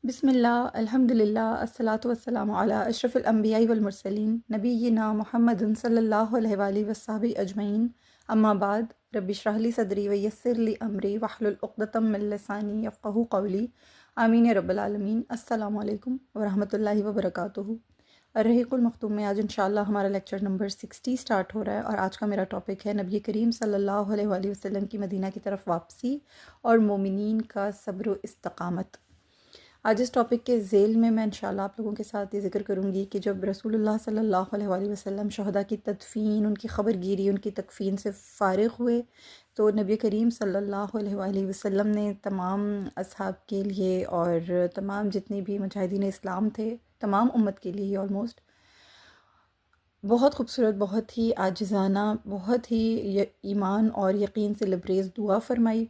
بسم اللہ الحمد للہ الصلاۃ والسلام علی اشرف الانبیاء والمرسلین نبینا محمد صلی اللہ علیہ وآلہ وصحبہ اجمعین اما بعد رب اشرح لی صدری ویسر لی امری واحلل عقدۃ من لسانی یفقہوا قولی آمین یا رب العالمین۔ السلام علیکم ورحمۃ اللہ وبرکاتہ۔ الرحیق المختوم میں آج انشاءاللہ ہمارا لیکچر نمبر 60 سٹارٹ ہو رہا ہے، اور آج کا میرا ٹاپک ہے نبی کریم صلی اللہ علیہ وآلہ وسلم کی مدینہ کی طرف واپسی اور مومنین کا صبر و استقامت۔ آج اس ٹاپک کے ذیل میں انشاءاللہ آپ لوگوں کے ساتھ یہ ذکر کروں گی کہ جب رسول اللہ صلی اللہ علیہ وآلہ وسلم شہداء کی تدفین، ان کی خبر گیری، ان کی تکفین سے فارغ ہوئے تو نبی کریم صلی اللہ علیہ وآلہ وسلم نے تمام اصحاب کے لیے اور تمام جتنے بھی مجاہدین اسلام تھے، تمام امت کے لیے آلموسٹ بہت خوبصورت، بہت ہی عاجزانہ، بہت ہی ایمان اور یقین سے لبریز دعا فرمائی۔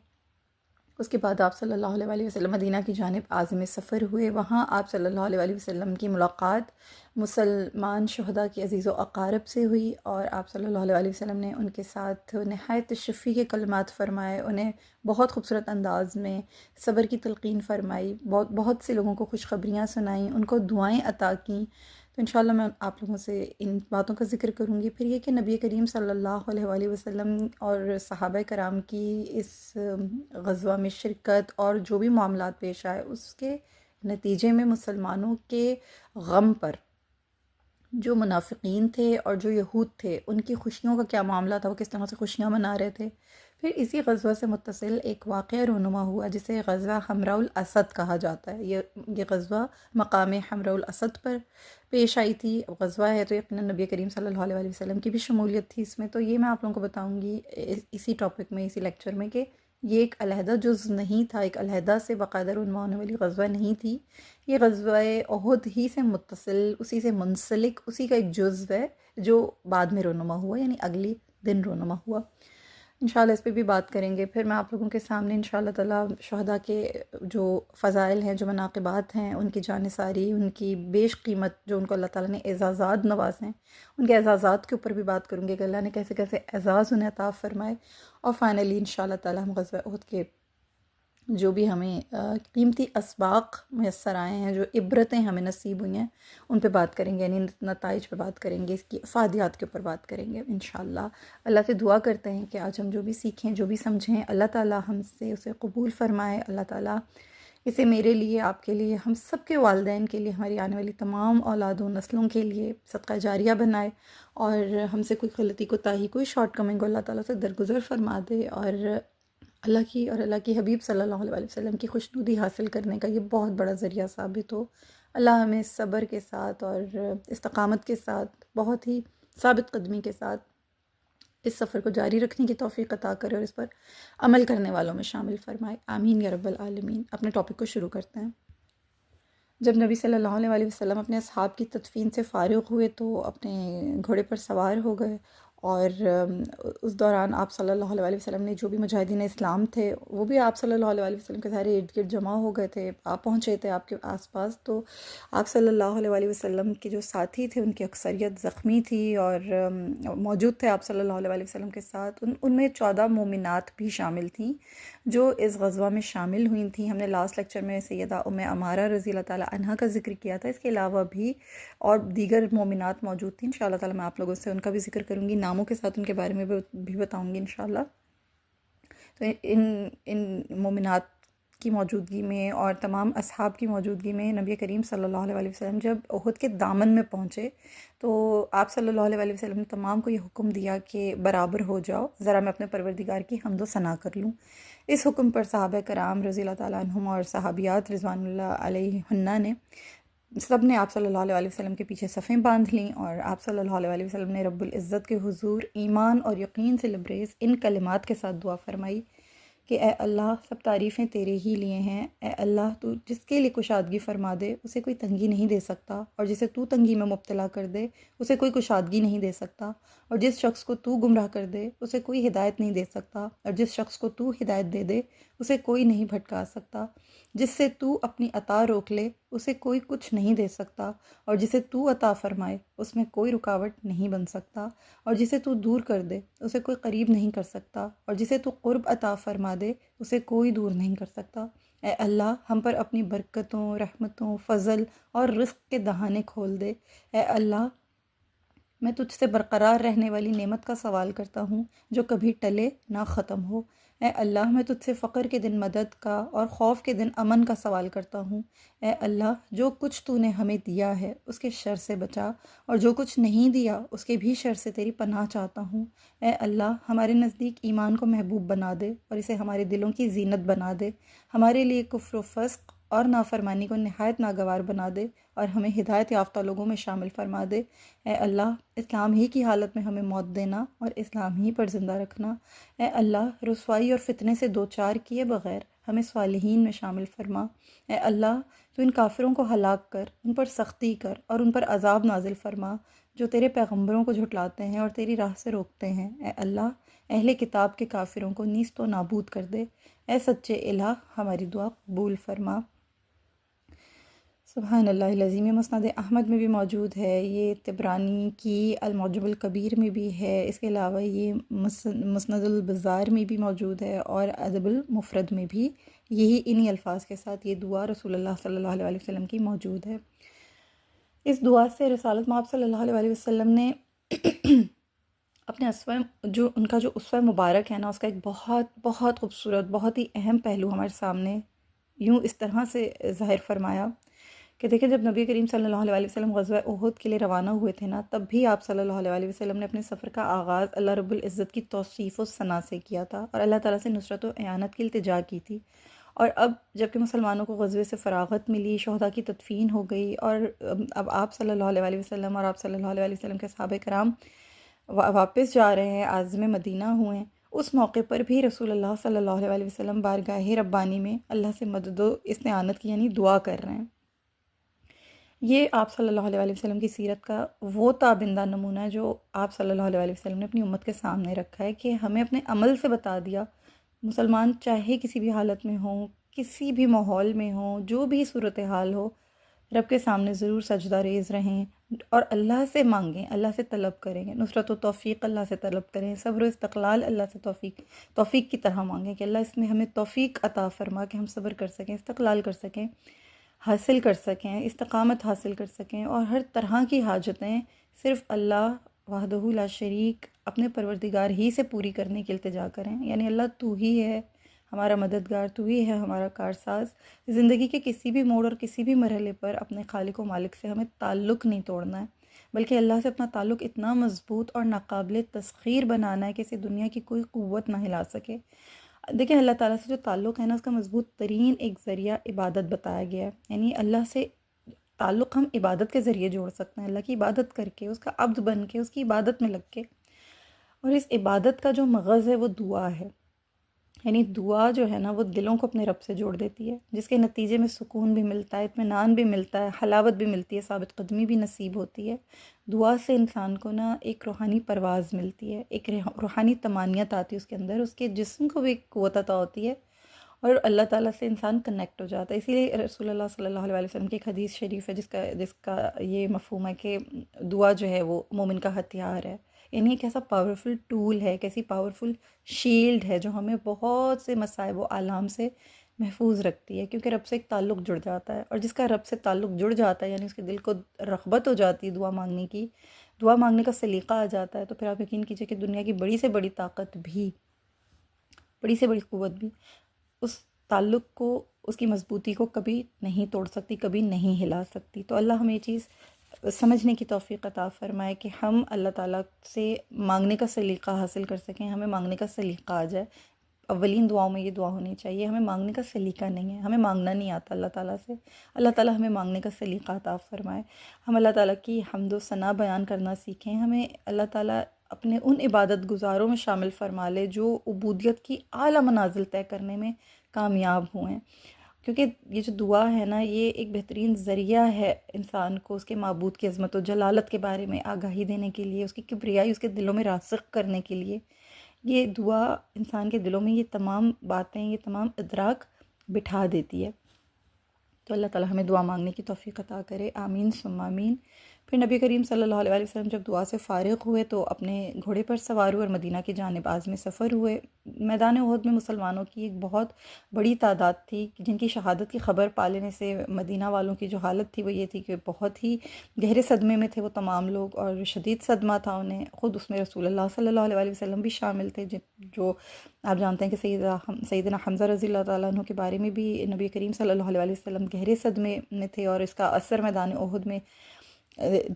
اس کے بعد آپ صلی اللہ علیہ وآلہ وسلم مدینہ کی جانب عازم سفر ہوئے۔ وہاں آپ صلی اللہ علیہ وآلہ وسلم کی ملاقات مسلمان شہداء کے عزیز و اقارب سے ہوئی، اور آپ صلی اللہ علیہ وآلہ وسلم نے ان کے ساتھ نہایت تشفی کے کلمات فرمائے، انہیں بہت خوبصورت انداز میں صبر کی تلقین فرمائی، بہت سے لوگوں کو خوشخبریاں سنائیں، ان کو دعائیں عطا کیں۔ تو انشاءاللہ میں آپ لوگوں سے ان باتوں کا ذکر کروں گی۔ پھر یہ کہ نبی کریم صلی اللہ علیہ وآلہ وسلم اور صحابہ کرام کی اس غزوہ میں شرکت اور جو بھی معاملات پیش آئے، اس کے نتیجے میں مسلمانوں کے غم پر جو منافقین تھے اور جو یہود تھے، ان کی خوشیوں کا کیا معاملہ تھا، وہ کس طرح سے خوشیاں منا رہے تھے۔ پھر اسی غزوہ سے متصل ایک واقعہ رونما ہوا جسے غزوہ حمراء الاسد کہا جاتا ہے۔ یہ غزوہ مقام حمراء الاسد پر پیش آئی تھی۔ غزوہ ہے تو یقیناً نبی کریم صلی اللہ علیہ وآلہ وسلم کی بھی شمولیت تھی اس میں، تو یہ میں آپ لوگوں کو بتاؤں گی اسی ٹاپک میں، اسی لیکچر میں، کہ یہ ایک علیحدہ جز نہیں تھا، ایک علیحدہ سے باقاعدہ رونما ہونے والی غزوہ نہیں تھی۔ یہ غزوہ احد ہی سے متصل، اسی سے منسلک، اسی کا ایک جزو ہے جو بعد میں رونما ہوا، یعنی اگلی دن رونما ہوا۔ انشاءاللہ اس پہ بھی بات کریں گے۔ پھر میں آپ لوگوں کے سامنے انشاءاللہ تعالیٰ شہداء کے جو فضائل ہیں، جو مناقبات ہیں، ان کی جانثاری، ان کی بیش قیمت جو ان کو اللہ تعالیٰ نے اعزازات نوازے ہیں، ان کے اعزازات کے اوپر بھی بات کروں گی کہ اللہ نے کیسے کیسے اعزاز انہیں عطا فرمائے۔ اور فائنلی انشاءاللہ تعالیٰ ہم غزوہ احد کے جو بھی ہمیں قیمتی اسباق میسر آئے ہیں، جو عبرتیں ہمیں نصیب ہوئی ہیں، ان پہ بات کریں گے، یعنی نتائج پہ بات کریں گے، اس کی افادیات کے اوپر بات کریں گے انشاءاللہ۔ اللہ سے دعا کرتے ہیں کہ آج ہم جو بھی سیکھیں، جو بھی سمجھیں، اللہ تعالیٰ ہم سے اسے قبول فرمائے۔ اللہ تعالیٰ اسے میرے لیے، آپ کے لیے، ہم سب کے والدین کے لیے، ہماری آنے والی تمام اولاد و نسلوں کے لیے صدقہ جاریہ بنائے، اور ہم سے کوئی غلطی کوتاہی، کوئی شارٹ کمنگ کو اللہ تعالیٰ سے درگزر فرما دے، اور اللہ کی حبیب صلی اللہ علیہ وآلہ وسلم کی خوشنودی حاصل کرنے کا یہ بہت بڑا ذریعہ ثابت ہو۔ اللہ ہمیں صبر کے ساتھ اور استقامت کے ساتھ، بہت ہی ثابت قدمی کے ساتھ اس سفر کو جاری رکھنے کی توفیق عطا کرے، اور اس پر عمل کرنے والوں میں شامل فرمائے، آمین یا رب العالمین۔ اپنے ٹاپک کو شروع کرتے ہیں۔ جب نبی صلی اللہ علیہ وآلہ وسلم اپنے اصحاب کی تدفین سے فارغ ہوئے تو اپنے گھوڑے پر سوار ہو گئے، اور اس دوران آپ صلی اللہ علیہ وآلہ وسلم نے جو بھی مجاہدین اسلام تھے وہ بھی آپ صلی اللہ علیہ وآلہ وسلم کے سارے ارد گرد جمع ہو گئے تھے، آپ پہنچے تھے آپ کے آس پاس۔ تو آپ صلی اللہ علیہ وآلہ وسلم کے جو ساتھی تھے ان کی اکثریت زخمی تھی، اور موجود تھے آپ صلی اللہ علیہ وآلہ وسلم کے ساتھ۔ ان میں 14 مومنات بھی شامل تھیں جو اس غزوہ میں شامل ہوئی تھیں۔ ہم نے لاسٹ لیکچر میں سیدہ ام عمارہ رضی اللہ تعالیٰ عنہا کا ذکر کیا تھا، اس کے علاوہ بھی اور دیگر مومنات موجود تھیں۔ انشاءاللہ تعالیٰ میں آپ لوگوں سے ان کا بھی ذکر کروں گی، ناموں کے ساتھ ان کے بارے میں بھی بتاؤں گی انشاءاللہ۔ تو ان مومنات کی موجودگی میں اور تمام اصحاب کی موجودگی میں نبی کریم صلی اللہ علیہ وآلہ وسلم جب احد کے دامن میں پہنچے تو آپ صلی اللہ علیہ وآلہ وسلم نے تمام کو یہ حکم دیا کہ برابر ہو جاؤ، ذرا میں اپنے پروردگار کی حمد و ثنا کر لوں۔ اس حکم پر صحابہ کرام رضی اللہ تعالیٰ عنہم اور صحابیات رضوان اللہ علیہن نے سب نے آپ صلی اللہ علیہ وآلہ وسلم کے پیچھے صفیں باندھ لیں، اور آپ صلی اللہ علیہ وآلہ وسلم نے رب العزت کے حضور ایمان اور یقین سے لبریز ان کلمات کے ساتھ دعا فرمائی کہ اے اللہ، سب تعریفیں تیرے ہی لیے ہیں۔ اے اللہ، تو جس کے لیے کشادگی فرما دے اسے کوئی تنگی نہیں دے سکتا، اور جسے تو تنگی میں مبتلا کر دے اسے کوئی کشادگی نہیں دے سکتا، اور جس شخص کو تو گمراہ کر دے اسے کوئی ہدایت نہیں دے سکتا، اور جس شخص کو تو ہدایت دے دے اسے کوئی نہیں بھٹکا سکتا، جس سے تو اپنی عطا روک لے اسے کوئی کچھ نہیں دے سکتا، اور جسے تو عطا فرمائے اس میں کوئی رکاوٹ نہیں بن سکتا، اور جسے تو دور کر دے اسے کوئی قریب نہیں کر سکتا، اور جسے تو قرب عطا فرما دے اسے کوئی دور نہیں کر سکتا۔ اے اللہ ہم پر اپنی برکتوں، رحمتوں، فضل اور رزق کے دہانے کھول دے۔ اے اللہ میں تجھ سے برقرار رہنے والی نعمت کا سوال کرتا ہوں جو کبھی ٹلے نہ ختم ہو۔ اے اللہ میں تجھ سے فقر کے دن مدد کا اور خوف کے دن امن کا سوال کرتا ہوں۔ اے اللہ جو کچھ تو نے ہمیں دیا ہے اس کے شر سے بچا، اور جو کچھ نہیں دیا اس کے بھی شر سے تیری پناہ چاہتا ہوں۔ اے اللہ ہمارے نزدیک ایمان کو محبوب بنا دے اور اسے ہمارے دلوں کی زینت بنا دے، ہمارے لیے کفر و فسق اور نافرمانی کو نہایت ناگوار بنا دے اور ہمیں ہدایت یافتہ لوگوں میں شامل فرما دے۔ اے اللہ اسلام ہی کی حالت میں ہمیں موت دینا اور اسلام ہی پر زندہ رکھنا۔ اے اللہ رسوائی اور فتنے سے دوچار کیے بغیر ہمیں صالحین میں شامل فرما۔ اے اللہ تو ان کافروں کو ہلاک کر، ان پر سختی کر اور ان پر عذاب نازل فرما جو تیرے پیغمبروں کو جھٹلاتے ہیں اور تیری راہ سے روکتے ہیں۔ اے اللہ اہل کتاب کے کافروں کو نیست و نابود کر دے۔ اے سچے الہ ہماری دعا قبول فرما۔ سبحان اللہ العظیم۔ یہ مسند احمد میں بھی موجود ہے، یہ طبرانی کی المعجم الکبیر میں بھی ہے، اس کے علاوہ یہ مسند البزار میں بھی موجود ہے اور ادب المفرد میں بھی یہی انہی الفاظ کے ساتھ یہ دعا رسول اللہ صلی اللہ علیہ وسلم کی موجود ہے۔ اس دعا سے رسالت مآب صلی اللہ علیہ وسلم نے اپنے ان کا جو اسوہ مبارک ہے نا، اس کا ایک بہت بہت خوبصورت، بہت ہی اہم پہلو ہمارے سامنے یوں اس طرح سے ظاہر فرمایا کہ دیکھیں جب نبی کریم صلی اللہ علیہ وسلم غزوہ احد کے لیے روانہ ہوئے تھے نا، تب بھی آپ صلی اللہ علیہ وسلم نے اپنے سفر کا آغاز اللہ رب العزت کی توصیف و ثنا سے کیا تھا اور اللہ تعالیٰ سے نصرت و اعانت کی التجا کی تھی۔ اور اب جب کہ مسلمانوں کو غزوے سے فراغت ملی، شہداء کی تدفین ہو گئی، اور اب آپ صلی اللہ علیہ وسلم اور آپ صلی اللہ علیہ وسلم کے صحابہ کرام واپس جا رہے ہیں، عازم مدینہ ہوئے ہیں، اس موقع پر بھی رسول اللہ صلی اللہ علیہ وسلم بارگاہ ربانی میں اللہ سے مدد و استعانت کی یعنی دعا کر رہے ہیں۔ یہ آپ صلی اللہ علیہ وسلم کی سیرت کا وہ تابندہ نمونہ ہے جو آپ صلی اللہ علیہ وسلم نے اپنی امت کے سامنے رکھا ہے کہ ہمیں اپنے عمل سے بتا دیا، مسلمان چاہے کسی بھی حالت میں ہوں، کسی بھی ماحول میں ہوں، جو بھی صورتحال ہو، رب کے سامنے ضرور سجدہ ریز رہیں اور اللہ سے مانگیں، اللہ سے طلب کریں، نصرت و توفیق اللہ سے طلب کریں، صبر و استقلال اللہ سے توفیق کی طرح مانگیں کہ اللہ اس میں ہمیں توفیق عطا فرما کہ ہم صبر کر سکیں، استقلال کر سکیں، حاصل کر سکیں، استقامت حاصل کر سکیں، اور ہر طرح کی حاجتیں صرف اللہ وحدہ لا شریک اپنے پروردگار ہی سے پوری کرنے کی التجا کریں، یعنی اللہ تو ہی ہے ہمارا مددگار، تو ہی ہے ہمارا کارساز۔ زندگی کے کسی بھی موڑ اور کسی بھی مرحلے پر اپنے خالق و مالک سے ہمیں تعلق نہیں توڑنا ہے، بلکہ اللہ سے اپنا تعلق اتنا مضبوط اور ناقابل تسخیر بنانا ہے کہ اسے دنیا کی کوئی قوت نہ ہلا سکے۔ دیکھیں اللہ تعالیٰ سے جو تعلق ہے نا، اس کا مضبوط ترین ایک ذریعہ عبادت بتایا گیا ہے، یعنی اللہ سے تعلق ہم عبادت کے ذریعے جوڑ سکتے ہیں، اللہ کی عبادت کر کے، اس کا عبد بن کے، اس کی عبادت میں لگ کے۔ اور اس عبادت کا جو مغز ہے وہ دعا ہے، یعنی دعا جو ہے نا وہ دلوں کو اپنے رب سے جوڑ دیتی ہے، جس کے نتیجے میں سکون بھی ملتا ہے، اطمینان بھی ملتا ہے، حلاوت بھی ملتی ہے، ثابت قدمی بھی نصیب ہوتی ہے۔ دعا سے انسان کو نا ایک روحانی پرواز ملتی ہے، ایک روحانی طمانینت آتی ہے اس کے اندر، اس کے جسم کو بھی ایک قوت عطا ہوتی ہے اور اللہ تعالیٰ سے انسان کنیکٹ ہو جاتا ہے۔ اسی لیے رسول اللہ صلی اللہ علیہ وسلم کی ایک حدیث شریف ہے جس کا یہ مفہوم ہے کہ دعا جو ہے وہ مومن کا ہتھیار ہے، یعنی ایک ایسا پاورفل ٹول ہے، ایک ایسی پاورفل شیلڈ ہے جو ہمیں بہت سے مصائب و آلام سے محفوظ رکھتی ہے، کیونکہ رب سے ایک تعلق جڑ جاتا ہے، اور جس کا رب سے تعلق جڑ جاتا ہے یعنی اس کے دل کو رغبت ہو جاتی ہے دعا مانگنے کی، دعا مانگنے کا سلیقہ آ جاتا ہے، تو پھر آپ یقین کیجئے کہ دنیا کی بڑی سے بڑی طاقت بھی، بڑی سے بڑی قوت بھی اس تعلق کو، اس کی مضبوطی کو کبھی نہیں توڑ سکتی، کبھی نہیں ہلا سکتی۔ تو اللہ ہمیں یہ چیز سمجھنے کی توفیق عطا فرمائے کہ ہم اللہ تعالیٰ سے مانگنے کا سلیقہ حاصل کر سکیں، ہمیں مانگنے کا سلیقہ آ جائے۔ اولین دعاؤں میں یہ دعا ہونی چاہیے، ہمیں مانگنے کا سلیقہ نہیں ہے، ہمیں مانگنا نہیں آتا اللہ تعالیٰ سے، اللہ تعالیٰ ہمیں مانگنے کا سلیقہ عطا فرمائے۔ ہم اللہ تعالیٰ کی حمد و ثنا بیان کرنا سیکھیں، ہمیں اللہ تعالیٰ اپنے ان عبادت گزاروں میں شامل فرما لے جو عبودیت کی اعلیٰ منازل طے کرنے میں کامیاب ہوئے، کیونکہ یہ جو دعا ہے نا یہ ایک بہترین ذریعہ ہے انسان کو اس کے معبود کی عظمت و جلالت کے بارے میں آگاہی دینے کے لیے، اس کی کبریائی اس کے دلوں میں راسخ کرنے کے لیے۔ یہ دعا انسان کے دلوں میں یہ تمام باتیں، یہ تمام ادراک بٹھا دیتی ہے۔ تو اللہ تعالیٰ ہمیں دعا مانگنے کی توفیق عطا کرے، آمین ثم آمین۔ پھر نبی کریم صلی اللہ علیہ وسلم جب دعا سے فارغ ہوئے تو اپنے گھوڑے پر سوار ہوئے اور مدینہ کی جانب عازم سفر ہوئے۔ میدان احد میں مسلمانوں کی ایک بہت بڑی تعداد تھی جن کی شہادت کی خبر پا لینے سے مدینہ والوں کی جو حالت تھی وہ یہ تھی کہ بہت ہی گہرے صدمے میں تھے وہ تمام لوگ، اور شدید صدمہ تھا انہیں، خود اس میں رسول اللہ صلی اللہ علیہ وسلم بھی شامل تھے، جو آپ جانتے ہیں کہ سیدنا حمزہ رضی اللہ تعالیٰ عنہ کے بارے میں بھی نبی کریم صلی اللہ علیہ وسلم گہرے صدمے میں تھے، اور اس کا اثر میدان احد میں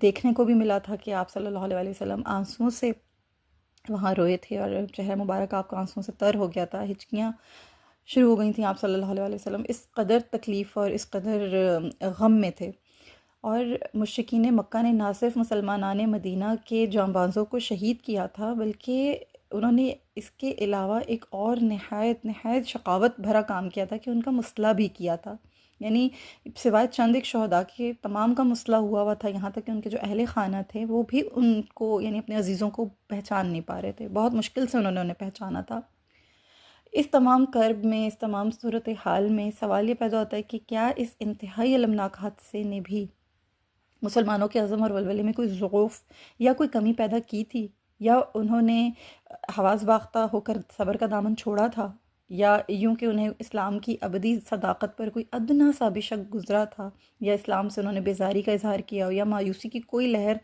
دیکھنے کو بھی ملا تھا کہ آپ صلی اللہ علیہ وسلم آنسوؤں سے وہاں روئے تھے، اور چہرہ مبارک آپ کا آنسوؤں سے تر ہو گیا تھا، ہچکیاں شروع ہو گئی تھیں آپ صلی اللہ علیہ وسلم، اس قدر تکلیف اور اس قدر غم میں تھے۔ اور مشرکین مکہ نے نہ صرف مسلمانان مدینہ کے جانبازوں کو شہید کیا تھا، بلکہ انہوں نے اس کے علاوہ ایک اور نہایت شقاوت بھرا کام کیا تھا کہ ان کا مسئلہ بھی کیا تھا، یعنی سوائے چند ایک شہداء کے تمام کا مسئلہ ہوا تھا، یہاں تک کہ ان کے جو اہل خانہ تھے وہ بھی ان کو یعنی اپنے عزیزوں کو پہچان نہیں پا رہے تھے، بہت مشکل سے انہوں نے انہیں پہچانا تھا۔ اس تمام کرب میں، اس تمام صورتحال میں سوال یہ پیدا ہوتا ہے کہ کیا اس انتہائی المناک حادثے نے بھی مسلمانوں کے عزم اور ولولے میں کوئی ضعف یا کوئی کمی پیدا کی تھی، یا انہوں نے حواس باختہ ہو کر صبر کا دامن چھوڑا تھا، یا یوں کہ انہیں اسلام کی ابدی صداقت پر کوئی ادنا سا بھی شک گزرا تھا، یا اسلام سے انہوں نے بیزاری کا اظہار کیا ہو، یا مایوسی کی کوئی لہر،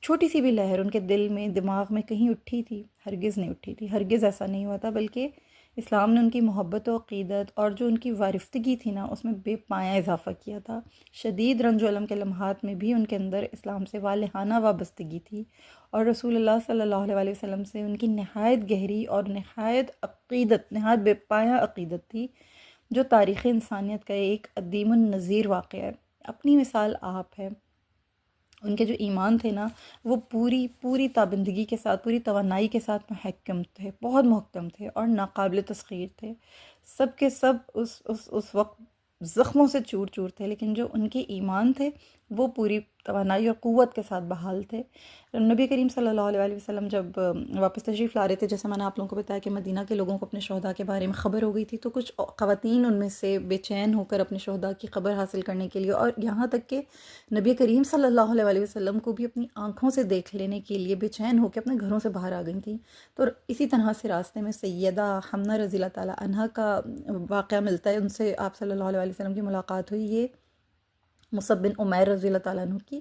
چھوٹی سی بھی لہر ان کے دل میں دماغ میں کہیں اٹھی تھی؟ ہرگز نہیں اٹھی تھی، ہرگز ایسا نہیں ہوا تھا، بلکہ اسلام نے ان کی محبت و عقیدت اور جو ان کی وارفتگی تھی نا اس میں بے پایہ اضافہ کیا تھا۔ شدید رنج و الم کے لمحات میں بھی ان کے اندر اسلام سے والہانہ وابستگی تھی، اور رسول اللہ صلی اللہ علیہ وسلم سے ان کی نہایت گہری اور نہایت بے پایہ عقیدت تھی، جو تاریخ انسانیت کا ایک عدیم النظیر واقعہ ہے۔ اپنی مثال آپ ہے، ان کے جو ایمان تھے نا وہ پوری تابندگی کے ساتھ، پوری توانائی کے ساتھ محکم تھے، بہت محکم تھے اور ناقابل تسخیر تھے، سب کے سب اس وقت زخموں سے چور چور تھے، لیکن جو ان کے ایمان تھے وہ پوری توانائی اور قوت کے ساتھ بحال تھے۔ نبی کریم صلی اللہ علیہ وسلم جب واپس تشریف لا رہے تھے، جیسے میں نے آپ لوگوں کو بتایا کہ مدینہ کے لوگوں کو اپنے شہداء کے بارے میں خبر ہو گئی تھی، تو کچھ خواتین ان میں سے بے چین ہو کر اپنے شہداء کی خبر حاصل کرنے کے لیے، اور یہاں تک کہ نبی کریم صلی اللہ علیہ وسلم کو بھی اپنی آنکھوں سے دیکھ لینے کے لیے بے چین ہو کے اپنے گھروں سے باہر آ گئی تھیں۔ تو اسی طرح سے راستے میں سیدہ حمنہ رضی اللہ تعالیٰ عنہ کا واقعہ ملتا ہے، ان سے آپ صلی اللہ علیہ وسلم کی ملاقات ہوئی۔ یہ مصعب بن عمیر رضی اللہ تعالیٰ عنہ کی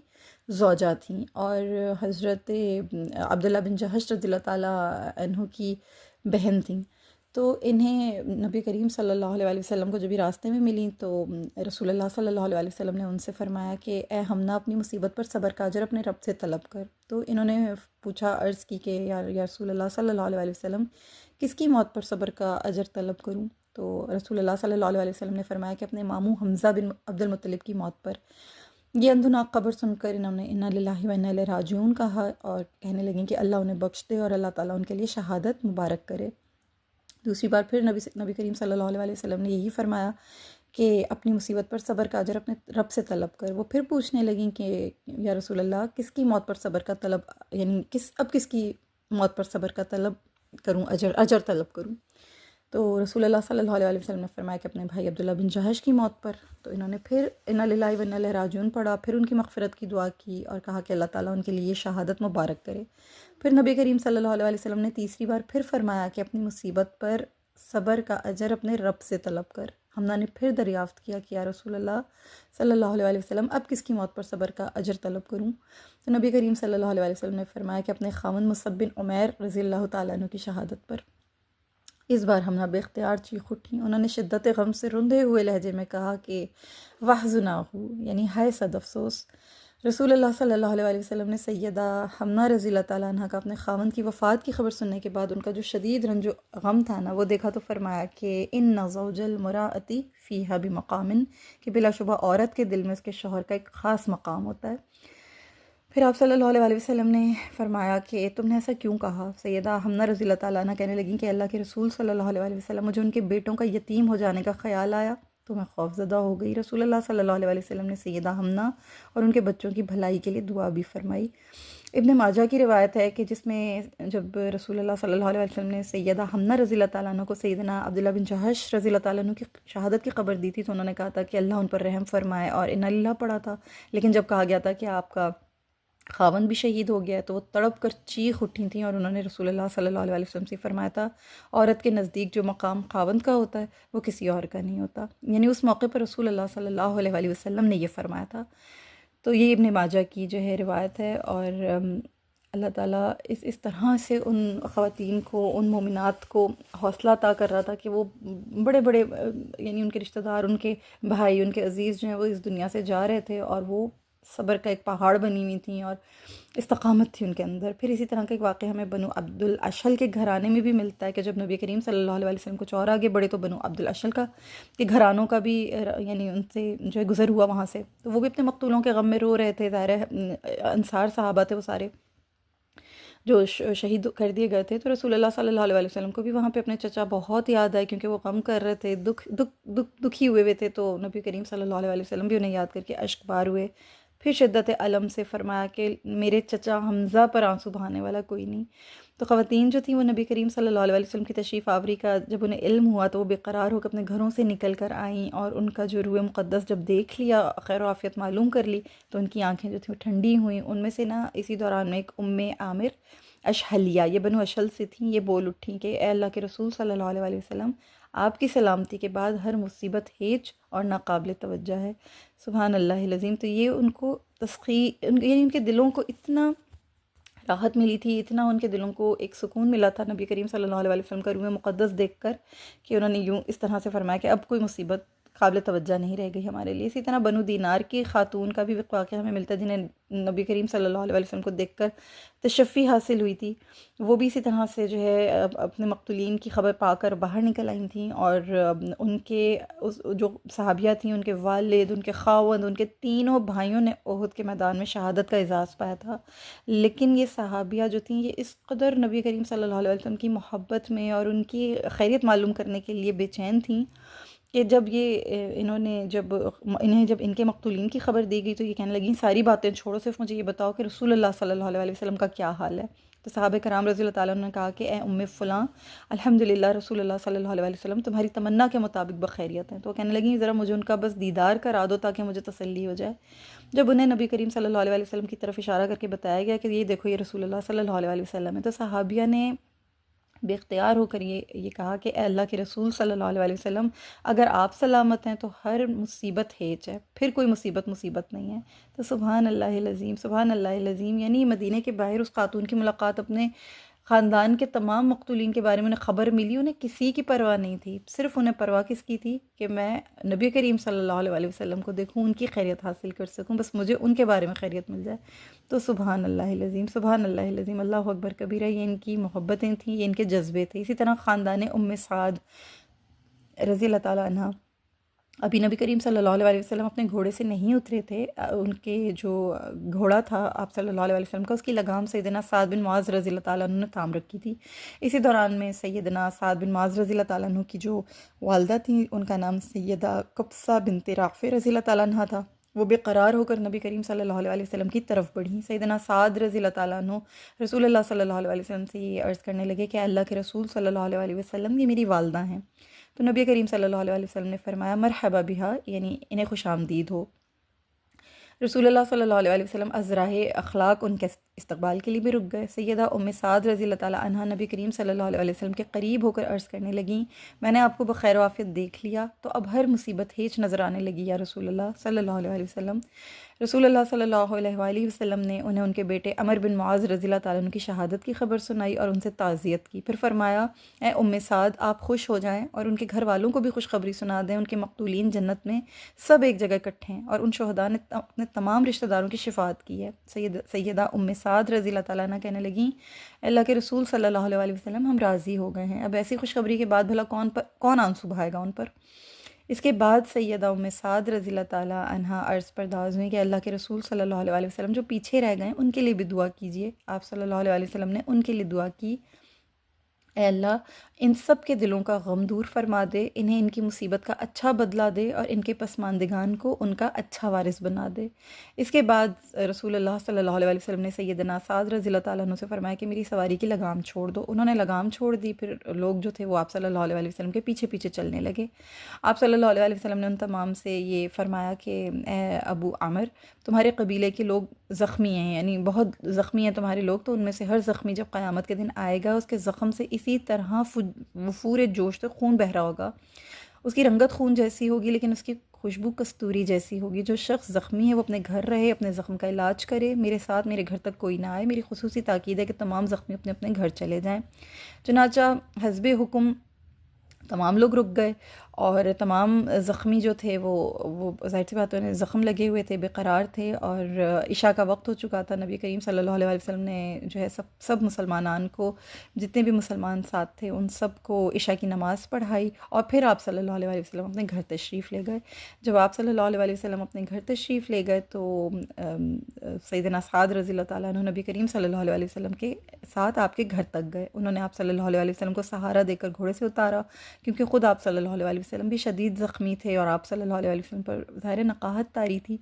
زوجہ تھیں، اور حضرت عبداللہ بن جہش رضی اللہ تعالیٰ عنہ کی بہن تھیں۔ تو انہیں نبی کریم صلی اللہ علیہ وسلم کو جب بھی راستے میں ملیں تو رسول اللہ صلی اللہ علیہ وسلم نے ان سے فرمایا کہ اے حمنہ، اپنی مصیبت پر صبر کا اجر اپنے رب سے طلب کر۔ تو انہوں نے پوچھا، عرض کی کہ یا رسول اللہ صلی اللہ علیہ وسلم، کس کی موت پر صبر کا اجر طلب کروں؟ تو رسول اللہ صلی اللہ علیہ وسلم نے فرمایا کہ اپنے ماموں حمزہ بن عبد المطلب کی موت پر۔ یہ اندھناک خبر سن کر انہوں نے انا للہ و انا الیہ راجعون کہا، اور کہنے لگیں کہ اللہ انہیں بخش دے اور اللہ تعالیٰ ان کے لیے شہادت مبارک کرے۔ دوسری بار پھر نبی کریم صلی اللہ علیہ وسلم نے یہی فرمایا کہ اپنی مصیبت پر صبر کا اجر اپنے رب سے طلب کر۔ وہ پھر پوچھنے لگیں کہ یا رسول اللہ، کس کی موت پر صبر کا طلب، یعنی کس کی موت پر صبر کا طلب کروں، اجر طلب کروں؟ تو رسول اللہ صلی اللہ علیہ وسلم نے فرمایا کہ اپنے بھائی عبداللہ بن جہش کی موت پر۔ تو انہوں نے پھر انا للہ و انا الیہ راجعون پڑھا، پھر ان کی مغفرت کی دعا کی اور کہا کہ اللہ تعالیٰ ان کے لیے شہادت مبارک کرے۔ پھر نبی کریم صلی اللہ علیہ وسلم نے تیسری بار پھر فرمایا کہ اپنی مصیبت پر صبر کا اجر اپنے رب سے طلب کر۔ حمنہ نے پھر دریافت کیا کہ یا رسول اللہ صلی اللہ علیہ وسلم، اب کس کی موت پر صبر کا اجر طلب کروں؟ تو نبی کریم صلی اللہ علیہ وسلم نے فرمایا کہ اپنے خاوند مصعب بن عمیر رضی اللہ تعالیٰ عنہ کی شہادت پر۔ اس بار حمنہ بے اختیار چیخ اٹھیں، انہوں نے شدت غم سے رندے ہوئے لہجے میں کہا کہ وَحْزُنَاهُ، یعنی ہائے صد افسوس۔ رسول اللہ صلی اللہ علیہ وسلم نے سیدہ حمنہ رضی اللہ تعالیٰ عنہ کا اپنے خاوند کی وفات کی خبر سننے کے بعد ان کا جو شدید رنج و غم تھا نا وہ دیکھا تو فرمایا کہ اِنَّ زَوْجَ الْمُرَاءَةِ فِيهَا بِمَقَامٍ، کہ بلا شبہ عورت کے دل میں اس کے شوہر کا ایک خاص مقام ہوتا ہے۔ پھر آپ صلی اللہ علیہ وسلم نے فرمایا کہ تم نے ایسا کیوں کہا؟ سیدہ حمنہ رضی اللہ تعالیٰ عنہ کہنے لگیں کہ اللہ کے رسول صلی اللہ علیہ وسلم، مجھے ان کے بیٹوں کا یتیم ہو جانے کا خیال آیا تو میں خوف زدہ ہو گئی۔ رسول اللہ صلی اللہ علیہ وسلم نے سیدہ حمنہ اور ان کے بچوں کی بھلائی کے لیے دعا بھی فرمائی۔ ابن ماجہ کی روایت ہے کہ جس میں جب رسول اللہ صلی اللہ علیہ وسلم نے سیدہ حمنہ رضی اللہ تعالیٰ عنہ کو سیدنا عبداللہ بن جہش رضی اللہ تعالیٰ عنہ کی شہادت کی خبر دی تھی تو انہوں نے کہا تھا کہ اللہ ان پر رحم فرمائے، اور انا للہ پڑھا تھا، لیکن جب کہا گیا تھا کہ آپ کا خاوند بھی شہید ہو گیا ہے، تو وہ تڑپ کر چیخ اٹھی تھیں، اور انہوں نے رسول اللہ صلی اللہ علیہ وسلم سے فرمایا تھا عورت کے نزدیک جو مقام خاوند کا ہوتا ہے وہ کسی اور کا نہیں ہوتا، یعنی اس موقع پر رسول اللہ صلی اللہ علیہ وآلہ وسلم نے یہ فرمایا تھا۔ تو یہ ابن ماجہ کی جو ہے روایت ہے، اور اللہ تعالیٰ اس طرح سے ان خواتین کو، ان مومنات کو حوصلہ عطا کر رہا تھا کہ وہ بڑے بڑے یعنی ان کے رشتہ دار، ان کے بھائی، ان کے عزیز جو ہیں وہ اس دنیا سے جا رہے تھے، اور وہ صبر کا ایک پہاڑ بنی ہوئی تھیں اور استقامت تھی ان کے اندر۔ پھر اسی طرح کا ایک واقعہ ہمیں بنو عبد الاشل کے گھرانے میں بھی ملتا ہے کہ جب نبی کریم صلی اللہ علیہ وسلم کچھ اور آگے بڑھے تو بنو عبد الاشل کا کے گھرانوں کا بھی یعنی ان سے جو ہے گزر ہوا وہاں سے، تو وہ بھی اپنے مقتولوں کے غم میں رو رہے تھے۔ ظاہر ہے انصار صحابہ تھے وہ سارے جو شہید کر دیے گئے تھے، تو رسول اللہ صلی اللہ علیہ وسلم کو بھی وہاں پہ اپنے چچا بہت یاد آئے، کیونکہ وہ غم کر رہے تھے، دکھی ہوئے تھے، تو نبی کریم صلی اللہ علیہ وسلم بھی انہیں یاد کر کے اشک بار ہوئے۔ پھر شدت علم سے فرمایا کہ میرے چچا حمزہ پر آنسو بہانے والا کوئی نہیں۔ تو خواتین جو تھیں وہ نبی کریم صلی اللہ علیہ وسلم کی تشریف آوری کا جب انہیں علم ہوا تو وہ بے قرار ہو کے اپنے گھروں سے نکل کر آئیں، اور ان کا جو روح مقدس جب دیکھ لیا، خیر و عافیت معلوم کر لی، تو ان کی آنکھیں جو تھیں وہ ٹھنڈی ہوئیں۔ ان میں سے نا اسی دوران میں ایک عامر اشحلیہ، یہ بنو اشل سے تھیں، یہ بول اٹھیں کہ اے اللہ کے رسول صلی اللہ علیہ وآلہ وسلم، آپ کی سلامتی کے بعد ہر مصیبت ہیچ اور ناقابل توجہ ہے۔ سبحان اللہ العظیم۔ تو یہ ان کو یعنی ان کے دلوں کو اتنا راحت ملی تھی، اتنا ان کے دلوں کو ایک سکون ملا تھا نبی کریم صلی اللہ علیہ وسلم کا روح مقدس دیکھ کر، کہ انہوں نے یوں اس طرح سے فرمایا کہ اب کوئی مصیبت قابل توجہ نہیں رہ گئی ہمارے لیے۔ اسی طرح بنو دینار کی خاتون کا بھی واقعہ ہمیں ملتا ہے، جنہیں نبی کریم صلی اللہ علیہ وسلم کو دیکھ کر تشفی حاصل ہوئی تھی، وہ بھی اسی طرح سے جو ہے اپنے مقتولین کی خبر پا کر باہر نکل آئی تھیں، اور ان کے جو صحابیہ تھیں، ان کے والد، ان کے خاوند، ان کے تینوں بھائیوں نے احد کے میدان میں شہادت کا اعزاز پایا تھا۔ لیکن یہ صحابیہ جو تھیں، یہ اس قدر نبی کریم صلی اللہ علیہ وسلم کی محبت میں اور ان کی خیریت معلوم کرنے کے لیے بے چین تھیں، کہ جب انہیں جب ان کے مقتولین کی خبر دی گئی تو یہ کہنے لگیں ساری باتیں چھوڑو، صرف مجھے یہ بتاؤ کہ رسول اللہ صلی اللہ علیہ وسلم کا کیا حال ہے۔ تو صحابہ کرام رضی اللہ تعالیٰ عنہ نے کہا کہ اے فلاں، الحمدللہ رسول اللہ صلی اللہ علیہ وسلم تمہاری تمنا کے مطابق بخیریت ہیں۔ تو وہ کہنے لگیں ذرا مجھے ان کا بس دیدار کرا دو تاکہ مجھے تسلی ہو جائے۔ جب انہیں نبی کریم صلی اللہ علیہ وسلم کی طرف اشارہ کر کے بتایا گیا کہ یہ دیکھو یہ رسول اللہ صلی اللہ علیہ وسلم ہے، تو صحابیہ نے بے اختیار ہو کر یہ کہا کہ اے اللہ کے رسول صلی اللہ علیہ وسلم، اگر آپ سلامت ہیں تو ہر مصیبت ہیچ ہے، پھر کوئی مصیبت نہیں ہے۔ تو سبحان اللہ العظیم، سبحان اللہ العظیم، یعنی مدینہ کے باہر اس خاتون کی ملاقات، اپنے خاندان کے تمام مقتولین کے بارے میں انہیں خبر ملی، انہیں کسی کی پرواہ نہیں تھی، صرف انہیں پرواہ کس کی تھی کہ میں نبی کریم صلی اللہ علیہ وسلم کو دیکھوں، ان کی خیریت حاصل کر سکوں، بس مجھے ان کے بارے میں خیریت مل جائے۔ تو سبحان اللہ العظیم، سبحان اللہ العظیم، اللہ اکبر کبیرہ، یہ ان کی محبتیں تھیں، یہ ان کے جذبے تھے۔ اسی طرح خاندان سعد رضی اللہ تعالیٰ عنہ، ابھی نبی کریم صلی اللہ علیہ وسلم اپنے گھوڑے سے نہیں اترے تھے، ان کے جو گھوڑا تھا آپ صلی اللہ علیہ وسلم کا، اس کی لگام سیدنا سعد بن معاذ رضی اللہ تعالیٰ عنہ نے تھام رکھی تھی۔ اسی دوران میں سیدنا سعد بن معاذ رضی اللہ تعالیٰ عنہ کی جو والدہ تھیں، ان کا نام سیدہ قبصہ بنت رافع رضی اللہ تعالیٰ عنہ تھا، وہ بے قرار ہو کر نبی کریم صلی اللہ علیہ وسلم کی طرف بڑھیں۔ سیدنا سعد رضی اللہ تعالیٰ عنہ رسول اللہ صلی اللہ علیہ وسلم سے یہ عرض کرنے لگے کہ اللہ کے رسول صلی اللہ علیہ وسلم، یہ میری والدہ ہیں۔ تو نبی کریم صلی اللہ علیہ وسلم نے فرمایا مرحبا بہا، یعنی انہیں خوش آمدید ہو۔ رسول اللہ صلی اللہ علیہ وسلم از راہ اخلاق ان کے استقبال کے لیے بھی رک گئے۔ سیدہ سعد رضی اللہ تعالیٰ عنہ نبی کریم صلی اللہ علیہ وسلم کے قریب ہو کر عرض کرنے لگیں میں نے آپ کو بخیر و عافیت دیکھ لیا، تو اب ہر مصیبت ہیچ نظر آنے لگی یا رسول اللہ صلی اللہ علیہ وسلم۔ رسول اللہ صلی اللہ علیہ وسلم نے انہیں ان کے بیٹے عمر بن معاذ رضی اللہ تعالیٰ عنہ کی شہادت کی خبر سنائی اور ان سے تعزیت کی۔ پھر فرمایا اے سعد، آپ خوش ہو جائیں اور ان کے گھر والوں کو بھی خوشخبری سنا دیں، ان کے مقتولین جنت میں سب ایک جگہ اکٹھے ہیں، اور ان شہداء نے اپنے تمام رشتہ داروں کی شفاعت کی ہے۔ سیدہ سعد رضی اللہ تعالیٰ عنہ کہنے لگیں اللہ کے رسول صلی اللہ علیہ وسلم، ہم راضی ہو گئے ہیں، اب ایسی خوشخبری کے بعد بھلا کون آنسو بہائے گا ان پر۔ اس کے بعد سیدہ سعد رضی اللہ تعالیٰ عنہ عرض پرداز ہوئی کہ اللہ کے رسول صلی اللہ علیہ وسلم جو پیچھے رہ گئے ان کے لیے بھی دعا کیجیے۔ آپ صلی اللہ علیہ وسلم نے ان کے لیے دعا کی، اے اللہ ان سب کے دلوں کا غم دور فرما دے، انہیں ان کی مصیبت کا اچھا بدلہ دے اور ان کے پسماندگان کو ان کا اچھا وارث بنا دے۔ اس کے بعد رسول اللہ صلی اللہ علیہ وسلم نے سیدنا سعد رضی اللہ تعالیٰ عنہ سے فرمایا کہ میری سواری کی لگام چھوڑ دو۔ انہوں نے لگام چھوڑ دی، پھر لوگ جو تھے وہ آپ صلی اللہ علیہ وسلم کے پیچھے پیچھے چلنے لگے۔ آپ صلی اللہ علیہ وسلم نے ان تمام سے یہ فرمایا کہ اے ابو عامر، تمہارے قبیلے کے لوگ زخمی ہیں، یعنی بہت زخمی ہیں تمہارے لوگ، تو ان میں سے ہر زخمی جب قیامت کے دن آئے گا اس کے زخم سے اسی طرح وفور جوش سے خون بہہ رہا ہوگا، اس کی رنگت خون جیسی ہوگی لیکن اس کی خوشبو کستوری جیسی ہوگی۔ جو شخص زخمی ہے وہ اپنے گھر رہے، اپنے زخم کا علاج کرے، میرے ساتھ میرے گھر تک کوئی نہ آئے۔ میری خصوصی تاکید ہے کہ تمام زخمی اپنے اپنے گھر چلے جائیں۔ چنانچہ حسب حکم تمام لوگ رک گئے اور تمام زخمی جو تھے وہ ظاہر سی بات ہے زخم لگے ہوئے تھے، بے قرار تھے، اور عشاء کا وقت ہو چکا تھا۔ نبی کریم صلی اللہ علیہ وسلم نے جو ہے سب مسلمانان کو، جتنے بھی مسلمان ساتھ تھے ان سب کو عشاء کی نماز پڑھائی، اور پھر آپ صلی اللہ علیہ وسلم اپنے گھر تشریف لے گئے۔ جب آپ صلی اللہ علیہ وسلم اپنے گھر تشریف لے گئے تو سیدنا سعد رضی اللہ تعالیٰ عنہ نبی کریم صلی اللہ علیہ وسلم کے ساتھ آپ کے گھر تک گئے۔ انہوں نے آپ صلی اللہ علیہ وسلم کو سہارا دے کر گھوڑے سے اتارا، کیونکہ خود آپ صلی اللہ علیہ وسلم بھی شدید زخمی تھے اور آپ صلی اللہ علیہ وسلم پر ظاہر نقاہت طاری تھی۔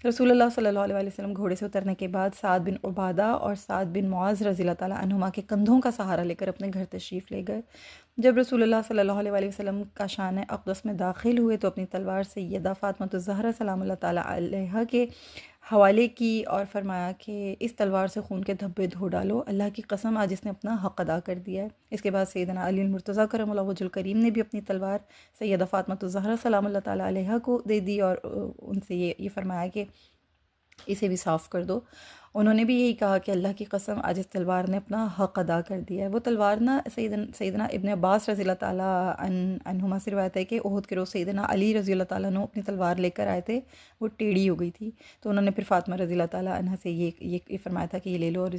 رسول اللہ صلی اللہ علیہ وسلم گھوڑے سے اترنے کے بعد سعد بن عبادہ اور سعد بن معاذ رضی اللہ تعالیٰ عنہما کے کندھوں کا سہارا لے کر اپنے گھر تشریف لے گئے۔ جب رسول اللہ صلی اللہ علیہ وسلم کا شان اقدس میں داخل ہوئے تو اپنی تلوار سیدہ فاطمہ الزہرا سلام اللہ تعالیٰ علیہا کے حوالے کی اور فرمایا کہ اس تلوار سے خون کے دھبے دھو ڈالو، اللہ کی قسم آج اس نے اپنا حق ادا کر دیا ہے۔ اس کے بعد سیدنا علی المرتضیٰ کرم اللہ وجہ الکریم نے بھی اپنی تلوار سیدہ فاطمہ الزہرا سلام اللہ تعالیٰ علیہا کو دے دی اور ان سے یہ فرمایا کہ اسے بھی صاف کر دو۔ انہوں نے بھی یہی کہا کہ اللہ کی قسم آج اس تلوار نے اپنا حق ادا کر دیا ہے۔ وہ تلوار نا سیدنا ابن عباس رضی اللہ تعالیٰ عنہما سے روایت ہے کہ احد کے روز سیدنا علی رضی اللہ تعالیٰ عنہ اپنی تلوار لے کر آئے تھے، وہ ٹیڑھی ہو گئی تھی، تو انہوں نے پھر فاطمہ رضی اللہ تعالیٰ عنہ سے یہ فرمایا تھا کہ یہ لے لو، اور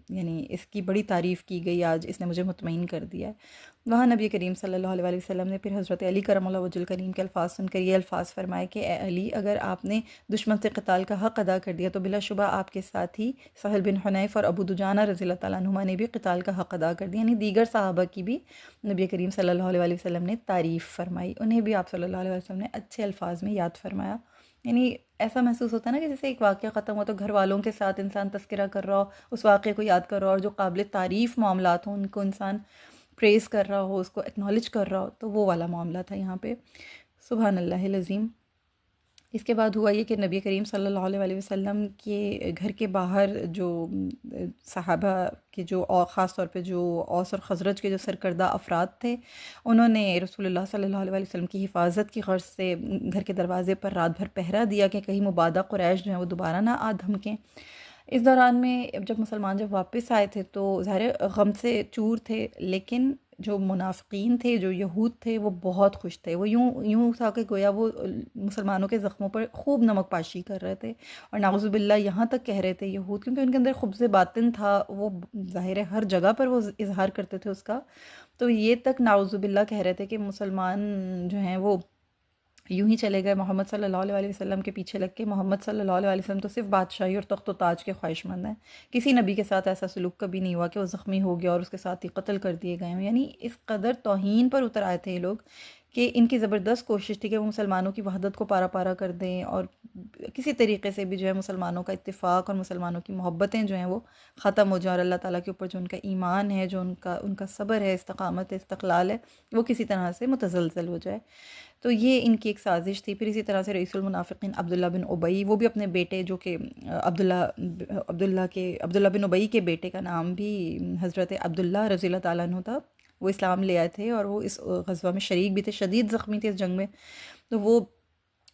یعنی اس کی بڑی تعریف کی گئی، آج اس نے مجھے مطمئن کر دیا ہے۔ وہاں نبی کریم صلی اللہ علیہ وسلم نے پھر حضرت علی کرم اللہ وجہ الکریم کے الفاظ سن کر یہ الفاظ فرمائے کہ اے علی، اگر آپ نے دشمن سے قتال کا حق ادا کر دیا تو بلا شبہ آپ کے ساتھ ہی سہل بن حنیف اور ابو دجانہ رضی اللہ تعالیٰ عنہما نے بھی قتال کا حق ادا کر دیا، یعنی دیگر صحابہ کی بھی نبی کریم صلی اللہ علیہ وسلم نے تعریف فرمائی، انہیں بھی آپ صلی اللہ علیہ وسلم نے اچھے الفاظ میں یاد فرمایا۔ یعنی ایسا محسوس ہوتا ہے نا کہ جیسے ایک واقعہ ختم ہو تو گھر والوں کے ساتھ انسان تذکرہ کر رہا ہو، اس واقعے کو یاد کر رہا ہو، اور جو قابل تعریف معاملات ہوں ان کو انسان پریز کر رہا ہو، اس کو ایکنالج کر رہا ہو، تو وہ والا معاملہ تھا یہاں پہ۔ سبحان اللہ العظیم۔ اس کے بعد ہوا یہ کہ نبی کریم صلی اللہ علیہ وسلم کے گھر کے باہر جو صحابہ کے جو خاص طور پہ جو اوس اور خزرج کے جو سرکردہ افراد تھے، انہوں نے رسول اللہ صلی اللہ علیہ وسلم کی حفاظت کی غرض سے گھر کے دروازے پر رات بھر پہرا دیا کہ کہیں مبادہ قریش جو ہیں وہ دوبارہ نہ آ دھمکیں۔ اس دوران میں جب مسلمان جب واپس آئے تھے تو ظاہر غم سے چور تھے، لیکن جو منافقین تھے، جو یہود تھے، وہ بہت خوش تھے۔ وہ یوں تھا کہ گویا وہ مسلمانوں کے زخموں پر خوب نمک پاشی کر رہے تھے، اور نعوذ باللہ یہاں تک کہہ رہے تھے یہود، کیونکہ ان کے اندر خبث باطن تھا، وہ ظاہر ہے ہر جگہ پر وہ اظہار کرتے تھے اس کا، تو یہ تک نعوذ باللہ کہہ رہے تھے کہ مسلمان جو ہیں وہ یوں ہی چلے گئے محمد صلی اللہ علیہ وسلم کے پیچھے لگ کے، محمد صلی اللہ علیہ وسلم تو صرف بادشاہی اور تخت و تاج کے خواہش مند ہیں، کسی نبی کے ساتھ ایسا سلوک کبھی نہیں ہوا کہ وہ زخمی ہو گیا اور اس کے ساتھ ہی قتل کر دیے گئے ہوں، یعنی اس قدر توہین پر اتر آئے تھے یہ لوگ کہ ان کی زبردست کوشش تھی کہ وہ مسلمانوں کی وحدت کو پارا پارا کر دیں، اور کسی طریقے سے بھی جو ہے مسلمانوں کا اتفاق اور مسلمانوں کی محبتیں جو ہیں وہ ختم ہو جائیں، اور اللہ تعالیٰ کے اوپر جو ان کا ایمان ہے، جو ان کا صبر ہے، استقامت ہے، استقلال ہے، وہ کسی طرح سے متزلزل ہو جائے۔ تو یہ ان کی ایک سازش تھی۔ پھر اسی طرح سے رئیس المنافقین عبداللہ بن ابئی، وہ بھی اپنے بیٹے جو کہ عبداللہ بن ابئی کے بیٹے کا نام بھی حضرت عبداللہ رضی اللہ تعالیٰ عنہ تھا، وہ اسلام لے آئے تھے اور وہ اس غزوہ میں شریک بھی تھے، شدید زخمی تھے اس جنگ میں، تو وہ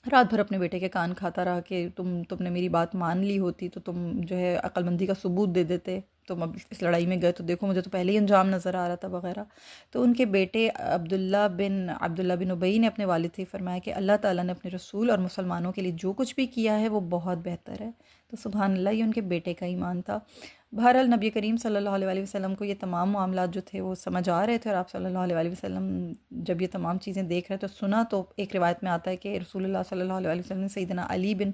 رات بھر اپنے بیٹے کے کان کھاتا رہا کہ تم نے میری بات مان لی ہوتی تو تم جو ہے عقل مندی کا ثبوت دے دیتے، تم اب اس لڑائی میں گئے تو دیکھو مجھے تو پہلے ہی انجام نظر آ رہا تھا وغیرہ۔ تو ان کے بیٹے عبداللہ بن ابئی نے اپنے والد سے فرمایا کہ اللہ تعالیٰ نے اپنے رسول اور مسلمانوں کے لیے جو کچھ بھی کیا ہے وہ بہت بہتر ہے، تو سبحان اللہ، یہ ان کے بیٹے کا ایمان تھا۔ بہرحال نبی کریم صلی اللہ علیہ وسلم کو یہ تمام معاملات جو تھے وہ سمجھ آ رہے تھے، اور آپ صلی اللہ علیہ وسلم جب یہ تمام چیزیں دیکھ رہے تو سنا، تو ایک روایت میں آتا ہے کہ رسول اللہ صلی اللہ علیہ وسلم نے سیدنا علی بن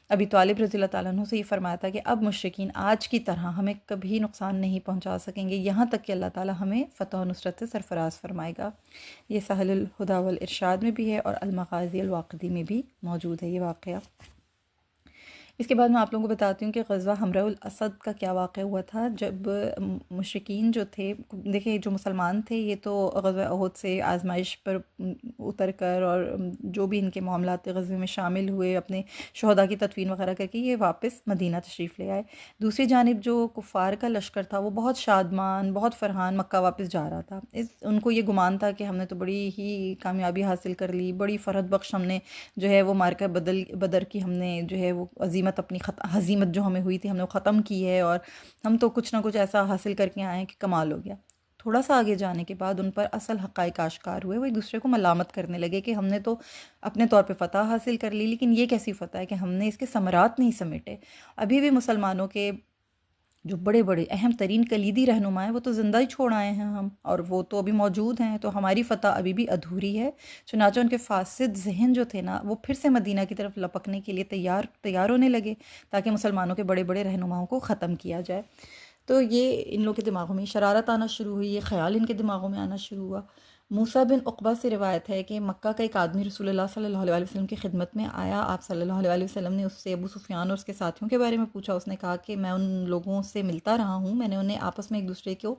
ابی طالب رضی اللہ تعالیٰ عنہ سے یہ فرمایا تھا کہ اب مشرکین آج کی طرح ہمیں کبھی نقصان نہیں پہنچا سکیں گے، یہاں تک کہ اللہ تعالیٰ ہمیں فتح و نصرت سے سرفراز فرمائے گا۔ یہ سہل الہدیٰ والارشاد میں بھی ہے اور المغازی الواقدی میں بھی موجود ہے یہ واقعہ۔ اس کے بعد میں آپ لوگوں کو بتاتی ہوں کہ غزوہ حمراء الاسد کا کیا واقعہ ہوا تھا۔ جب مشرکین جو تھے، دیکھیں جو مسلمان تھے یہ تو غزوہ احد سے آزمائش پر اتر کر اور جو بھی ان کے معاملات غزوے میں شامل ہوئے، اپنے شہداء کی تدفین وغیرہ کر کے یہ واپس مدینہ تشریف لے آئے۔ دوسری جانب جو کفار کا لشکر تھا وہ بہت شادمان، بہت فرحان مکہ واپس جا رہا تھا۔ ان کو یہ گمان تھا کہ ہم نے تو بڑی ہی کامیابی حاصل کر لی، بڑی فرحت بخش ہم نے جو ہے وہ مارکہ بدر کی ہم نے جو ہے وہ ہزیمت جو ہمیں ہوئی تھی ہم نے وہ ختم کی ہے، اور ہم تو کچھ نہ کچھ ایسا حاصل کر کے آئے ہیں کہ کمال ہو گیا۔ تھوڑا سا آگے جانے کے بعد ان پر اصل حقائق آشکار ہوئے، وہ ایک دوسرے کو ملامت کرنے لگے کہ ہم نے تو اپنے طور پہ فتح حاصل کر لی، لیکن یہ کیسی فتح ہے کہ ہم نے اس کے ثمرات نہیں سمیٹے۔ ابھی بھی مسلمانوں کے جو بڑے بڑے اہم ترین کلیدی رہنما ہیں وہ تو زندہ ہی چھوڑ آئے ہیں ہم، اور وہ تو ابھی موجود ہیں، تو ہماری فتح ابھی بھی ادھوری ہے۔ چنانچہ ان کے فاسد ذہن جو تھے نا وہ پھر سے مدینہ کی طرف لپکنے کے لیے تیار ہونے لگے تاکہ مسلمانوں کے بڑے بڑے رہنماؤں کو ختم کیا جائے۔ تو یہ ان لوگوں کے دماغوں میں شرارت آنا شروع ہوئی، یہ خیال ان کے دماغوں میں آنا شروع ہوا۔ موسیٰ بن عقبہ سے روایت ہے کہ مکہ کا ایک آدمی رسول اللہ صلی اللہ علیہ وسلم کی خدمت میں آیا۔ آپ صلی اللہ علیہ وسلم نے اس سے ابو سفیان اور اس کے ساتھیوں کے بارے میں پوچھا۔ اس نے کہا کہ میں ان لوگوں سے ملتا رہا ہوں، میں نے انہیں آپس میں ایک دوسرے کو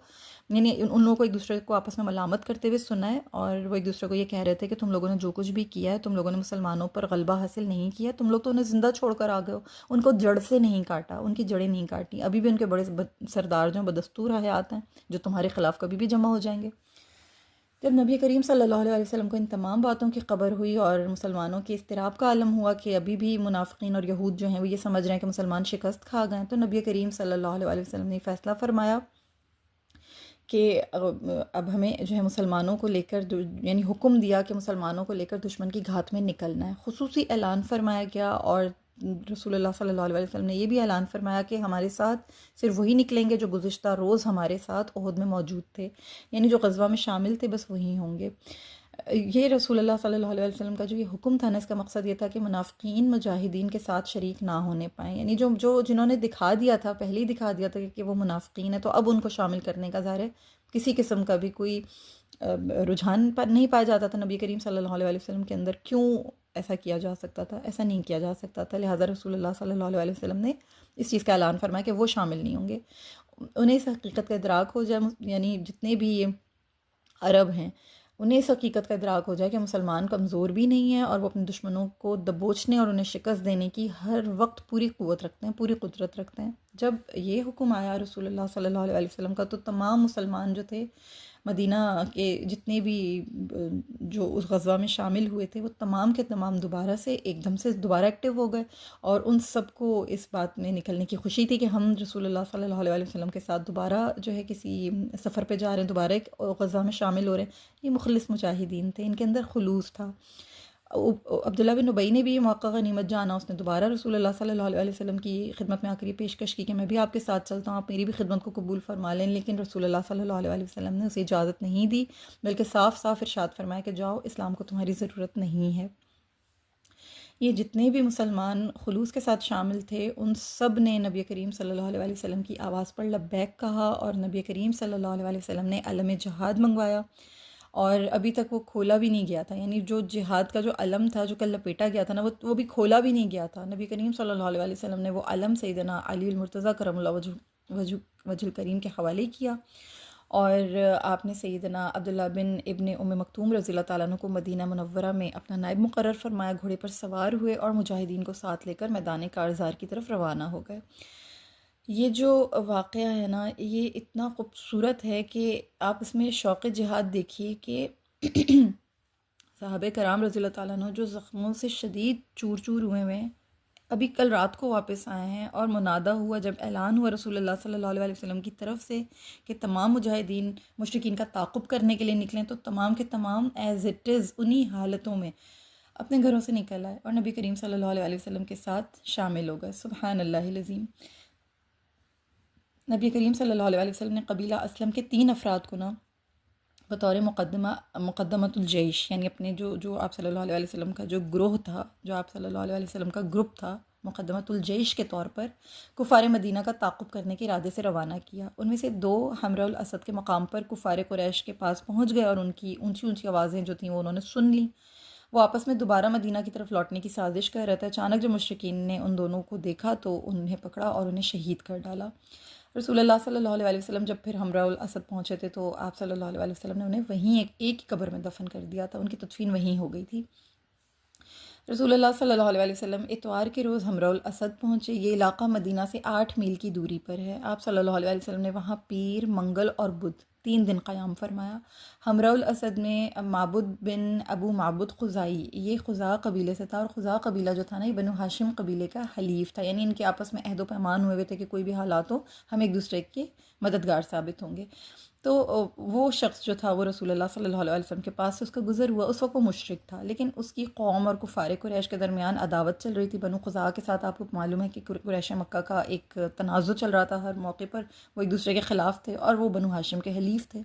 یعنی ان لوگوں کو ایک دوسرے کو آپس میں ملامت کرتے ہوئے سنا ہے، اور وہ ایک دوسرے کو یہ کہہ رہے تھے کہ تم لوگوں نے جو کچھ بھی کیا ہے، تم لوگوں نے مسلمانوں پر غلبہ حاصل نہیں کیا، تم لوگ تو انہیں زندہ چھوڑ کر آ گئے ہو، ان کو جڑ سے نہیں کاٹا، ان کی جڑیں نہیں کاٹی، ابھی بھی ان کے بڑے سردار جو بدستور حیات ہیں جو تمہارے خلاف کبھی بھی جمع ہو جائیں گے۔ جب نبی کریم صلی اللہ علیہ وسلم کو ان تمام باتوں کی خبر ہوئی اور مسلمانوں کے اضطراب کا عالم ہوا کہ ابھی بھی منافقین اور یہود جو ہیں وہ یہ سمجھ رہے ہیں کہ مسلمان شکست کھا گئے ہیں، تو نبی کریم صلی اللہ علیہ وسلم نے فیصلہ فرمایا کہ اب ہمیں جو ہے مسلمانوں کو لے کر یعنی حکم دیا کہ مسلمانوں کو لے کر دشمن کی گھات میں نکلنا ہے۔ خصوصی اعلان فرمایا گیا، اور رسول اللہ صلی اللہ علیہ وسلم نے یہ بھی اعلان فرمایا کہ ہمارے ساتھ صرف وہی نکلیں گے جو گزشتہ روز ہمارے ساتھ احد میں موجود تھے، یعنی جو غزوہ میں شامل تھے بس وہی ہوں گے۔ یہ رسول اللہ صلی اللہ علیہ وسلم کا جو یہ حکم تھا نا، اس کا مقصد یہ تھا کہ منافقین مجاہدین کے ساتھ شریک نہ ہونے پائیں، یعنی جنہوں نے دکھا دیا تھا، پہلے ہی دکھا دیا تھا کہ وہ منافقین ہیں، تو اب ان کو شامل کرنے کا ظاہر ہے کسی قسم کا بھی کوئی رجحان پر نہیں پایا جاتا تھا نبی کریم صلی اللہ علیہ وسلم کے اندر۔ کیوں ایسا کیا جا سکتا تھا؟ ایسا نہیں کیا جا سکتا تھا، لہٰذا رسول اللہ صلی اللہ علیہ وسلم نے اس چیز کا اعلان فرمایا کہ وہ شامل نہیں ہوں گے۔ انہیں اس حقیقت کا ادراک ہو جائے، یعنی جتنے بھی یہ عرب ہیں انہیں اس حقیقت کا ادراک ہو جائے کہ مسلمان کمزور بھی نہیں ہیں، اور وہ اپنے دشمنوں کو دبوچنے اور انہیں شکست دینے کی ہر وقت پوری قوت رکھتے ہیں، پوری قدرت رکھتے ہیں۔ جب یہ حکم آیا رسول اللہ صلی اللہ علیہ وسلم کا، تو تمام مسلمان جو تھے مدینہ کے، جتنے بھی جو اس غزوہ میں شامل ہوئے تھے، وہ تمام کے تمام دوبارہ سے ایک دم سے دوبارہ ایکٹیو ہو گئے، اور ان سب کو اس بات میں نکلنے کی خوشی تھی کہ ہم رسول اللہ صلی اللہ علیہ وسلم کے ساتھ دوبارہ جو ہے کسی سفر پہ جا رہے ہیں، دوبارہ ایک غزوہ میں شامل ہو رہے ہیں۔ یہ مخلص مجاہدین تھے، ان کے اندر خلوص تھا۔ عبداللہ بن ابی نے بھی یہ موقع غنیمت جانا، اس نے دوبارہ رسول اللہ صلی اللہ علیہ وسلم کی خدمت میں آ کر یہ پیشکش کی کہ میں بھی آپ کے ساتھ چلتا ہوں، آپ میری بھی خدمت کو قبول فرما لیں، لیکن رسول اللہ صلی اللہ علیہ وسلم نے اسے اجازت نہیں دی، بلکہ صاف صاف ارشاد فرمایا کہ جاؤ، اسلام کو تمہاری ضرورت نہیں ہے۔ یہ جتنے بھی مسلمان خلوص کے ساتھ شامل تھے، ان سب نے نبی کریم صلی اللہ علیہ وسلم کی آواز پر لبیک کہا، اور نبی کریم صلی اللہ علیہ وسلم نے علم جہاد منگوایا، اور ابھی تک وہ کھولا بھی نہیں گیا تھا، یعنی جو جہاد کا جو علم تھا جو کل لپیٹا گیا تھا نا، وہ بھی کھولا بھی نہیں گیا تھا۔ نبی کریم صلی اللہ علیہ وسلم نے وہ علم سیدنا علی المرتضیٰ کرم اللہ وجہ الکریم کے حوالے کیا، اور آپ نے سیدنا عبداللہ بن ابن ام مکتوم رضی اللہ تعالیٰ عنہ کو مدینہ منورہ میں اپنا نائب مقرر فرمایا، گھوڑے پر سوار ہوئے اور مجاہدین کو ساتھ لے کر میدان کارزار کی طرف روانہ ہو گئے۔ یہ جو واقعہ ہے نا، یہ اتنا خوبصورت ہے کہ آپ اس میں شوق جہاد دیکھیے کہ صحابہ کرام رضی اللہ تعالیٰ عنہ جو زخموں سے شدید چور چور ہوئے ہیں، ابھی کل رات کو واپس آئے ہیں، اور منادہ ہوا، جب اعلان ہوا رسول اللہ صلی اللہ علیہ وسلم کی طرف سے کہ تمام مجاہدین مشرکین کا تعاقب کرنے کے لیے نکلیں، تو تمام کے تمام ایز اٹ از انہی حالتوں میں اپنے گھروں سے نکل آئے اور نبی کریم صلی اللہ علیہ وسلم کے ساتھ شامل ہو گئے۔ سبحان اللہ العظیم۔ نبی کریم صلی اللہ علیہ وسلم نے قبیلہ اسلم کے 3 افراد کو نا بطور مقدمۃ الجیش، یعنی اپنے جو آپ صلی اللہ علیہ وسلم کا جو گروہ تھا، جو آپ صلی اللہ علیہ وسلم کا گروپ تھا، مقدمۃ الجیش کے طور پر کفار مدینہ کا تعاقب کرنے کے ارادے سے روانہ کیا۔ ان میں سے 2 حمراء الاسد کے مقام پر کفار قریش کے پاس پہنچ گئے اور ان کی اونچی اونچی آوازیں جو تھیں وہ انہوں نے سن لیں۔ وہ آپس میں دوبارہ مدینہ کی طرف لوٹنے کی سازش کر رہے تھے۔ اچانک جب مشرکین نے ان دونوں کو دیکھا تو انہیں پکڑا اور انہیں شہید کر ڈالا۔ رسول اللہ صلی اللہ علیہ وسلم جب پھر حمراء الاسد پہنچے تھے تو آپ صلی اللہ علیہ وسلم نے انہیں وہیں ایک ہی قبر میں دفن کر دیا تھا، ان کی تدفین وہیں ہو گئی تھی۔ رسول اللہ صلی اللہ علیہ وسلم اتوار کے روز حمراء الاسد پہنچے۔ یہ علاقہ مدینہ سے 8 میل کی دوری پر ہے۔ آپ صلی اللہ علیہ وسلم نے وہاں پیر، منگل اور بدھ 3 دن قیام فرمایا۔ حمراء الاسد میں معبد بن ابو معبد خزائی، یہ خزاع قبیلے سے تھا، اور خزاع قبیلہ جو تھا نا یہ بنو ہاشم قبیلے کا حلیف تھا، یعنی ان کے آپس میں عہد و پیمان ہوئے تھے کہ کوئی بھی حالات ہو ہم ایک دوسرے کے مددگار ثابت ہوں گے۔ تو وہ شخص جو تھا وہ رسول اللہ صلی اللہ علیہ وسلم کے پاس سے اس کا گزر ہوا۔ اس وقت وہ مشرک تھا، لیکن اس کی قوم اور کفار قریش کے درمیان عداوت چل رہی تھی۔ بنو خزاعہ کے ساتھ آپ کو معلوم ہے کہ قریش مکہ کا ایک تنازع چل رہا تھا، ہر موقع پر وہ ایک دوسرے کے خلاف تھے، اور وہ بنو ہاشم کے حلیف تھے۔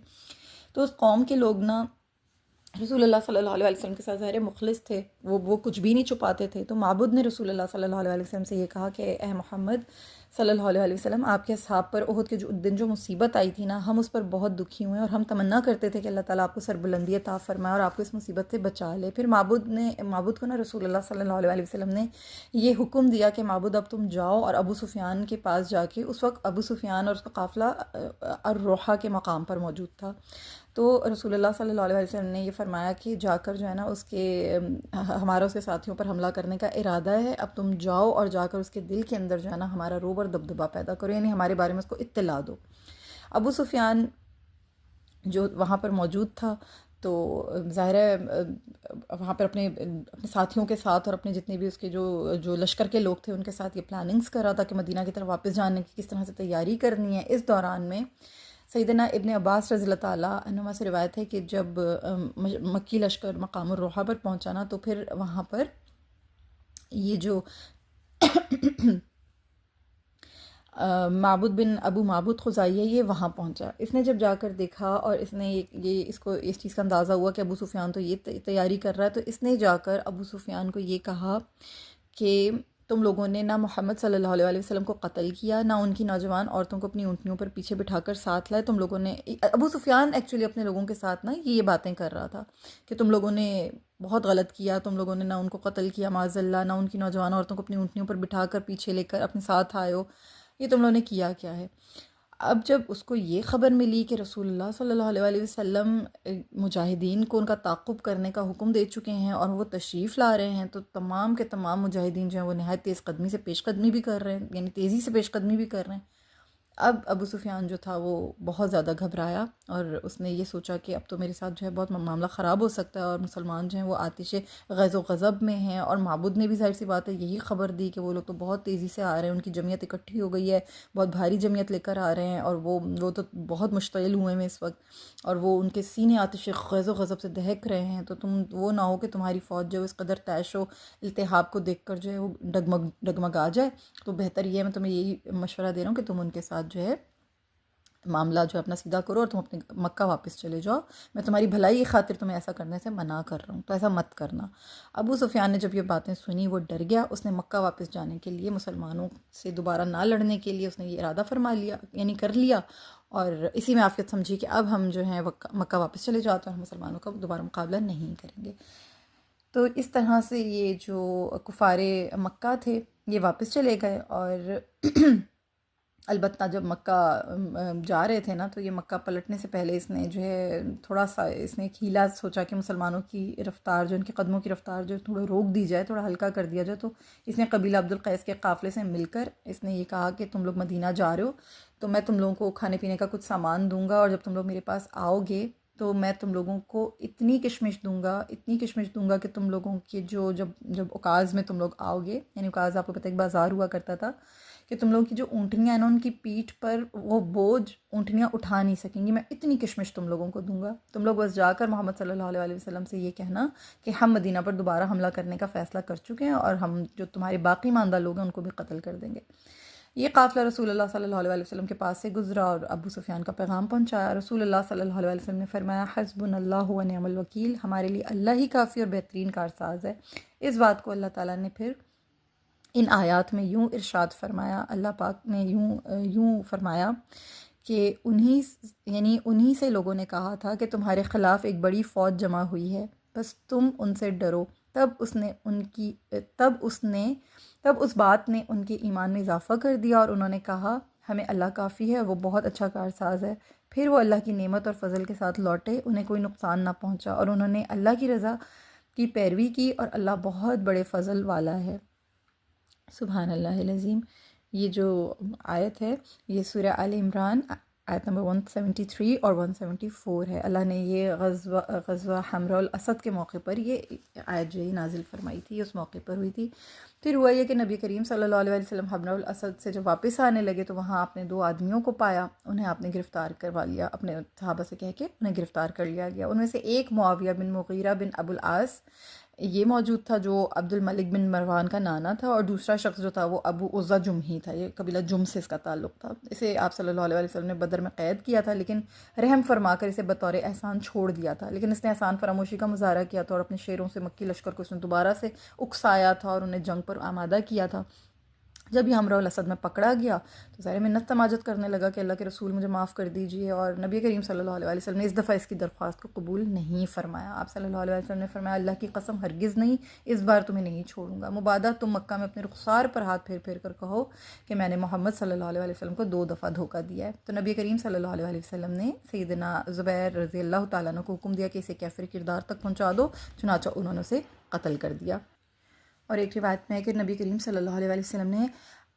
تو اس قوم کے لوگ نا رسول اللہ صلی اللہ علیہ وسلم کے ساتھ ظاہر مخلص تھے، وہ کچھ بھی نہیں چھپاتے تھے۔ تو معبد نے رسول اللہ صلی اللہ علیہ وسلم سے یہ کہا کہ اے محمد صلی اللہ علیہ وسلم، آپ کے اصحاب پر احد کے دن جو مصیبت آئی تھی نا، ہم اس پر بہت دکھی ہوئے ہیں، اور ہم تمنا کرتے تھے کہ اللہ تعالیٰ آپ کو سربلندی عطا فرمائے اور آپ کو اس مصیبت سے بچا لے۔ پھر معبد کو نا رسول اللہ صلی اللہ علیہ وسلم نے یہ حکم دیا کہ معبد اب تم جاؤ اور ابو سفیان کے پاس جا کے، اس وقت ابو سفیان اور اس کا قافلہ الروحہ کے مقام پر موجود تھا، تو رسول اللہ صلی اللہ علیہ وسلم نے یہ فرمایا کہ جا کر جو ہے نا ہمارا اس کے ساتھیوں پر حملہ کرنے کا ارادہ ہے، اب تم جاؤ اور جا کر اس کے دل کے اندر جو ہے نا ہمارا رعب اور دبدبہ پیدا کرو، یعنی ہمارے بارے میں اس کو اطلاع دو۔ ابو سفیان جو وہاں پر موجود تھا تو ظاہر ہے وہاں پر اپنے ساتھیوں کے ساتھ اور اپنے جتنے بھی اس کے جو لشکر کے لوگ تھے ان کے ساتھ یہ پلاننگز کر رہا تھا کہ مدینہ کی طرف واپس جانے کی کس طرح سے تیاری کرنی ہے۔ اس دوران میں سیدنا ابن عباس رضی اللہ تعالیٰ عنہما سے روایت ہے کہ جب مکی لشکر مقام الروحہ پر پہنچا نا تو پھر وہاں پر یہ جو معبد بن ابو معبد خزائی ہے یہ وہاں پہنچا۔ اس نے جب جا کر دیکھا اور اس نے اس چیز کا اندازہ ہوا کہ ابو سفیان تو یہ تیاری کر رہا ہے، تو اس نے جا کر ابو سفیان کو یہ کہا کہ تم لوگوں نے نہ محمد صلی اللہ علیہ وسلم کو قتل کیا، نہ ان کی نوجوان عورتوں کو اپنی اونٹنیوں پر پیچھے بٹھا کر ساتھ لائے۔ تم لوگوں نے ابو سفیان ایکچولی اپنے لوگوں کے ساتھ نا یہ باتیں کر رہا تھا کہ تم لوگوں نے بہت غلط کیا، تم لوگوں نے نہ ان کو قتل کیا معاذ اللہ، نہ ان کی نوجوان عورتوں کو اپنی اونٹنیوں پر بٹھا کر پیچھے لے کر اپنے ساتھ آئے ہو، یہ تم لوگوں نے کیا ہے۔ اب جب اس کو یہ خبر ملی کہ رسول اللہ صلی اللہ علیہ وسلم مجاہدین کو ان کا تعاقب کرنے کا حکم دے چکے ہیں اور وہ تشریف لا رہے ہیں، تو تمام کے تمام مجاہدین جو ہیں وہ نہایت تیز قدمی سے پیش قدمی بھی کر رہے ہیں، یعنی تیزی سے پیش قدمی بھی کر رہے ہیں۔ اب ابو سفیان جو تھا وہ بہت زیادہ گھبرایا اور اس نے یہ سوچا کہ اب تو میرے ساتھ جو ہے بہت معاملہ خراب ہو سکتا ہے، اور مسلمان جو ہیں وہ آتش غیظ و غضب میں ہیں، اور معبد نے بھی ظاہر سی بات ہے یہی خبر دی کہ وہ لوگ تو بہت تیزی سے آ رہے ہیں، ان کی جمعیت اکٹھی ہو گئی ہے، بہت بھاری جمعیت لے کر آ رہے ہیں، اور وہ تو بہت مشتعل ہوئے ہیں اس وقت، اور وہ ان کے سینے آتش غیظ و غضب سے دہک رہے ہیں، تو تم وہ نہ ہو کہ تمہاری فوج جو اس قدر طیش و التہاب کو دیکھ کر جو ہے وہ ڈگمگا جائے، تو بہتر یہ ہے، میں تمہیں یہی مشورہ دے رہا ہوں کہ تم ان کے ساتھ جو ہے معاملہ جو ہے اپنا سیدھا کرو اور تم اپنے مکہ واپس چلے جاؤ، میں تمہاری بھلائی کی خاطر تمہیں ایسا کرنے سے منع کر رہا ہوں، تو ایسا مت کرنا۔ ابو سفیان نے جب یہ باتیں سنی وہ ڈر گیا، اس نے مکہ واپس جانے کے لیے مسلمانوں سے دوبارہ نہ لڑنے کے لیے اس نے یہ ارادہ فرما لیا، یعنی کر لیا، اور اسی میں عافیت سمجھی کہ اب ہم جو ہیں مکہ واپس چلے جاتے ہیں اور مسلمانوں کا دوبارہ مقابلہ نہیں کریں گے۔ تو اس طرح سے یہ جو کفار مکہ تھے یہ واپس چلے گئے، اور البتہ جب مکہ جا رہے تھے نا تو یہ مکہ پلٹنے سے پہلے اس نے جو ہے تھوڑا سا اس نے ایک ہیلا سوچا کہ مسلمانوں کی رفتار جو ان کے قدموں کی رفتار جو تھوڑا روک دی جائے، تھوڑا ہلکا کر دیا جائے، تو اس نے قبیلہ عبد القیس کے قافلے سے مل کر اس نے یہ کہا کہ تم لوگ مدینہ جا رہے ہو تو میں تم لوگوں کو کھانے پینے کا کچھ سامان دوں گا، اور جب تم لوگ میرے پاس آؤ گے تو میں تم لوگوں کو اتنی کشمش دوں گا کہ تم لوگوں کے جب اوکاز میں تم لوگ آؤ گے، یعنی اوکاز آپ کو پتہ ایک بازار ہوا کرتا تھا، کہ تم لوگوں کی جو اونٹنیاں ہیں نا ان کی پیٹھ پر وہ بوجھ اونٹنیاں اٹھا نہیں سکیں گی، میں اتنی کشمش تم لوگوں کو دوں گا۔ تم لوگ بس جا کر محمد صلی اللہ علیہ وسلم سے یہ کہنا کہ ہم مدینہ پر دوبارہ حملہ کرنے کا فیصلہ کر چکے ہیں، اور ہم جو تمہارے باقی ماندہ لوگ ہیں ان کو بھی قتل کر دیں گے۔ یہ قافلہ رسول اللہ صلی اللہ علیہ وسلم کے پاس سے گزرا اور ابو سفیان کا پیغام پہنچایا۔ رسول اللہ صلی اللہ علیہ وسلم نے فرمایا حسبنا اللہ و نعم الوکیل، ہمارے لیے اللہ ہی کافی اور بہترین کارساز ہے۔ اس بات کو اللہ تعالیٰ نے پھر ان آیات میں یوں ارشاد فرمایا، اللہ پاک نے یوں فرمایا کہ انہی سے لوگوں نے کہا تھا کہ تمہارے خلاف ایک بڑی فوج جمع ہوئی ہے، بس تم ان سے ڈرو۔ تب اس بات نے ان کے ایمان میں اضافہ کر دیا اور انہوں نے کہا ہمیں اللہ کافی ہے، وہ بہت اچھا کارساز ہے۔ پھر وہ اللہ کی نعمت اور فضل کے ساتھ لوٹے، انہیں کوئی نقصان نہ پہنچا، اور انہوں نے اللہ کی رضا کی پیروی کی، اور اللہ بہت بڑے فضل والا ہے۔ سبحان اللہ العظیم۔ یہ جو آیت ہے یہ سورہ آل عمران آیت نمبر 173 اور 174 ہے۔ اللہ نے یہ غزوہ حمراء الاسد کے موقع پر یہ آیت جو ہے نازل فرمائی تھی، اس موقع پر ہوئی تھی۔ پھر ہوا یہ کہ نبی کریم صلی اللہ علیہ وسلم حمراء الاسد سے جب واپس آنے لگے تو وہاں آپ نے 2 آدمیوں کو پایا، انہیں آپ نے گرفتار کروا لیا، اپنے صحابہ سے کہہ کے انہیں گرفتار کر لیا گیا۔ ان میں سے ایک معاویہ بن مغیرہ بن ابو العاص یہ موجود تھا، جو عبد الملک بن مروان کا نانا تھا، اور دوسرا شخص جو تھا وہ ابو عزہ جمحی تھا، یہ قبیلہ جم سے اس کا تعلق تھا۔ اسے آپ صلی اللہ علیہ وسلم نے بدر میں قید کیا تھا، لیکن رحم فرما کر اسے بطور احسان چھوڑ دیا تھا، لیکن اس نے احسان فراموشی کا مظاہرہ کیا تھا اور اپنے شیروں سے مکی لشکر کو اس نے دوبارہ سے اکسایا تھا اور انہیں جنگ پر آمادہ کیا تھا۔ جب یہ حمراء الاسد میں پکڑا گیا تو ظاہر منت سماجت کرنے لگا کہ اللہ کے رسول مجھے معاف کر دیجئے، اور نبی کریم صلی اللہ علیہ وسلم نے اس دفعہ اس کی درخواست کو قبول نہیں فرمایا۔ آپ صلی اللہ علیہ وسلم نے فرمایا اللہ کی قسم ہرگز نہیں، اس بار تمہیں نہیں چھوڑوں گا، مبادا تم مکہ میں اپنے رخسار پر ہاتھ پھیر پھیر کر کہو کہ میں نے محمد صلی اللہ علیہ وسلم کو 2 دفعہ دھوکہ دیا ہے۔ تو نبی کریم صلی اللہ علیہ وسلم نے سیدنا زبیر رضی اللہ تعالیٰ عنہ کو حکم دیا کہ اسے کیفر کردار تک پہنچا دو، چنانچہ انہوں نے اسے قتل کر دیا۔ اور ایک روایت میں ہے کہ نبی کریم صلی اللہ علیہ وسلم نے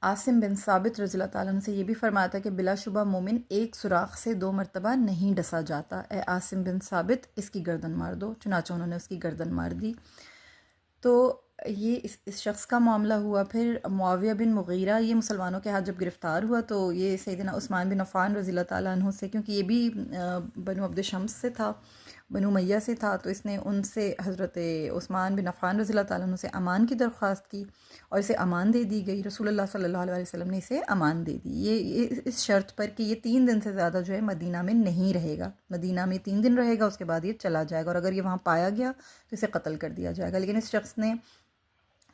عاصم بن ثابت رضی اللہ تعالیٰ عنہ سے یہ بھی فرمایا تھا کہ بلا شبہ مومن ایک سوراخ سے 2 مرتبہ نہیں ڈسا جاتا، اے عاصم بن ثابت اس کی گردن مار دو، چنانچہ انہوں نے اس کی گردن مار دی۔ تو یہ اس شخص کا معاملہ ہوا۔ پھر معاویہ بن مغیرہ یہ مسلمانوں کے ہاتھ جب گرفتار ہوا تو یہ سیدنا عثمان بن عفان رضی اللہ تعالیٰ عنہ سے، کیونکہ یہ بھی بنو عبد شمس سے تھا، بنو امیہ سے تھا، تو اس نے ان سے حضرت عثمان بن عفان رضی اللہ تعالیٰ عنہ سے امان کی درخواست کی اور اسے امان دے دی گئی۔ رسول اللہ صلی اللہ علیہ وسلم نے اسے امان دے دی، یہ اس شرط پر کہ یہ 3 دن سے زیادہ جو ہے مدینہ میں نہیں رہے گا، مدینہ میں 3 دن رہے گا، اس کے بعد یہ چلا جائے گا، اور اگر یہ وہاں پایا گیا تو اسے قتل کر دیا جائے گا۔ لیکن اس شخص نے،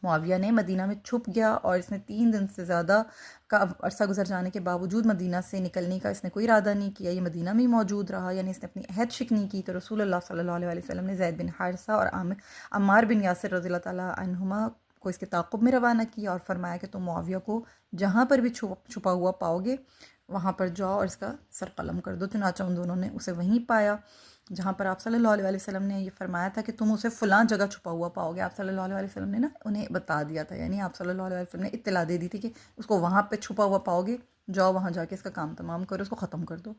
معاویہ نے، مدینہ میں چھپ گیا اور اس نے 3 دن سے زیادہ کا عرصہ گزر جانے کے باوجود مدینہ سے نکلنے کا اس نے کوئی ارادہ نہیں کیا، یہ مدینہ میں ہی موجود رہا، یعنی اس نے اپنی عہد شکنی کی۔ تو رسول اللہ صلی اللہ علیہ وسلم نے زید بن حارثہ اور عمار بن یاسر رضی اللہ تعالیٰ عنہما کو اس کے تعاقب میں روانہ کیا اور فرمایا کہ تم معاویہ کو جہاں پر بھی چھپا ہوا پاؤ گے وہاں پر جاؤ اور اس کا سر قلم کر دو۔ چنانچہ ان دونوں نے اسے وہیں پایا جہاں پر آپ صلی اللہ علیہ وسلم نے یہ فرمایا تھا کہ تم اسے فلاں جگہ چھپا ہوا پاؤ گے۔ آپ صلی اللہ علیہ وسلم نے انہیں بتا دیا تھا، یعنی آپ صلی اللہ علیہ وسلم نے اطلاع دے دی تھی کہ اس کو وہاں پہ چھپا ہوا پاؤ گے، جاؤ وہاں جا کے اس کا کام تمام کرو، اس کو ختم کر دو۔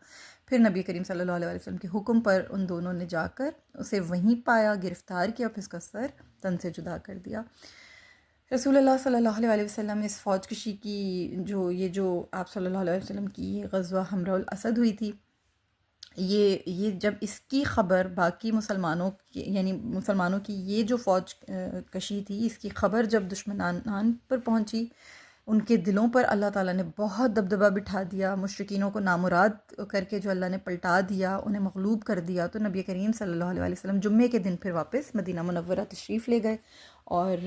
پھر نبی کریم صلی اللہ علیہ وسلم کے حکم پر ان دونوں نے جا کر اسے وہیں پایا، گرفتار کیا، پھر اس کا سر تن سے جدا کر دیا۔ رسول اللہ صلی اللہ علیہ وسلم اس فوج کشی کی جو آپ صلی اللہ علیہ وسلم کی غزوہ حمراء الاسد ہوئی تھی، یہ جب اس کی خبر باقی مسلمانوں کی، یعنی مسلمانوں کی یہ جو فوج کشی تھی، اس کی خبر جب دشمنان پر پہنچی، ان کے دلوں پر اللہ تعالیٰ نے بہت دبدبہ بٹھا دیا، مشرکینوں کو نامراد کر کے جو اللہ نے پلٹا دیا، انہیں مغلوب کر دیا۔ تو نبی کریم صلی اللہ علیہ وسلم جمعے کے دن پھر واپس مدینہ منورہ تشریف لے گئے، اور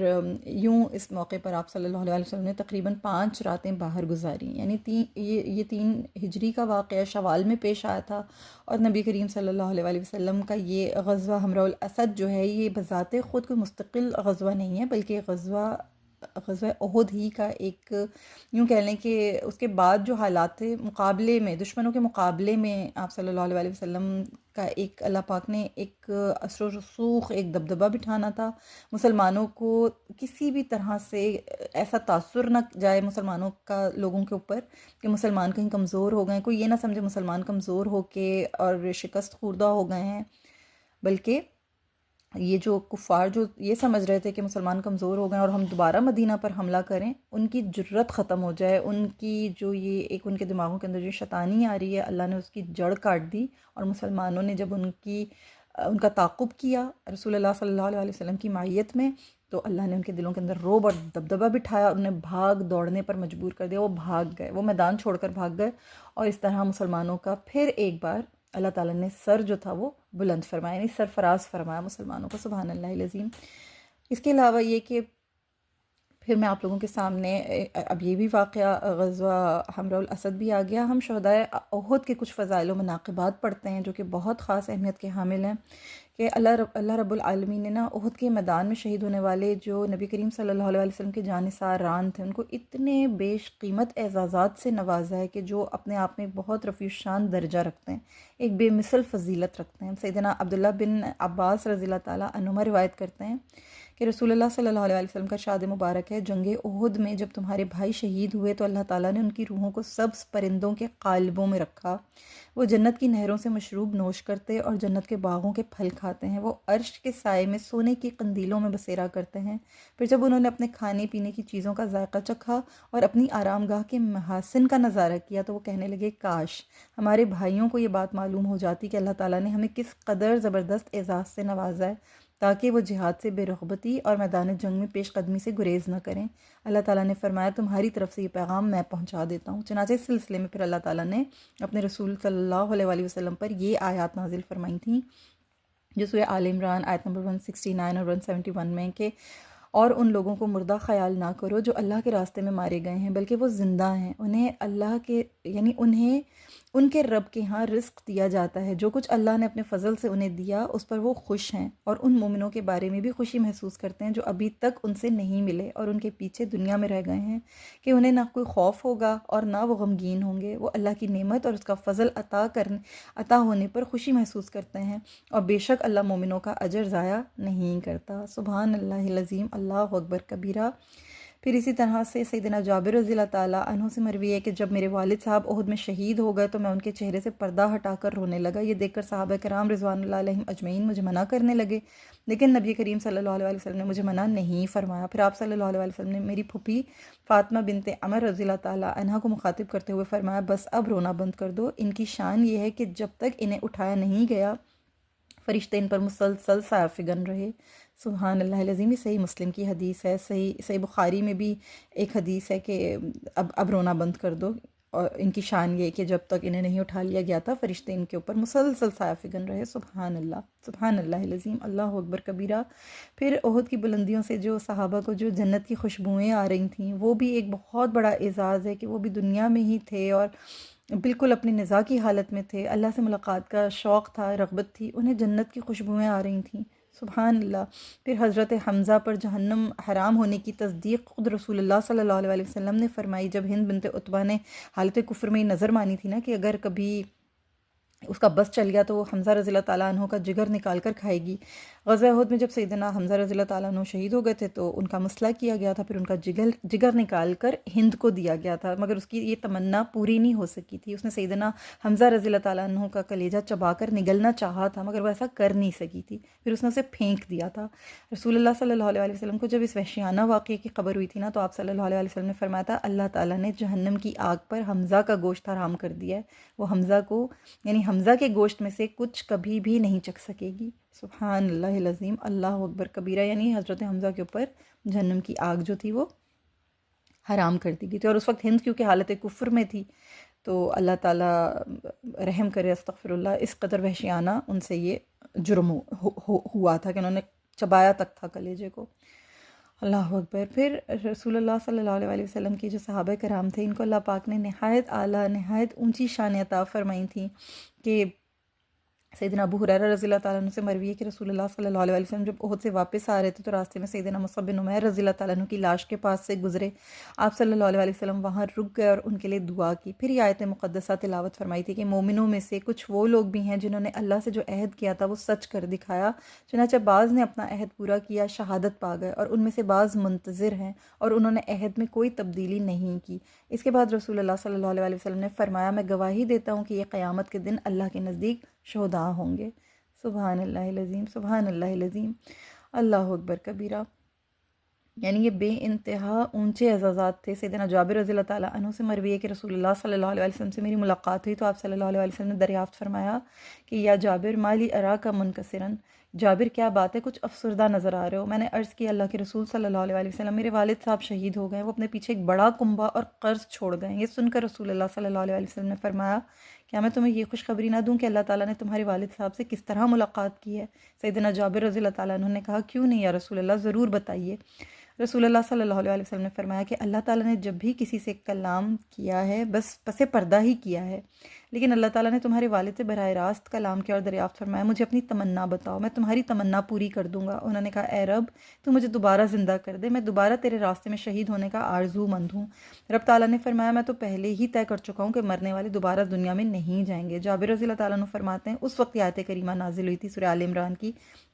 یوں اس موقع پر آپ صلی اللہ علیہ وسلم نے تقریباً 5 راتیں باہر گزاری، یعنی یہ 3 ہجری کا واقعہ شوال میں پیش آیا تھا، اور نبی کریم صلی اللہ علیہ وسلم کا یہ غزوہ حمراء الاسد جو ہے یہ بذات خود کوئی مستقل غزوہ نہیں ہے، بلکہ غزوہ احد ہی کا ایک، یوں کہہ لیں کہ اس کے بعد جو حالات مقابلے میں، دشمنوں کے مقابلے میں آپ صلی اللہ علیہ وسلم کا ایک، اللہ پاک نے ایک اثر و رسوخ، ایک دبدبہ بٹھانا تھا، مسلمانوں کو کسی بھی طرح سے ایسا تاثر نہ جائے مسلمانوں کا لوگوں کے اوپر کہ مسلمان کہیں کمزور ہو گئے، کوئی یہ نہ سمجھے مسلمان کمزور ہو کے اور شکست خوردہ ہو گئے ہیں، بلکہ یہ جو کفار جو یہ سمجھ رہے تھے کہ مسلمان کمزور ہو گئے اور ہم دوبارہ مدینہ پر حملہ کریں، ان کی جرت ختم ہو جائے، ان کی جو یہ ایک ان کے دماغوں کے اندر جو شیطانی آ رہی ہے، اللہ نے اس کی جڑ کاٹ دی، اور مسلمانوں نے جب ان کا تعاقب کیا رسول اللہ صلی اللہ علیہ وسلم کی معیت میں، تو اللہ نے ان کے دلوں کے اندر رعب اور دبدبہ بٹھایا اور انہیں بھاگ دوڑنے پر مجبور کر دیا، وہ بھاگ گئے، وہ میدان چھوڑ کر بھاگ گئے، اور اس طرح مسلمانوں کا پھر ایک بار اللہ تعالیٰ نے سر جو تھا وہ بلند فرمایا، یعنی سرفراز فرمایا مسلمانوں کو، سبحان اللہ العظیم۔ اس کے علاوہ یہ کہ پھر میں آپ لوگوں کے سامنے اب یہ بھی واقعہ غزوہ حمراء الاسد بھی آ گیا. ہم شہدائے احد کے کچھ فضائل و مناقبات پڑھتے ہیں جو کہ بہت خاص اہمیت کے حامل ہیں کہ اللہ رب العالمین نے نا احد کے میدان میں شہید ہونے والے جو نبی کریم صلی اللہ علیہ وسلم کے جانثاران تھے ان کو اتنے بیش قیمت اعزازات سے نوازا ہے کہ جو اپنے آپ میں بہت رفیع الشان درجہ رکھتے ہیں، ایک بے مثل فضیلت رکھتے ہیں. سیدنا عبداللہ بن عباس رضی اللہ تعالیٰ عنہما روایت کرتے ہیں کہ رسول اللہ صلی اللہ علیہ وسلم کا ارشاد مبارک ہے، جنگ احد میں جب تمہارے بھائی شہید ہوئے تو اللہ تعالیٰ نے ان کی روحوں کو سبز پرندوں کے قالبوں میں رکھا. وہ جنت کی نہروں سے مشروب نوش کرتے اور جنت کے باغوں کے پھل کھاتے ہیں. وہ عرش کے سائے میں سونے کی قندیلوں میں بسیرا کرتے ہیں. پھر جب انہوں نے اپنے کھانے پینے کی چیزوں کا ذائقہ چکھا اور اپنی آرام گاہ کے محاسن کا نظارہ کیا تو وہ کہنے لگے کاش ہمارے بھائیوں کو یہ بات معلوم ہو جاتی کہ اللہ تعالیٰ نے ہمیں کس قدر زبردست اعزاز سے نوازا ہے تاکہ وہ جہاد سے بے رغبتی اور میدان جنگ میں پیش قدمی سے گریز نہ کریں. اللہ تعالیٰ نے فرمایا تمہاری طرف سے یہ پیغام میں پہنچا دیتا ہوں. چنانچہ اس سلسلے میں پھر اللہ تعالیٰ نے اپنے رسول صلی اللہ علیہ وسلم پر یہ آیات نازل فرمائی تھیں جو سورہ آل عمران آیت نمبر 169 اور 171 میں کہ اور ان لوگوں کو مردہ خیال نہ کرو جو اللہ کے راستے میں مارے گئے ہیں بلکہ وہ زندہ ہیں. انہیں اللہ کے انہیں ان کے رب کے ہاں رزق دیا جاتا ہے. جو کچھ اللہ نے اپنے فضل سے انہیں دیا اس پر وہ خوش ہیں اور ان مومنوں کے بارے میں بھی خوشی محسوس کرتے ہیں جو ابھی تک ان سے نہیں ملے اور ان کے پیچھے دنیا میں رہ گئے ہیں کہ انہیں نہ کوئی خوف ہوگا اور نہ وہ غمگین ہوں گے. وہ اللہ کی نعمت اور اس کا فضل عطا ہونے پر خوشی محسوس کرتے ہیں اور بے شک اللہ مومنوں کا اجر ضائع نہیں کرتا. سبحان اللہ العظیم، اللہ اکبر کبیرہ. پھر اسی طرح سے سیدنا جابر رضی اللہ تعالیٰ عنہ سے مروی ہے کہ جب میرے والد صاحب احد میں شہید ہو گئے تو میں ان کے چہرے سے پردہ ہٹا کر رونے لگا. یہ دیکھ کر صحابہ کرام رضوان اللہ علیہم اجمعین مجھے منع کرنے لگے، لیکن نبی کریم صلی اللہ علیہ وسلم نے مجھے منع نہیں فرمایا. پھر آپ صلی اللہ علیہ وسلم نے میری پھوپھی فاطمہ بنت عمر رضی اللہ تعالیٰ عنہا کو مخاطب کرتے ہوئے فرمایا بس اب رونا بند کر دو. ان کی شان یہ ہے کہ جب تک انہیں اٹھایا نہیں گیا فرشتے ان پر مسلسل سایہ فگن رہے. سبحان اللہ العظیم. یہ صحیح مسلم کی حدیث ہے. صحیح بخاری میں بھی ایک حدیث ہے کہ اب رونا بند کر دو. اور ان کی شان یہ کہ جب تک انہیں نہیں اٹھا لیا گیا تھا فرشتے ان کے اوپر مسلسل سایہ فگن رہے. سبحان اللہ العظیم، اللہ اکبر کبیرہ. پھر احد کی بلندیوں سے جو صحابہ کو جو جنت کی خوشبوئیں آ رہی تھیں وہ بھی ایک بہت بڑا اعزاز ہے کہ وہ بھی دنیا میں ہی تھے اور بالکل اپنی نزاع کی حالت میں تھے. اللہ سے ملاقات کا شوق تھا، رغبت تھی، انہیں جنت کی خوشبوئیں آ رہی تھیں. سبحان اللہ. پھر حضرت حمزہ پر جہنم حرام ہونے کی تصدیق خود رسول اللہ صلی اللہ علیہ وسلم نے فرمائی جب ہند بنت عتبہ نے حالت کفر میں نظر مانی تھی نا کہ اگر کبھی اس کا بس چل گیا تو وہ حمزہ رضی اللہ تعالیٰ عنہ کا جگر نکال کر کھائے گی. غزوہ احد میں جب سیدنا حمزہ رضی اللہ تعالیٰ عنہ شہید ہو گئے تھے تو ان کا مسئلہ کیا گیا تھا، پھر ان کا جگر نکال کر ہند کو دیا گیا تھا، مگر اس کی یہ تمنا پوری نہیں ہو سکی تھی. اس نے سیدنا حمزہ رضی اللہ تعالیٰ عنہ کا کلیجہ چبا کر نگلنا چاہا تھا مگر وہ ایسا کر نہیں سکی تھی، پھر اس نے اسے پھینک دیا تھا. رسول اللہ صلی اللہ علیہ وسلم کو جب اس وحشیانہ واقعے کی خبر ہوئی تھی نا تو آپ صلی اللہ علیہ وسلم نے فرمایا تھا اللہ تعالیٰ نے جہنم کی آگ پر حمزہ کا گوشت حرام کر دیا ہے، وہ حمزہ کو حمزہ کے گوشت میں سے کچھ کبھی بھی نہیں چکھ سکے گی. سبحان اللہ العظیم، اللہ اکبر کبیرہ. حضرت حمزہ کے اوپر جہنم کی آگ جو تھی وہ حرام کر دی گئی تھی. اور اس وقت ہند کیونکہ حالت کفر میں تھی تو اللہ تعالیٰ رحم کرے، استغفر اللہ، اس قدر وحشیانہ ان سے یہ جرم ہوا تھا کہ انہوں نے چبایا تک تھا کلیجے کو. اللہ اکبر. پھر رسول اللہ صلی اللہ علیہ وسلم کی جو صحابہ کرام تھے ان کو اللہ پاک نے نہایت اعلیٰ نہایت اونچی شان عطا فرمائی تھیں کہ سیدنا ابو ہریرہ رضی اللہ تعالیٰ عنہ سے مروی ہے کہ رسول اللہ صلی اللہ علیہ وسلم جب احد سے واپس آ رہے تھے تو راستے میں سیدنا مصعب بن عمیر رضی اللہ تعالیٰ عنہ کی لاش کے پاس سے گزرے. آپ صلی اللہ علیہ وسلم وہاں رک گئے اور ان کے لیے دعا کی. پھر یہ آیت مقدسہ تلاوت فرمائی تھی کہ مومنوں میں سے کچھ وہ لوگ بھی ہیں جنہوں نے اللہ سے جو عہد کیا تھا وہ سچ کر دکھایا، چنانچہ بعض نے اپنا عہد پورا کیا، شہادت پا گئے، اور ان میں سے بعض منتظر ہیں اور انہوں نے عہد میں کوئی تبدیلی نہیں کی. اس کے بعد رسول اللہ صلی اللہ علیہ وسلم نے فرمایا میں گواہی دیتا ہوں کہ یہ قیامت کے دن اللہ کے نزدیک شہداء ہوں گے. سبحان اللہ العظیم، سبحان اللہ العظیم، اللہ اکبر کبیرہ. یہ بے انتہا اونچے اعزازات تھے. سیدنا جابر رضی اللہ تعالیٰ عنہ سے مروی ہے کہ رسول اللہ صلی اللہ علیہ وسلم سے میری ملاقات ہوئی تو آپ صلی اللہ علیہ وسلم نے دریافت فرمایا کہ یا جابر مالی اراک منکسرن، جابر کیا بات ہے کچھ افسردہ نظر آ رہے ہو. میں نے عرض کیا اللہ کے رسول صلی اللہ علیہ وسلم میرے والد صاحب شہید ہو گئے، وہ اپنے پیچھے ایک بڑا کنبہ اور قرض چھوڑ گئے. یہ سن کر رسول اللہ صلی اللہ علیہ وسلم نے فرمایا کیا میں تمہیں یہ خوشخبری نہ دوں کہ اللہ تعالیٰ نے تمہارے والد صاحب سے کس طرح ملاقات کی ہے. سیدنا جابر رضی اللہ تعالیٰ عنہ نے کہا کیوں نہیں یا رسول اللہ، ضرور بتائیے. رسول اللہ صلی اللہ علیہ وسلم نے فرمایا کہ اللہ تعالیٰ نے جب بھی کسی سے کلام کیا ہے بس پس پردہ ہی کیا ہے، لیکن اللہ تعالیٰ نے تمہارے والد سے براہ راست کلام کیا اور دریافت فرمایا مجھے اپنی تمنا بتاؤ، میں تمہاری تمنا پوری کر دوں گا۔ انہوں نے کہا اے رب تو مجھے دوبارہ زندہ کر دے، میں دوبارہ تیرے راستے میں شہید ہونے کا آرزو مند ہوں۔ رب تعالیٰ نے فرمایا میں تو پہلے ہی طے کر چکا ہوں کہ مرنے والے دوبارہ دنیا میں نہیں جائیں گے۔ جابر رضی اللہ تعالیٰ عنہ فرماتے ہیں اس وقت یہ آیت کریمہ نازل ہوئی تھی، سورہ آل عمران کی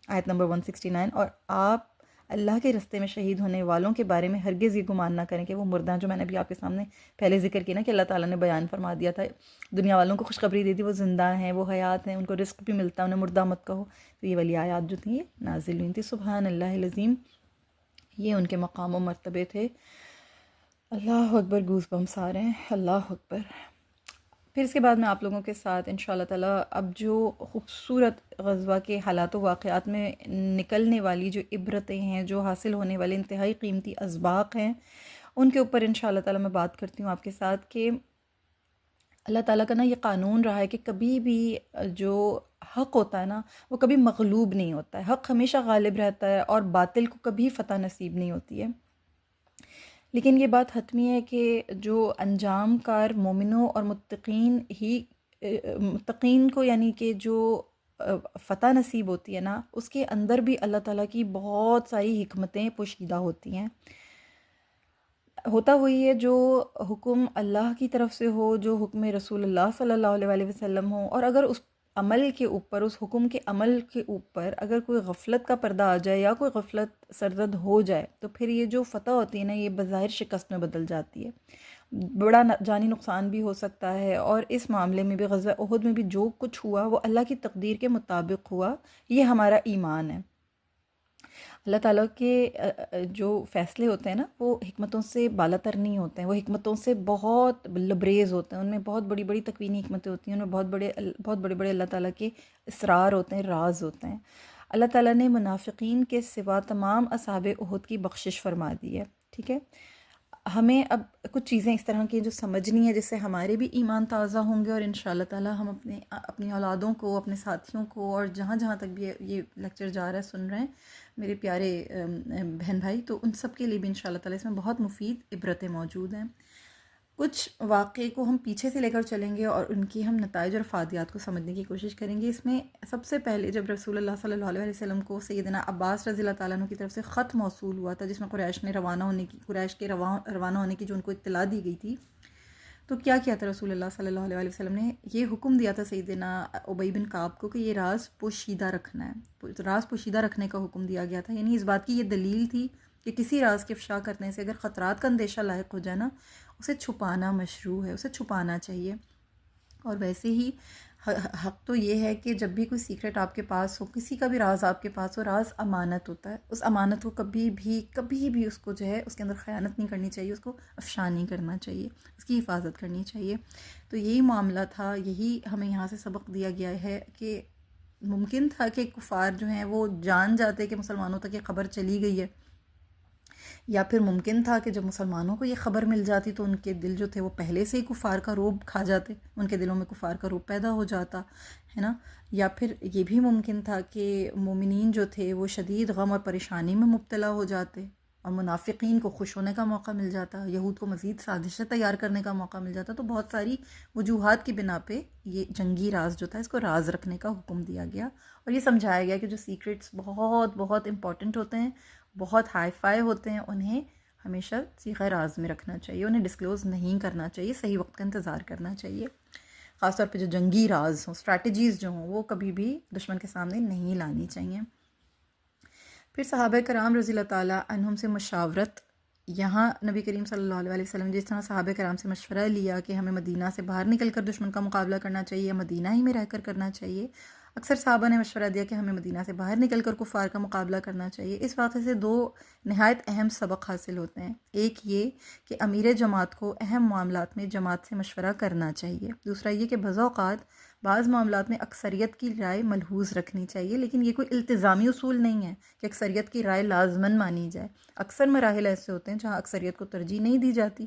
آیت نمبر 169، اور آپ اللہ کے رستے میں شہید ہونے والوں کے بارے میں ہرگز یہ گمان نہ کریں کہ وہ مردہ، جو میں نے ابھی آپ کے سامنے پہلے ذکر کیا نا کہ اللہ تعالیٰ نے بیان فرما دیا تھا، دنیا والوں کو خوشخبری دی تھی وہ زندہ ہیں، وہ حیات ہیں، ان کو رزق بھی ملتا ہے، انہیں مردہ مت کہو۔ تو یہ والی آیات جو تھیں یہ نازل ہوئی تھی۔ سبحان اللہ العظیم، یہ ان کے مقام و مرتبے تھے۔ اللہ اکبر، گوز بمس آ رہے ہیں، اللہ اکبر۔ پھر اس کے بعد میں آپ لوگوں کے ساتھ انشاءاللہ تعالیٰ اب جو خوبصورت غزوہ کے حالات و واقعات میں نکلنے والی جو عبرتیں ہیں، جو حاصل ہونے والے انتہائی قیمتی اسباق ہیں، ان کے اوپر انشاءاللہ تعالیٰ میں بات کرتی ہوں آپ کے ساتھ کہ اللہ تعالیٰ کا نا یہ قانون رہا ہے کہ کبھی بھی جو حق ہوتا ہے نا وہ کبھی مغلوب نہیں ہوتا ہے، حق ہمیشہ غالب رہتا ہے اور باطل کو کبھی فتح نصیب نہیں ہوتی ہے۔ لیکن یہ بات حتمی ہے کہ جو انجام کار مومنوں اور متقین کو یعنی کہ جو فتح نصیب ہوتی ہے نا، اس کے اندر بھی اللہ تعالیٰ کی بہت ساری حکمتیں پوشیدہ ہوتی ہیں۔ ہوتا وہی ہے جو حکم اللہ کی طرف سے ہو، جو حکم رسول اللہ صلی اللہ علیہ وسلم ہو، اور اگر اس عمل کے اوپر، اس حکم کے عمل کے اوپر اگر کوئی غفلت کا پردہ آ جائے یا کوئی غفلت سرزد ہو جائے تو پھر یہ جو فتح ہوتی ہے نا یہ بظاہر شکست میں بدل جاتی ہے، بڑا جانی نقصان بھی ہو سکتا ہے۔ اور اس معاملے میں بھی غزوہ احد میں بھی جو کچھ ہوا وہ اللہ کی تقدیر کے مطابق ہوا، یہ ہمارا ایمان ہے۔ اللہ تعالیٰ کے جو فیصلے ہوتے ہیں نا وہ حکمتوں سے بالا تر نہیں ہوتے ہیں، وہ حکمتوں سے بہت لبریز ہوتے ہیں، ان میں بہت بڑی بڑی تکوینی حکمتیں ہوتی ہیں، ان میں بہت بڑے بڑے اللہ تعالیٰ کے اسرار ہوتے ہیں، راز ہوتے ہیں۔ اللہ تعالیٰ نے منافقین کے سوا تمام اصحاب احد کی بخشش فرما دی ہے، ٹھیک ہے۔ ہمیں اب کچھ چیزیں اس طرح کی جو سمجھنی ہے جس سے ہمارے بھی ایمان تازہ ہوں گے، اور انشاءاللہ تعالیٰ ہم اپنی اولادوں کو، اپنے ساتھیوں کو، اور جہاں جہاں تک بھی یہ لیکچر جا رہا ہے سن رہے ہیں میرے پیارے بہن بھائی، تو ان سب کے لیے بھی انشاءاللہ تعالیٰ اس میں بہت مفید عبرتیں موجود ہیں۔ کچھ واقعے کو ہم پیچھے سے لے کر چلیں گے اور ان کی ہم نتائج اور افادیات کو سمجھنے کی کوشش کریں گے۔ اس میں سب سے پہلے جب رسول اللہ صلی اللہ علیہ وسلم کو سیدنا عباس رضی اللہ تعالیٰ عنہ کی طرف سے خط موصول ہوا تھا، جس میں قریش کے روانہ ہونے کی جو ان کو اطلاع دی گئی تھی، تو کیا کیا تھا رسول اللہ صلی اللہ علیہ وسلم نے؟ یہ حکم دیا تھا سیدنا ابی بن کعب کو کہ یہ راز پوشیدہ رکھنا ہے، راز پوشیدہ رکھنے کا حکم دیا گیا تھا۔ یعنی اس بات کی یہ دلیل تھی کہ کسی راز کے افشا کرنے سے اگر خطرات کا اندیشہ لاحق ہو جائے نا، اسے چھپانا مشروع ہے، اسے چھپانا چاہیے۔ اور ویسے ہی حق تو یہ ہے کہ جب بھی کوئی سیکرٹ آپ کے پاس ہو، کسی کا بھی راز آپ کے پاس ہو، راز امانت ہوتا ہے، اس امانت کو کبھی بھی اس کو جو ہے اس کے اندر خیانت نہیں کرنی چاہیے، اس کو افشا نہیں کرنا چاہیے، اس کی حفاظت کرنی چاہیے۔ تو یہی معاملہ تھا، یہی ہمیں یہاں سے سبق دیا گیا ہے کہ ممکن تھا کہ کفار جو ہیں وہ جان جاتے کہ مسلمانوں تک یہ خبر چلی گئی ہے، یا پھر ممکن تھا کہ جب مسلمانوں کو یہ خبر مل جاتی تو ان کے دل جو تھے وہ پہلے سے ہی کفار کا رعب کھا جاتے، ان کے دلوں میں کفار کا رعب پیدا ہو جاتا ہے نا۔ یا پھر یہ بھی ممکن تھا کہ مومنین جو تھے وہ شدید غم اور پریشانی میں مبتلا ہو جاتے، اور منافقین کو خوش ہونے کا موقع مل جاتا، یہود کو مزید سازشیں تیار کرنے کا موقع مل جاتا۔ تو بہت ساری وجوہات کی بنا پہ یہ جنگی راز جو تھا اس کو راز رکھنے کا حکم دیا گیا، اور یہ سمجھایا گیا کہ جو سیکرٹس بہت بہت امپورٹنٹ ہوتے ہیں، بہت ہائی فائی ہوتے ہیں، انہیں ہمیشہ صیغہ راز میں رکھنا چاہیے، انہیں ڈسکلوز نہیں کرنا چاہیے، صحیح وقت کا انتظار کرنا چاہیے۔ خاص طور پہ جو جنگی راز ہوں، اسٹریٹجیز جو ہوں، وہ کبھی بھی دشمن کے سامنے نہیں لانی چاہیے۔ پھر صحابہ کرام رضی اللہ تعالیٰ عنہم سے مشاورت، یہاں نبی کریم صلی اللہ علیہ وسلم جس طرح صحابہ کرام سے مشورہ لیا کہ ہمیں مدینہ سے باہر نکل کر دشمن کا مقابلہ کرنا چاہیے یا مدینہ ہی میں رہ کر کرنا چاہیے، اکثر صحابہ نے مشورہ دیا کہ ہمیں مدینہ سے باہر نکل کر کفار کا مقابلہ کرنا چاہیے۔ اس واقعے سے دو نہایت اہم سبق حاصل ہوتے ہیں، ایک یہ کہ امیر جماعت کو اہم معاملات میں جماعت سے مشورہ کرنا چاہیے، دوسرا یہ کہ بعض اوقات بعض معاملات میں اکثریت کی رائے ملحوظ رکھنی چاہیے، لیکن یہ کوئی التزامی اصول نہیں ہے کہ اکثریت کی رائے لازماً مانی جائے۔ اکثر مراحل ایسے ہوتے ہیں جہاں اکثریت کو ترجیح نہیں دی جاتی۔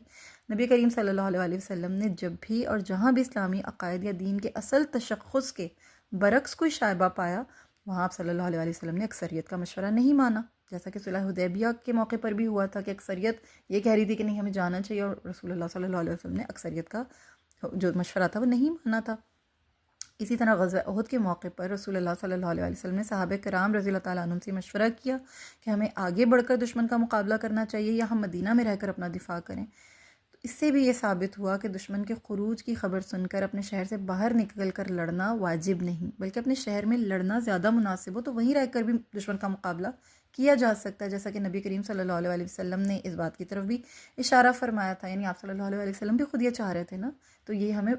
نبی کریم صلی اللہ علیہ وسلم نے جب بھی اور جہاں بھی اسلامی عقائد یا دین کے اصل تشخص کے برعکس کوئی شائبہ پایا، وہاں آپ صلی اللہ علیہ وسلم نے اکثریت کا مشورہ نہیں مانا، جیسا کہ صلح حدیبیہ کے موقع پر بھی ہوا تھا کہ اکثریت یہ کہہ رہی تھی کہ نہیں ہمیں جانا چاہیے، اور رسول اللہ صلی اللہ علیہ وسلم نے اکثریت کا جو مشورہ تھا وہ نہیں مانا تھا۔ اسی طرح غزوہ احد کے موقع پر رسول اللہ صلی اللہ علیہ وسلم نے صحابہ کرام رضی اللہ تعالیٰ عنہم سے مشورہ کیا کہ ہمیں آگے بڑھ کر دشمن کا مقابلہ کرنا چاہیے یا ہم مدینہ میں رہ کر اپنا دفاع کریں۔ تو اس سے بھی یہ ثابت ہوا کہ دشمن کے خروج کی خبر سن کر اپنے شہر سے باہر نکل کر لڑنا واجب نہیں، بلکہ اپنے شہر میں لڑنا زیادہ مناسب ہو تو وہیں رہ کر بھی دشمن کا مقابلہ کیا جا سکتا ہے، جیسا کہ نبی کریم صلی اللہ علیہ وسلم نے اس بات کی طرف بھی اشارہ فرمایا تھا، یعنی آپ صلی اللہ علیہ وسلم بھی خود یہ چاہ رہے تھے نا۔ تو یہ ہمیں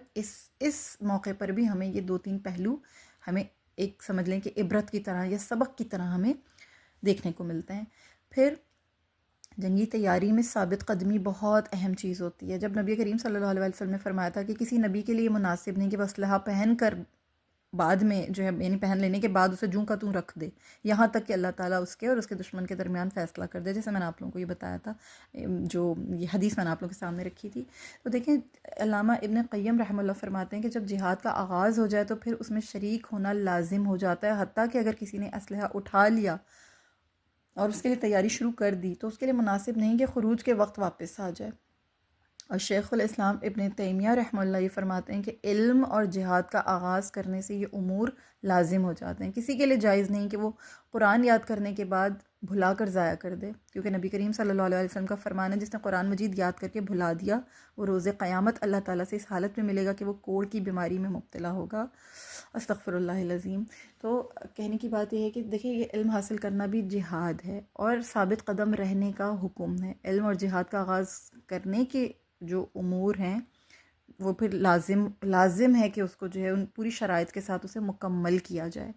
اس موقع پر بھی ہمیں یہ 2-3 پہلو ہمیں ایک سمجھ لیں کہ عبرت کی طرح یا سبق کی طرح ہمیں دیکھنے کو ملتے ہیں۔ پھر جنگی تیاری میں ثابت قدمی بہت اہم چیز ہوتی ہے۔ جب نبی کریم صلی اللہ علیہ وسلم نے فرمایا تھا کہ کسی نبی کے لیے مناسب نہیں کہ وہ اسلحہ پہن کر بعد میں جو ہے یعنی پہن لینے کے بعد اسے جوں کا توں رکھ دے، یہاں تک کہ اللہ تعالیٰ اس کے اور اس کے دشمن کے درمیان فیصلہ کر دے، جیسے میں نے آپ لوگوں کو یہ بتایا تھا، جو یہ حدیث میں نے آپ لوگوں کے سامنے رکھی تھی۔ تو دیکھیں علامہ ابن قیم رحمہ اللہ فرماتے ہیں کہ جب جہاد کا آغاز ہو جائے تو پھر اس میں شریک ہونا لازم ہو جاتا ہے، حتیٰ کہ اگر کسی نے اسلحہ اٹھا لیا اور اس کے لیے تیاری شروع کر دی تو اس کے لیے مناسب نہیں کہ خروج کے وقت واپس آ جائے۔ اور شیخ الاسلام ابن تیمیہ رحمہ اللہ یہ فرماتے ہیں کہ علم اور جہاد کا آغاز کرنے سے یہ امور لازم ہو جاتے ہیں۔ کسی کے لیے جائز نہیں کہ وہ قرآن یاد کرنے کے بعد بھلا کر ضائع کر دے، کیونکہ نبی کریم صلی اللہ علیہ وسلم کا فرمان ہے جس نے قرآن مجید یاد کر کے بھلا دیا وہ روز قیامت اللہ تعالیٰ سے اس حالت میں ملے گا کہ وہ کوڑ کی بیماری میں مبتلا ہوگا۔ استغفر اللہ العظیم۔ تو کہنے کی بات یہ ہے کہ دیکھیں یہ علم حاصل کرنا بھی جہاد ہے اور ثابت قدم رہنے کا حکم ہے۔ علم اور جہاد کا آغاز کرنے کے جو امور ہیں وہ پھر لازم ہے کہ اس کو جو ہے ان پوری شرائط کے ساتھ اسے مکمل کیا جائے۔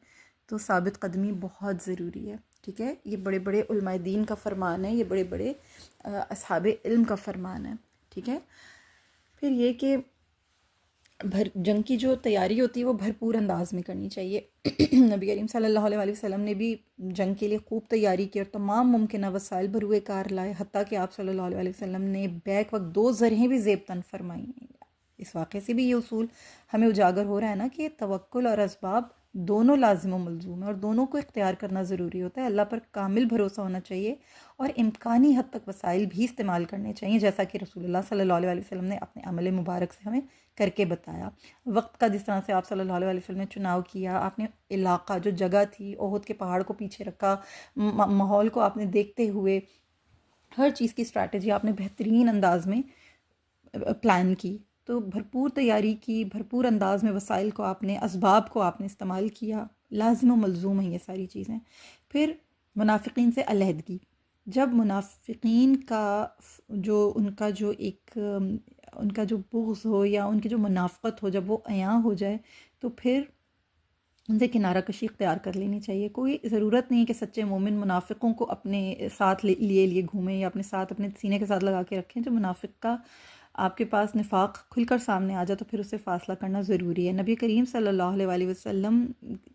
تو ثابت قدمی بہت ضروری ہے، ٹھیک ہے۔ یہ بڑے بڑے علماء دین کا فرمان ہے، یہ بڑے بڑے اصحاب علم کا فرمان ہے، ٹھیک ہے۔ پھر یہ کہ جنگ کی جو تیاری ہوتی ہے وہ بھرپور انداز میں کرنی چاہیے۔ نبی کریم صلی اللہ علیہ وسلم نے بھی جنگ کے لیے خوب تیاری کی اور تمام ممکنہ وسائل بروئے کار لائے، حتیٰ کہ آپ صلی اللہ علیہ وسلم نے بیک وقت 2 زرہیں بھی زیب تن فرمائیں۔ اس واقعے سے بھی یہ اصول ہمیں اجاگر ہو رہا ہے نا کہ توکل اور اسباب دونوں لازم و ملزوم ہیں اور دونوں کو اختیار کرنا ضروری ہوتا ہے۔ اللہ پر کامل بھروسہ ہونا چاہیے اور امکانی حد تک وسائل بھی استعمال کرنے چاہیے، جیسا کہ رسول اللہ صلی اللہ علیہ وسلم نے اپنے عمل مبارک سے ہمیں کر کے بتایا۔ وقت کا جس طرح سے آپ صلی اللہ علیہ وسلم نے چناؤ کیا، آپ نے علاقہ جو جگہ تھی احد کے پہاڑ کو پیچھے رکھا، ماحول کو آپ نے دیکھتے ہوئے ہر چیز کی اسٹریٹجی آپ نے بہترین انداز میں پلان کی، تو بھرپور تیاری کی، بھرپور انداز میں وسائل کو آپ نے، اسباب کو آپ نے استعمال کیا، لازم و ملزوم ہیں یہ ساری چیزیں۔ پھر منافقین سے علیحدگی، جب منافقین کا جو ان کا جو بغض ہو یا ان کی جو منافقت ہو جب وہ عیاں ہو جائے تو پھر ان سے کنارہ کشی اختیار کر لینی چاہیے۔ کوئی ضرورت نہیں کہ سچے مومن منافقوں کو اپنے ساتھ لیے گھومیں یا اپنے ساتھ اپنے سینے کے ساتھ لگا کے رکھیں۔ جو منافق کا آپ کے پاس نفاق کھل کر سامنے آ جائے تو پھر اسے فاصلہ کرنا ضروری ہے۔ نبی کریم صلی اللہ علیہ وسلم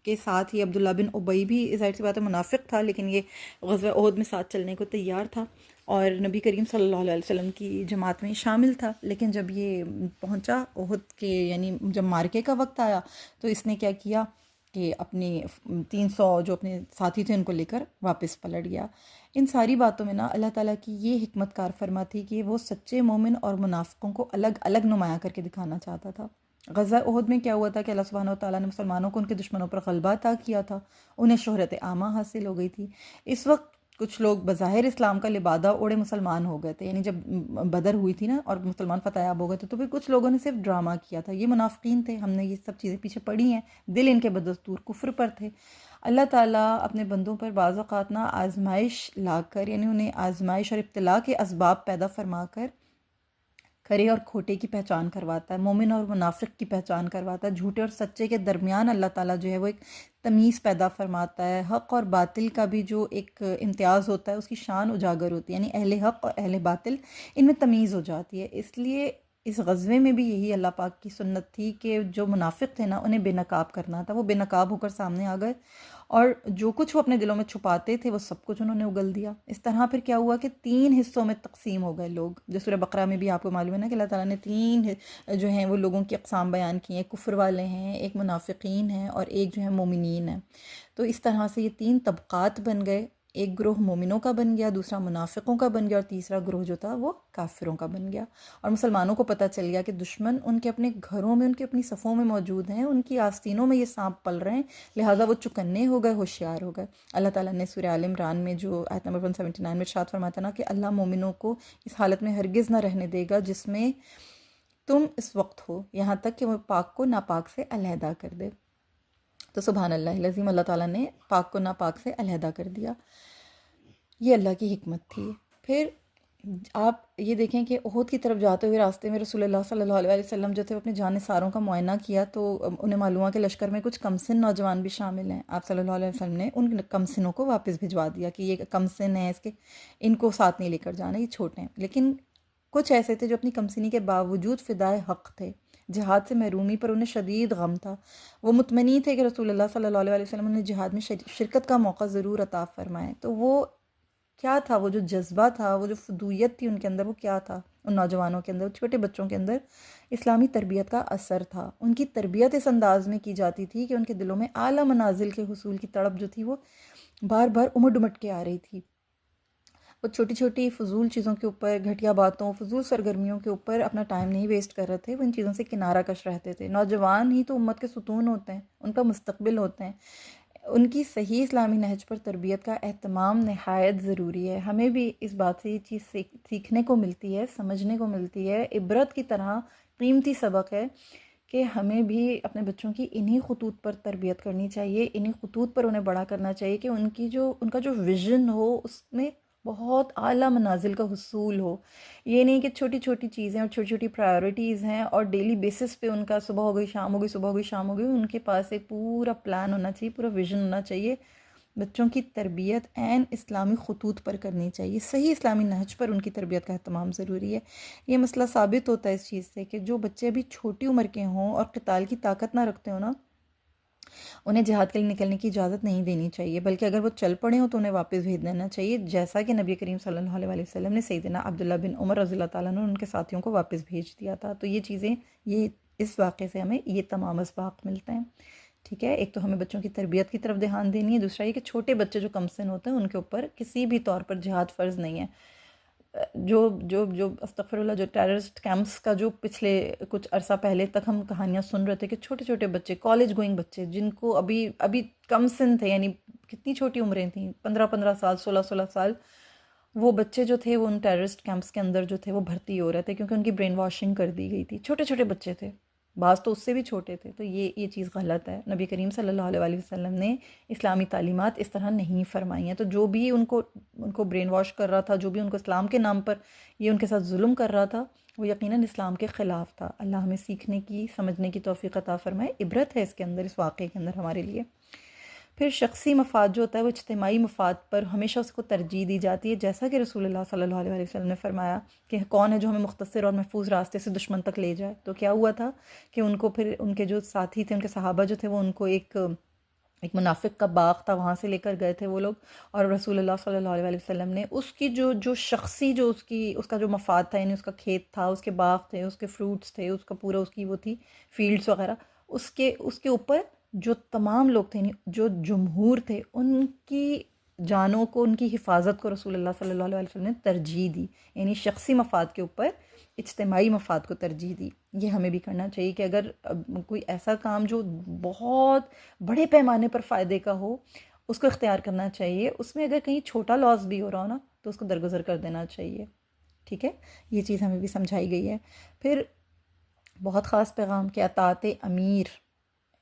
کے ساتھ ہی عبداللہ بن ابی بھی ظاہر سی بات ہے منافق تھا، لیکن یہ غزوہ احد میں ساتھ چلنے کو تیار تھا اور نبی کریم صلی اللہ علیہ وسلم کی جماعت میں شامل تھا۔ لیکن جب یہ پہنچا احد کے یعنی جب مارکے کا وقت آیا تو اس نے کیا کیا کہ اپنے 300 جو اپنے ساتھی تھے ان کو لے کر واپس پلٹ گیا۔ ان ساری باتوں میں نا اللہ تعالیٰ کی یہ حکمت کار فرما تھی کہ وہ سچے مومن اور منافقوں کو الگ الگ نمایاں کر کے دکھانا چاہتا تھا۔ غزوہ احد میں کیا ہوا تھا کہ اللہ سبحانہ وتعالیٰ نے مسلمانوں کو ان کے دشمنوں پر غلبہ عطا کیا تھا، انہیں شہرت عامہ حاصل ہو گئی تھی۔ اس وقت کچھ لوگ بظاہر اسلام کا لبادہ اوڑے مسلمان ہو گئے تھے، یعنی جب بدر ہوئی تھی نا اور مسلمان فتح یاب ہو گئے تھے تو پھر کچھ لوگوں نے صرف ڈرامہ کیا تھا۔ یہ منافقین تھے، ہم نے یہ سب چیزیں پیچھے پڑھی ہیں، دل ان کے بدستور کفر پر تھے۔ اللہ تعالیٰ اپنے بندوں پر بعض اوقات نا آزمائش لا کر یعنی انہیں آزمائش اور ابتلا کے اسباب پیدا فرما کر کھرے اور کھوٹے کی پہچان کرواتا ہے، مومن اور منافق کی پہچان کرواتا ہے، جھوٹے اور سچے کے درمیان اللہ تعالیٰ جو ہے وہ ایک تمیز پیدا فرماتا ہے۔ حق اور باطل کا بھی جو ایک امتیاز ہوتا ہے اس کی شان اجاگر ہوتی ہے، یعنی اہل حق اور اہل باطل ان میں تمیز ہو جاتی ہے۔ اس لیے اس غزوے میں بھی یہی اللہ پاک کی سنت تھی کہ جو منافق تھے نا انہیں بے نقاب کرنا تھا، وہ بے نقاب ہو کر سامنے آ گئے اور جو کچھ وہ اپنے دلوں میں چھپاتے تھے وہ سب کچھ انہوں نے اگل دیا۔ اس طرح پھر کیا ہوا کہ 3 حصوں میں تقسیم ہو گئے لوگ، جو سورہ بقرہ میں بھی آپ کو معلوم ہے نا کہ اللہ تعالیٰ نے 3 جو ہیں وہ لوگوں کی اقسام بیان کی ہیں، کفر والے ہیں، ایک منافقین ہیں اور ایک جو ہے مومنین ہیں۔ تو اس طرح سے یہ 3 طبقات بن گئے۔ ایک گروہ مومنوں کا بن گیا، دوسرا منافقوں کا بن گیا، اور تیسرا گروہ جو تھا وہ کافروں کا بن گیا۔ اور مسلمانوں کو پتہ چل گیا کہ دشمن ان کے اپنے گھروں میں، ان کے اپنی صفوں میں موجود ہیں، ان کی آستینوں میں یہ سانپ پل رہے ہیں، لہٰذا وہ چکنے ہو گئے، ہوشیار ہو گئے۔ اللہ تعالیٰ نے سورہ آل عمران میں جو آیت نمبر 179 میں ارشاد فرماتا نا کہ اللہ مومنوں کو اس حالت میں ہرگز نہ رہنے دے گا جس میں تم اس وقت ہو، یہاں تک کہ وہ پاک کو ناپاک سے علیحدہ کر دے۔ تو سبحان اللہ العظیم، اللہ تعالیٰ نے پاک کو ناپاک سے علیحدہ کر دیا۔ یہ اللہ کی حکمت تھی۔ پھر آپ یہ دیکھیں کہ احد کی طرف جاتے ہوئے راستے میں رسول اللہ صلی اللہ علیہ وسلم جو تھے اپنے جانثاروں کا معائنہ کیا تو انہیں معلوم ہوا کہ لشکر میں کچھ کمسن نوجوان بھی شامل ہیں۔ آپ صلی اللہ علیہ وسلم نے ان کمسنوں کو واپس بھجوا دیا کہ یہ کمسن ہیں، ان کو ساتھ نہیں لے کر جانا، یہ چھوٹے ہیں۔ لیکن کچھ ایسے تھے جو اپنی کمسنی کے باوجود فدائے حق تھے، جہاد سے محرومی پر انہیں شدید غم تھا۔ وہ مطمئن تھے کہ رسول اللہ صلی اللہ علیہ وسلم نے جہاد میں شرکت کا موقع ضرور عطا فرمائے۔ تو وہ کیا تھا، وہ جو جذبہ تھا، وہ جو فدویت تھی ان کے اندر، وہ کیا تھا ان نوجوانوں کے اندر، چھوٹے بچوں کے اندر؟ اسلامی تربیت کا اثر تھا۔ ان کی تربیت اس انداز میں کی جاتی تھی کہ ان کے دلوں میں اعلیٰ منازل کے حصول کی تڑپ جو تھی وہ بار بار امڈ امڈ کے آ رہی تھی۔ وہ چھوٹی چھوٹی فضول چیزوں کے اوپر، گھٹیا باتوں، فضول سرگرمیوں کے اوپر اپنا ٹائم نہیں ویسٹ کر رہے تھے، وہ ان چیزوں سے کنارہ کش رہتے تھے۔ نوجوان ہی تو امت کے ستون ہوتے ہیں، ان کا مستقبل ہوتے ہیں۔ ان کی صحیح اسلامی نہج پر تربیت کا اہتمام نہایت ضروری ہے۔ ہمیں بھی اس بات سے یہ چیز سیکھنے کو ملتی ہے، سمجھنے کو ملتی ہے، عبرت کی طرح قیمتی سبق ہے کہ ہمیں بھی اپنے بچوں کی انہی خطوط پر تربیت کرنی چاہیے، انہی خطوط پر انہیں بڑا کرنا چاہیے کہ ان کا جو ویژن ہو اس میں بہت اعلیٰ منازل کا حصول ہو۔ یہ نہیں کہ چھوٹی چھوٹی چیزیں اور چھوٹی چھوٹی پرائیورٹیز ہیں اور ڈیلی بیسس پہ ان کا صبح ہو گئی شام ہو گئی، صبح ہو گئی شام ہو گئی۔ ان کے پاس ایک پورا پلان ہونا چاہیے، پورا ویژن ہونا چاہیے۔ بچوں کی تربیت عین اسلامی خطوط پر کرنی چاہیے، صحیح اسلامی نہج پر ان کی تربیت کا اہتمام ضروری ہے۔ یہ مسئلہ ثابت ہوتا ہے اس چیز سے کہ جو بچے ابھی چھوٹی عمر کے ہوں اور قتال کی طاقت نہ رکھتے ہوں نا، انہیں جہاد کے لیے نکلنے کی اجازت نہیں دینی چاہیے، بلکہ اگر وہ چل پڑے ہوں تو انہیں واپس بھیج دینا چاہیے، جیسا کہ نبی کریم صلی اللہ علیہ وسلم نے سیدنا عبداللہ بن عمر رضی اللہ تعالیٰ عنہ ان کے ساتھیوں کو واپس بھیج دیا تھا۔ تو یہ چیزیں، یہ اس واقعے سے ہمیں یہ تمام اسباق ملتے ہیں۔ ٹھیک ہے، ایک تو ہمیں بچوں کی تربیت کی طرف دھیان دینی ہے، دوسرا یہ کہ چھوٹے بچے جو کمسن ہوتے ہیں ان کے اوپر کسی بھی طور پر جہاد فرض نہیں ہے۔ جو استغفر اللہ، جو ٹیررسٹ کیمپس کا جو پچھلے کچھ عرصہ پہلے تک ہم کہانیاں سن رہے تھے کہ چھوٹے چھوٹے بچے، کالج گوئنگ بچے جن کو ابھی کم سن تھے، یعنی کتنی چھوٹی عمریں تھیں، 15 سال، 16 سال، وہ بچے جو تھے وہ ان ٹیررسٹ کیمپس کے اندر جو تھے وہ بھرتی ہو رہے تھے کیونکہ ان کی برین واشنگ کر دی گئی تھی۔ چھوٹے چھوٹے بچے تھے، بعض تو اس سے بھی چھوٹے تھے۔ تو یہ چیز غلط ہے۔ نبی کریم صلی اللہ علیہ وسلم نے اسلامی تعلیمات اس طرح نہیں فرمائی ہیں۔ تو جو بھی ان کو برین واش کر رہا تھا، جو بھی ان کو اسلام کے نام پر یہ ان کے ساتھ ظلم کر رہا تھا، وہ یقیناً اسلام کے خلاف تھا۔ اللہ ہمیں سیکھنے کی، سمجھنے کی توفیق عطا فرمائے۔ عبرت ہے اس کے اندر، اس واقعے کے اندر ہمارے لیے۔ پھر شخصی مفاد جو ہوتا ہے وہ اجتماعی مفاد پر ہمیشہ اس کو ترجیح دی جاتی ہے، جیسا کہ رسول اللہ صلی اللہ علیہ وسلم نے فرمایا کہ کون ہے جو ہمیں مختصر اور محفوظ راستے سے دشمن تک لے جائے۔ تو کیا ہوا تھا کہ ان کو پھر ان کے جو ساتھی تھے، ان کے صحابہ جو تھے، وہ ان کو ایک منافق کا باغ تھا، وہاں سے لے کر گئے تھے وہ لوگ، اور رسول اللہ صلی اللہ علیہ وسلم نے اس کی جو شخصی جو اس کا جو مفاد تھا، یعنی اس کا کھیت تھا، اس کے باغ تھے، اس کے فروٹس تھے، اس کا پورا اس کی وہ تھی فیلڈز وغیرہ، اس کے اوپر جو تمام لوگ تھے، جو جمہور تھے، ان کی جانوں کو، ان کی حفاظت کو رسول اللہ صلی اللہ علیہ وسلم نے ترجیح دی، یعنی شخصی مفاد کے اوپر اجتماعی مفاد کو ترجیح دی۔ یہ ہمیں بھی کرنا چاہیے کہ اگر کوئی ایسا کام جو بہت بڑے پیمانے پر فائدے کا ہو، اس کو اختیار کرنا چاہیے۔ اس میں اگر کہیں چھوٹا لاس بھی ہو رہا ہو نا تو اس کو درگزر کر دینا چاہیے۔ ٹھیک ہے، یہ چیز ہمیں بھی سمجھائی گئی ہے۔ پھر بہت خاص پیغام کہ اطاعت امیر،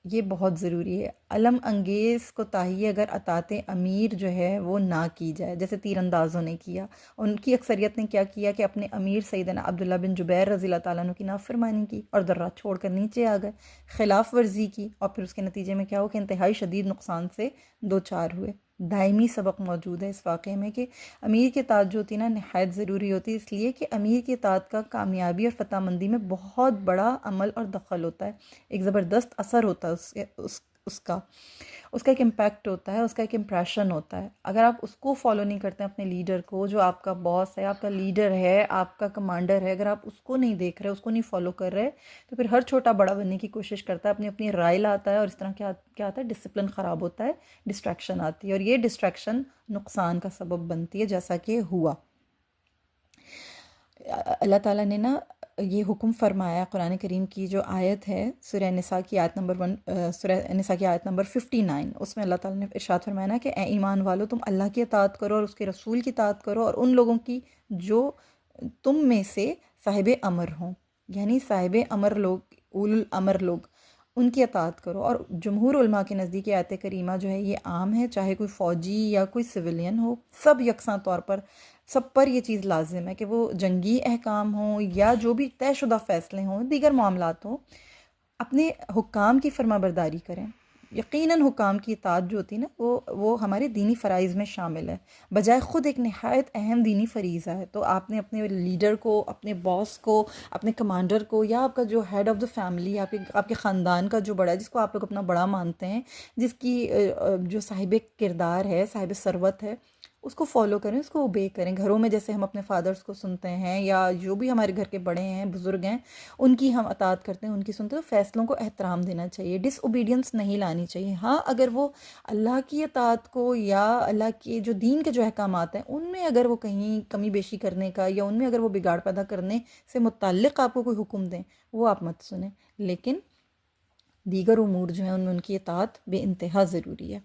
یہ بہت ضروری ہے۔ علم انگیز کوتاہی اگر اطاعت امیر جو ہے وہ نہ کی جائے، جیسے تیر اندازوں نے کیا، ان کی اکثریت نے کیا کیا کہ اپنے امیر سیدنا عبداللہ بن جبیر رضی اللہ تعالیٰ عنہ کی نافرمانی کی اور درات چھوڑ کر نیچے آ گئے، خلاف ورزی کی، اور پھر اس کے نتیجے میں کیا ہو کہ انتہائی شدید نقصان سے دوچار ہوئے۔ دائمی سبق موجود ہے اس واقعے میں کہ امیر کی اطاعت جو ہوتی ہے نا نہایت ضروری ہوتی ہے، اس لیے کہ امیر کی اطاعت کا کامیابی اور فتح مندی میں بہت بڑا عمل اور دخل ہوتا ہے، ایک زبردست اثر ہوتا ہے اس کا ایک امپیکٹ ہوتا ہے، اس کا ایک امپریشن ہوتا ہے. اگر آپ اس کو فالو نہیں کرتے ہیں اپنے لیڈر کو، جو آپ کا باس ہے، آپ کا لیڈر ہے، آپ کا کمانڈر ہے، اگر آپ اس کو نہیں دیکھ رہے، اس کو نہیں فالو کر رہے، تو پھر ہر چھوٹا بڑا بننے کی کوشش کرتا ہے، اپنی اپنی رائے لاتا ہے، اور اس طرح کیا آتا ہے، ڈسپلن خراب ہوتا ہے، ڈسٹریکشن آتی ہے، اور یہ ڈسٹریکشن نقصان کا سبب بنتی ہے، جیسا کہ ہوا. اللہ تعالیٰ نے نا یہ حکم فرمایا، قرآن کریم کی جو آیت ہے سورہ نساء کی آیت نمبر 59، اس میں اللہ تعالیٰ نے ارشاد فرمایا نا کہ اے ایمان والو، تم اللہ کی اطاعت کرو اور اس کے رسول کی اطاعت کرو، اور ان لوگوں کی جو تم میں سے صاحب امر ہوں، یعنی صاحب امر لوگ، اول الامر لوگ، ان کی اطاعت کرو. اور جمہور علماء کے نزدیک آیت کریمہ جو ہے یہ عام ہے، چاہے کوئی فوجی یا کوئی سویلین ہو، سب یکساں طور پر سب پر یہ چیز لازم ہے کہ وہ جنگی احکام ہوں یا جو بھی طے شدہ فیصلے ہوں، دیگر معاملات ہوں، اپنے حکام کی فرما برداری کریں. یقیناً حکام کی اطاعت جو ہوتی ہے نا وہ ہمارے دینی فرائض میں شامل ہے، بجائے خود ایک نہایت اہم دینی فریضہ ہے. تو آپ نے اپنے لیڈر کو، اپنے باس کو، اپنے کمانڈر کو، یا آپ کا جو ہیڈ آف دا فیملی، آپ کے خاندان کا جو بڑا ہے، جس کو آپ لوگ اپنا بڑا مانتے ہیں، جس کی جو صاحب کردار ہے، صاحب ثروت ہے، اس کو فالو کریں، اس کو اوبے کریں. گھروں میں جیسے ہم اپنے فادرز کو سنتے ہیں، یا جو بھی ہمارے گھر کے بڑے ہیں، بزرگ ہیں، ان کی ہم اطاعت کرتے ہیں، ان کی سنتے ہیں، تو فیصلوں کو احترام دینا چاہیے، ڈس اوبیڈینس نہیں لانی چاہیے. ہاں اگر وہ اللہ کی اطاعت کو یا اللہ کے جو دین کے جو احکامات ہیں ان میں اگر وہ کہیں کمی بیشی کرنے کا، یا ان میں اگر وہ بگاڑ پیدا کرنے سے متعلق آپ کو کوئی حکم دیں، وہ آپ مت سنیں. لیکن دیگر امور جو ہیں ان میں ان کی اطاعت بے انتہا ضروری ہے.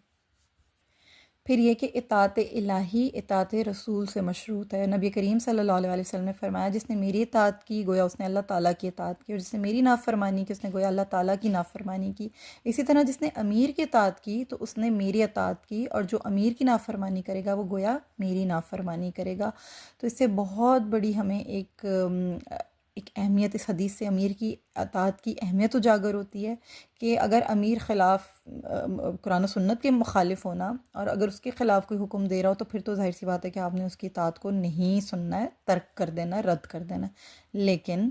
پھر یہ کہ اطاعت الہی اطاعت رسول سے مشروط ہے. نبی کریم صلی اللہ علیہ وسلم نے فرمایا، جس نے میری اطاعت کی گویا اس نے اللہ تعالیٰ کی اطاعت کی، اور جس نے میری نافرمانی کی اس نے گویا اللہ تعالیٰ کی نافرمانی کی. اسی طرح جس نے امیر کی اطاعت کی تو اس نے میری اطاعت کی، اور جو امیر کی نافرمانی کرے گا وہ گویا میری نافرمانی کرے گا. تو اس سے بہت بڑی ہمیں ایک اہمیت، اس حدیث سے امیر کی اطاعت کی اہمیت اجاگر ہوتی ہے کہ اگر امیر خلاف قرآن و سنت کے مخالف ہونا، اور اگر اس کے خلاف کوئی حکم دے رہا ہو، تو پھر تو ظاہر سی بات ہے کہ آپ نے اس کی اطاعت کو نہیں سننا ہے، ترک کر دینا ہے، رد کر دینا ہے. لیکن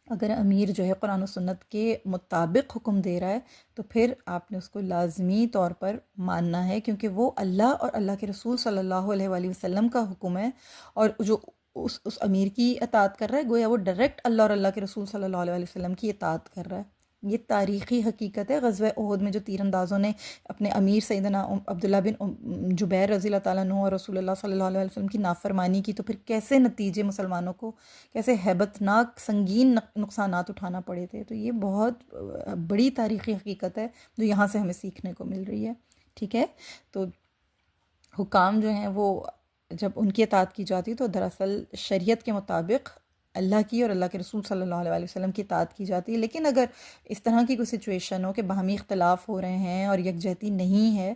اگر امیر جو ہے قرآن و سنت کے مطابق حکم دے رہا ہے تو پھر آپ نے اس کو لازمی طور پر ماننا ہے، کیونکہ وہ اللہ اور اللہ کے رسول صلی اللہ علیہ وآلہ وسلم کا حکم ہے. اور جو اس امیر کی اطاعت کر رہا ہے گویا وہ ڈائریکٹ اللہ اور اللہ کے رسول صلی اللہ علیہ وآلہ وسلم کی اطاعت کر رہا ہے. یہ تاریخی حقیقت ہے. غزوہ احد میں جو تیر اندازوں نے اپنے امیر سیدنا عبداللہ بن جبیر رضی اللہ تعالیٰ عنہ اور رسول اللہ صلی اللہ علیہ وسلم کی نافرمانی کی، تو پھر کیسے نتیجے مسلمانوں کو، کیسے ہیبت ناک سنگین نقصانات اٹھانا پڑے تھے. تو یہ بہت بڑی تاریخی حقیقت ہے جو یہاں سے ہمیں سیکھنے کو مل رہی ہے. ٹھیک ہے، تو حکام جو ہیں وہ جب ان کی اطاعت کی جاتی ہے تو دراصل شریعت کے مطابق اللہ کی اور اللہ کے رسول صلی اللہ علیہ وسلم کی اطاعت کی جاتی ہے. لیکن اگر اس طرح کی کوئی سچویشن ہو کہ باہمی اختلاف ہو رہے ہیں اور یکجہتی نہیں ہے،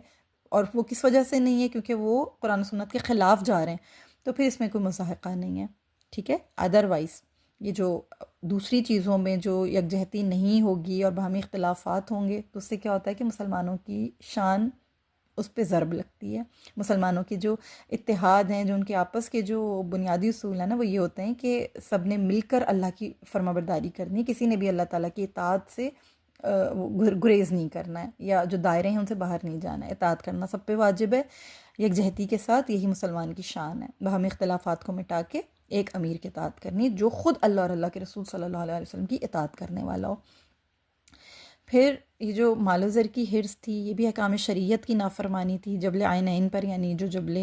اور وہ کس وجہ سے نہیں ہے، کیونکہ وہ قرآن و سنت کے خلاف جا رہے ہیں، تو پھر اس میں کوئی مضاحقہ نہیں ہے. ٹھیک ہے، ادروائز یہ جو دوسری چیزوں میں جو یکجہتی نہیں ہوگی اور باہمی اختلافات ہوں گے، تو اس سے کیا ہوتا ہے کہ مسلمانوں کی شان اس پہ ضرب لگتی ہے. مسلمانوں کی جو اتحاد ہیں، جو ان کے آپس کے جو بنیادی اصول ہیں نا، وہ یہ ہوتے ہیں کہ سب نے مل کر اللہ کی فرما برداری کرنی ہے. کسی نے بھی اللہ تعالیٰ کی اطاعت سے گریز نہیں کرنا ہے، یا جو دائرے ہیں ان سے باہر نہیں جانا ہے. اطاعت کرنا سب پہ واجب ہے یکجہتی کے ساتھ. یہی مسلمان کی شان ہے، باہمی اختلافات کو مٹا کے ایک امیر کی اطاعت کرنی جو خود اللہ اور اللہ کے رسول صلی اللہ علیہ وسلم کی اطاعت کرنے والا ہو. پھر یہ جو مال و زر کی حرص تھی، یہ بھی احکام شریعت کی نافرمانی تھی. جبل عینین پر، یعنی جو جبل